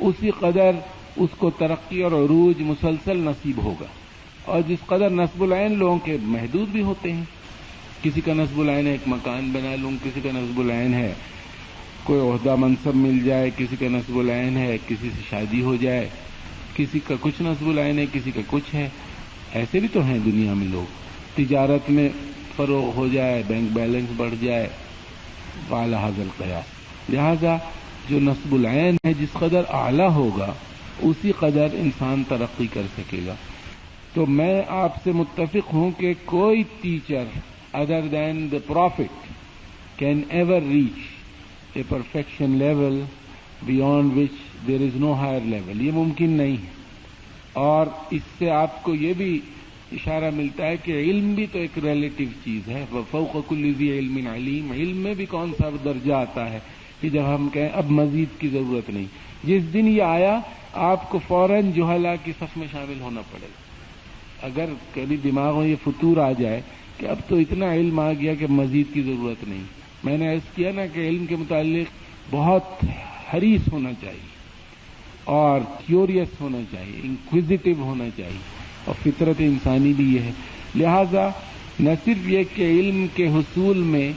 اسی قدر اس کو ترقی اور عروج مسلسل نصیب ہوگا. اور جس قدر نصب العین لوگوں کے محدود بھی ہوتے ہیں. کسی کا نصب العین ہے ایک مکان بنا لوں، کسی کا نصب العین ہے کوئی عہدہ منصب مل جائے، کسی کا نصب العین ہے کسی سے شادی ہو جائے، کسی کا کچھ نصب العین ہے، کسی کا کچھ ہے. ایسے بھی تو ہیں دنیا میں لوگ. تجارت میں فروغ ہو جائے، بینک بیلنس بڑھ جائے، اعلی حاصل قیاس. لہذا جو نصب العین ہے جس قدر اعلیٰ ہوگا اسی قدر انسان ترقی کر سکے گا. تو میں آپ سے متفق ہوں کہ کوئی teacher other than the prophet can ever reach a perfection level beyond which there is no higher level. یہ ممکن نہیں ہے. اور اس سے آپ کو یہ بھی اشارہ ملتا ہے کہ علم بھی تو ایک ریلیٹو چیز ہے. فوق کل ذی علم علیم. علم میں بھی کون سا درجہ آتا ہے کہ جب ہم کہیں اب مزید کی ضرورت نہیں. جس دن یہ آیا آپ کو فوراً جہلا کی صف میں شامل ہونا پڑے گا. اگر کبھی دماغ میں یہ فطور آ جائے کہ اب تو اتنا علم آ گیا کہ مزید کی ضرورت نہیں. میں نے عرض کیا نا کہ علم کے متعلق بہت حریص ہونا چاہیے اور کیوریس ہونا چاہیے، انکویزیٹو ہونا چاہیے، اور فطرت انسانی بھی یہ ہے. لہذا نہ صرف یہ کہ علم کے حصول میں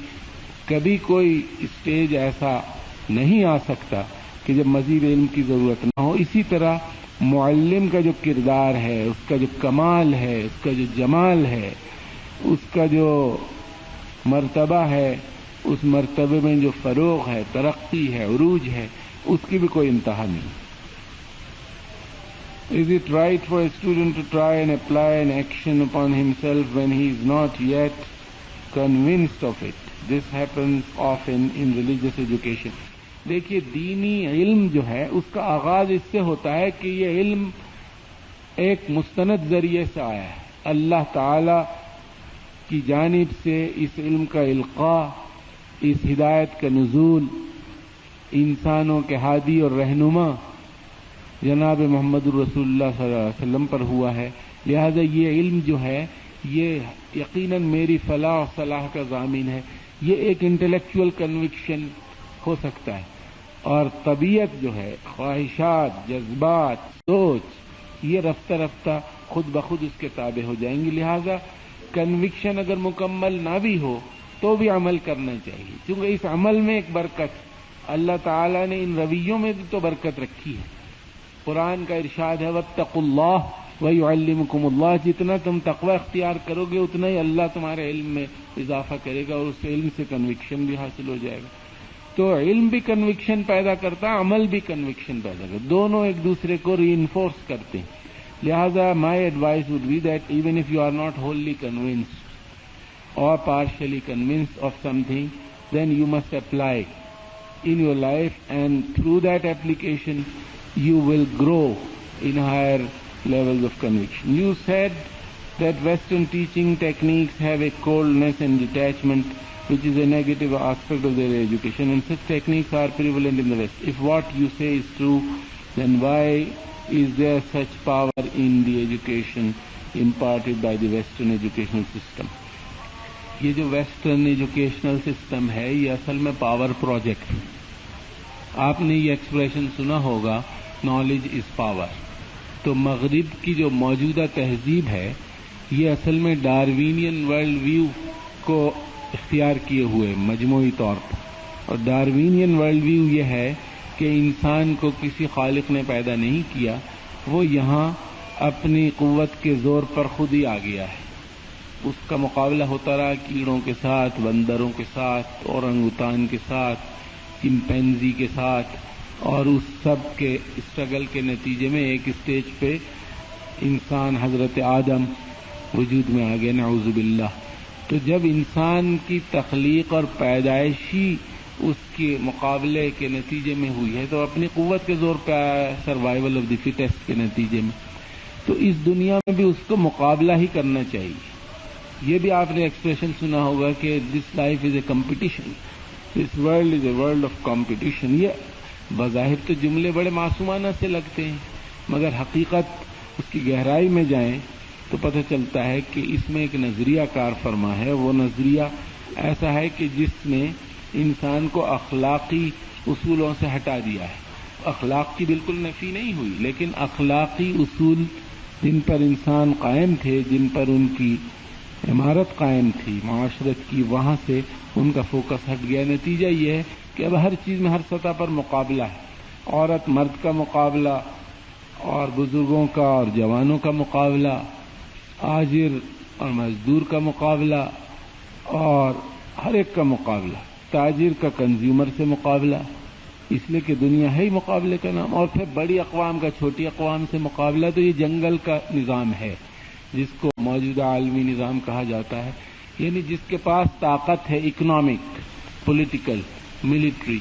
کبھی کوئی اسٹیج ایسا نہیں آ سکتا کہ جب مزید علم کی ضرورت نہ ہو، اسی طرح معلم کا جو کردار ہے، اس کا جو کمال ہے، اس کا جو جمال ہے، اس کا جو مرتبہ ہے، اس مرتبے میں جو فروغ ہے، ترقی ہے، عروج ہے، اس کی بھی کوئی انتہا نہیں. Is it right for a student to try and apply an action upon himself when he is not yet convinced of it? This happens often in religious education. دیکھیے دینی علم جو ہے اس کا آغاز اس سے ہوتا ہے کہ یہ علم ایک مستند ذریعے سے آیا ہے. اللہ تعالی کی جانب سے اس علم کا القاء، اس ہدایت کا نزول انسانوں کے ہادی اور رہنما جناب محمد الرسول اللہ صلی اللہ علیہ وسلم پر ہوا ہے. لہذا یہ علم جو ہے یہ یقیناً میری فلاح و صلاح کا ضامن ہے. یہ ایک انٹلیکچوئل کنوکشن ہو سکتا ہے، اور طبیعت جو ہے، خواہشات، جذبات، سوچ، یہ رفتہ رفتہ خود بخود اس کے تابع ہو جائیں گی. لہذا کنوکشن اگر مکمل نہ بھی ہو تو بھی عمل کرنا چاہیے، کیونکہ اس عمل میں ایک برکت، اللہ تعالیٰ نے ان رویوں میں بھی تو برکت رکھی ہے. قرآن کا ارشاد ہے واتقوا اللہ ویعلمکم اللہ. جتنا تم تقوی اختیار کرو گے اتنا ہی اللہ تمہارے علم میں اضافہ کرے گا اور اس علم سے کنوکشن بھی حاصل ہو جائے گا. تو علم بھی کنوکشن پیدا کرتا ہے، عمل بھی کنوکشن پیدا کرتا ہے، دونوں ایک دوسرے کو ری انفورس کرتے ہیں. لہذا my advice would be that even if you are not wholly convinced اور partially convinced of something then you must apply in your life, and through that application you will grow in higher levels of conviction. You said that Western teaching techniques have a coldness and detachment which is a negative aspect of their education, and such techniques are prevalent in the West. If what you say is true, then why is there such power in the education imparted by the Western educational system? یہ جو western educational system ہے یہ اصل میں power project ہے. آپ نے یہ ایکسپریشن سنا ہوگا نالج از پاور. تو مغرب کی جو موجودہ تہذیب ہے یہ اصل میں ڈاروینین ورلڈ ویو کو اختیار کیے ہوئے مجموعی طور پر. اور ڈاروینین ورلڈ ویو یہ ہے کہ انسان کو کسی خالق نے پیدا نہیں کیا، وہ یہاں اپنی قوت کے زور پر خود ہی آ گیا ہے. اس کا مقابلہ ہوتا رہا کیڑوں کے ساتھ، بندروں کے ساتھ، اورنگوتان کے ساتھ، چمپینزی کے ساتھ، اور اس سب کے اسٹرگل کے نتیجے میں ایک اسٹیج پہ انسان حضرت آدم وجود میں آ گئے، نعوذ باللہ۔ تو جب انسان کی تخلیق اور پیدائشی اس کے مقابلے کے نتیجے میں ہوئی ہے تو اپنی قوت کے زور پہ آیا ہے، سروائیول آف دی فٹیسٹ کے نتیجے میں، تو اس دنیا میں بھی اس کو مقابلہ ہی کرنا چاہیے۔ یہ بھی آپ نے ایکسپریشن سنا ہوگا کہ this life is a competition, this world is a world of competition. یہ بظاہر تو جملے بڑے معصومانہ سے لگتے ہیں، مگر حقیقت اس کی گہرائی میں جائیں تو پتہ چلتا ہے کہ اس میں ایک نظریہ کار فرما ہے۔ وہ نظریہ ایسا ہے کہ جس نے انسان کو اخلاقی اصولوں سے ہٹا دیا ہے۔ اخلاق کی بالکل نفی نہیں ہوئی، لیکن اخلاقی اصول جن پر انسان قائم تھے، جن پر ان کی عمارت قائم تھی معاشرت کی، وہاں سے ان کا فوکس ہٹ گیا۔ نتیجہ یہ ہے کہ اب ہر چیز میں ہر سطح پر مقابلہ ہے، عورت مرد کا مقابلہ، اور بزرگوں کا اور جوانوں کا مقابلہ، آجر اور مزدور کا مقابلہ، اور ہر ایک کا مقابلہ، تاجر کا کنزیومر سے مقابلہ، اس لیے کہ دنیا ہے ہی مقابلے کا نام، اور پھر بڑی اقوام کا چھوٹی اقوام سے مقابلہ۔ تو یہ جنگل کا نظام ہے جس کو موجودہ عالمی نظام کہا جاتا ہے، یعنی جس کے پاس طاقت ہے economic, political, military,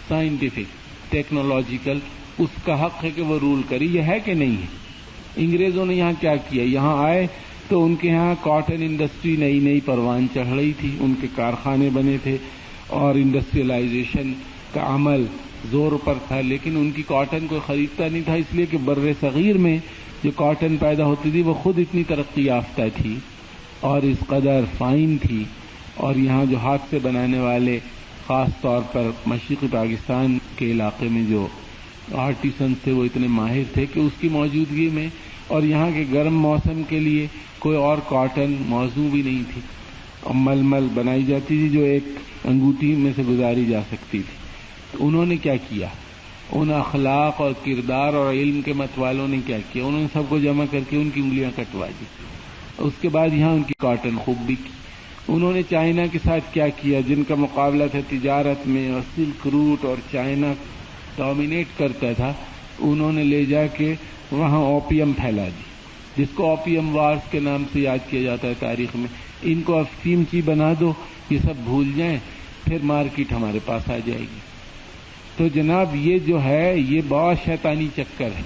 scientific, technological, اس کا حق ہے کہ وہ رول کرے۔ یہ ہے کہ نہیں ہے؟ انگریزوں نے یہاں کیا کیا؟ یہاں آئے تو ان کے یہاں کاٹن انڈسٹری نئی نئی پروان چڑھ رہی تھی، ان کے کارخانے بنے تھے اور انڈسٹریلائزیشن کا عمل زور پر تھا، لیکن ان کی کاٹن کوئی خریدتا نہیں تھا، اس لیے کہ بر صغیر میں جو کاٹن پیدا ہوتی تھی وہ خود اتنی ترقی یافتہ تھی اور اس قدر فائن تھی، اور یہاں جو ہاتھ سے بنانے والے خاص طور پر مشرقی پاکستان کے علاقے میں جو آرٹیسن تھے وہ اتنے ماہر تھے کہ اس کی موجودگی میں اور یہاں کے گرم موسم کے لیے کوئی اور کاٹن موزوں بھی نہیں تھی، اور ململ بنائی جاتی تھی جو ایک انگوٹھی میں سے گزاری جا سکتی تھی۔ تو انہوں نے کیا کیا؟ ان اخلاق اور کردار اور علم کے مت والوں نے کیا کیا؟ انہوں نے سب کو جمع کر کے ان کی انگلیاں کٹوا دی، اس کے بعد یہاں ان کی کاٹن خوب بکی۔ انہوں نے چائنا کے ساتھ کیا کیا؟ جن کا مقابلہ تھا تجارت میں، اور سلک روٹ اور چائنا ڈومینیٹ کرتا تھا، انہوں نے لے جا کے وہاں اوپیم پھیلا دی، جس کو اوپیم وارز کے نام سے یاد کیا جاتا ہے تاریخ میں۔ ان کو افیمچی بنا دو، یہ سب بھول جائیں، پھر مارکیٹ ہمارے پاس آ جائے گی۔ تو جناب یہ جو ہے یہ بہت شیطانی چکر ہے،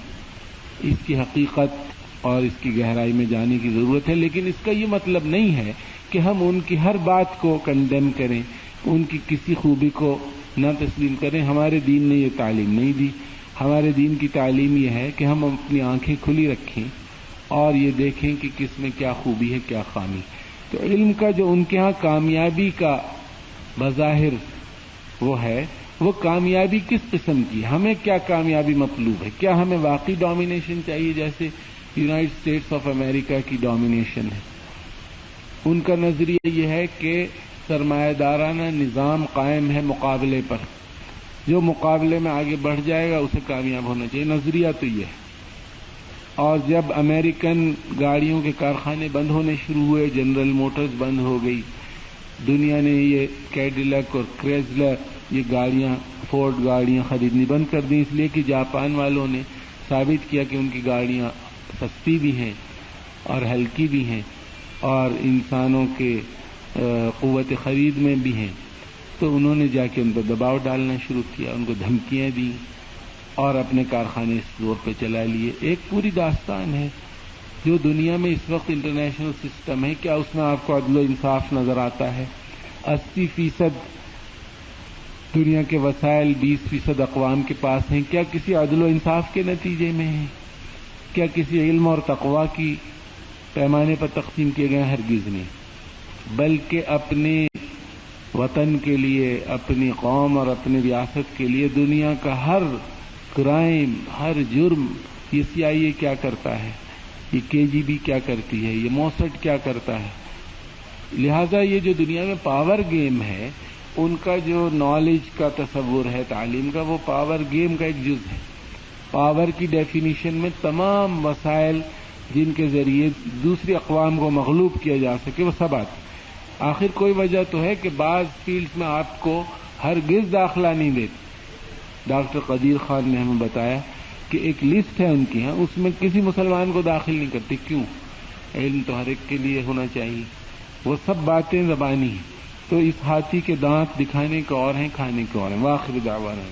اس کی حقیقت اور اس کی گہرائی میں جانے کی ضرورت ہے، لیکن اس کا یہ مطلب نہیں ہے کہ ہم ان کی ہر بات کو کنڈیم کریں، ان کی کسی خوبی کو نہ تسلیم کریں۔ ہمارے دین نے یہ تعلیم نہیں دی۔ ہمارے دین کی تعلیم یہ ہے کہ ہم اپنی آنکھیں کھلی رکھیں اور یہ دیکھیں کہ کس میں کیا خوبی ہے، کیا خامی۔ تو علم کا جو ان کے ہاں کامیابی کا بظاہر وہ ہے، وہ کامیابی کس قسم کی؟ ہمیں کیا کامیابی مطلوب ہے؟ کیا ہمیں واقعی ڈومینیشن چاہیے جیسے یونائٹڈ اسٹیٹس آف امریکہ کی ڈومینیشن ہے؟ ان کا نظریہ یہ ہے کہ سرمایہ دارانہ نظام قائم ہے مقابلے پر، جو مقابلے میں آگے بڑھ جائے گا اسے کامیاب ہونا چاہیے۔ نظریہ تو یہ ہے۔ اور جب امریکن گاڑیوں کے کارخانے بند ہونے شروع ہوئے، جنرل موٹرز بند ہو گئی، دنیا نے یہ کیڈیلک اور کریزلر یہ گاڑیاں، فورڈ گاڑیاں خریدنی بند کر دیں، اس لیے کہ جاپان والوں نے ثابت کیا کہ ان کی گاڑیاں سستی بھی ہیں اور ہلکی بھی ہیں اور انسانوں کے قوت خرید میں بھی ہیں۔ تو انہوں نے جا کے ان پر دباؤ ڈالنا شروع کیا، ان کو دھمکیاں دیں اور اپنے کارخانے اس زور پہ چلا لیے۔ ایک پوری داستان ہے جو دنیا میں اس وقت انٹرنیشنل سسٹم ہے۔ کیا اس میں آپ کو عدل و انصاف نظر آتا ہے؟ 80% دنیا کے وسائل 20% اقوام کے پاس ہیں، کیا کسی عدل و انصاف کے نتیجے میں ہیں؟ کیا کسی علم اور تقویٰ کی پیمانے پر تقسیم کیے گئے؟ ہرگز نہیں، بلکہ اپنے وطن کے لیے، اپنی قوم اور اپنی ریاست کے لیے دنیا کا ہر کرائم، ہر جرم، یہ CIA کیا کرتا ہے، یہ KGB کیا کرتی ہے، یہ موسڈ کیا کرتا ہے۔ لہذا یہ جو دنیا میں پاور گیم ہے، ان کا جو نالج کا تصور ہے تعلیم کا، وہ پاور گیم کا ایک جز ہے۔ پاور کی ڈیفینیشن میں تمام وسائل جن کے ذریعے دوسری اقوام کو مغلوب کیا جا سکے، وہ سب آتے. آخر کوئی وجہ تو ہے کہ بعض فیلڈز میں آپ کو ہرگز داخلہ نہیں دیتے. ڈاکٹر قدیر خان نے ہمیں بتایا کہ ایک لسٹ ہے ان کی، اس میں کسی مسلمان کو داخل نہیں کرتے. کیوں؟ علم تو ہر ایک کے لیے ہونا چاہیے. وہ سب باتیں زبانی ہیں. تو اس ہاتھی کے دانت دکھانے کے اور ہیں، کھانے کے اور ہیں. وآخر دعوانا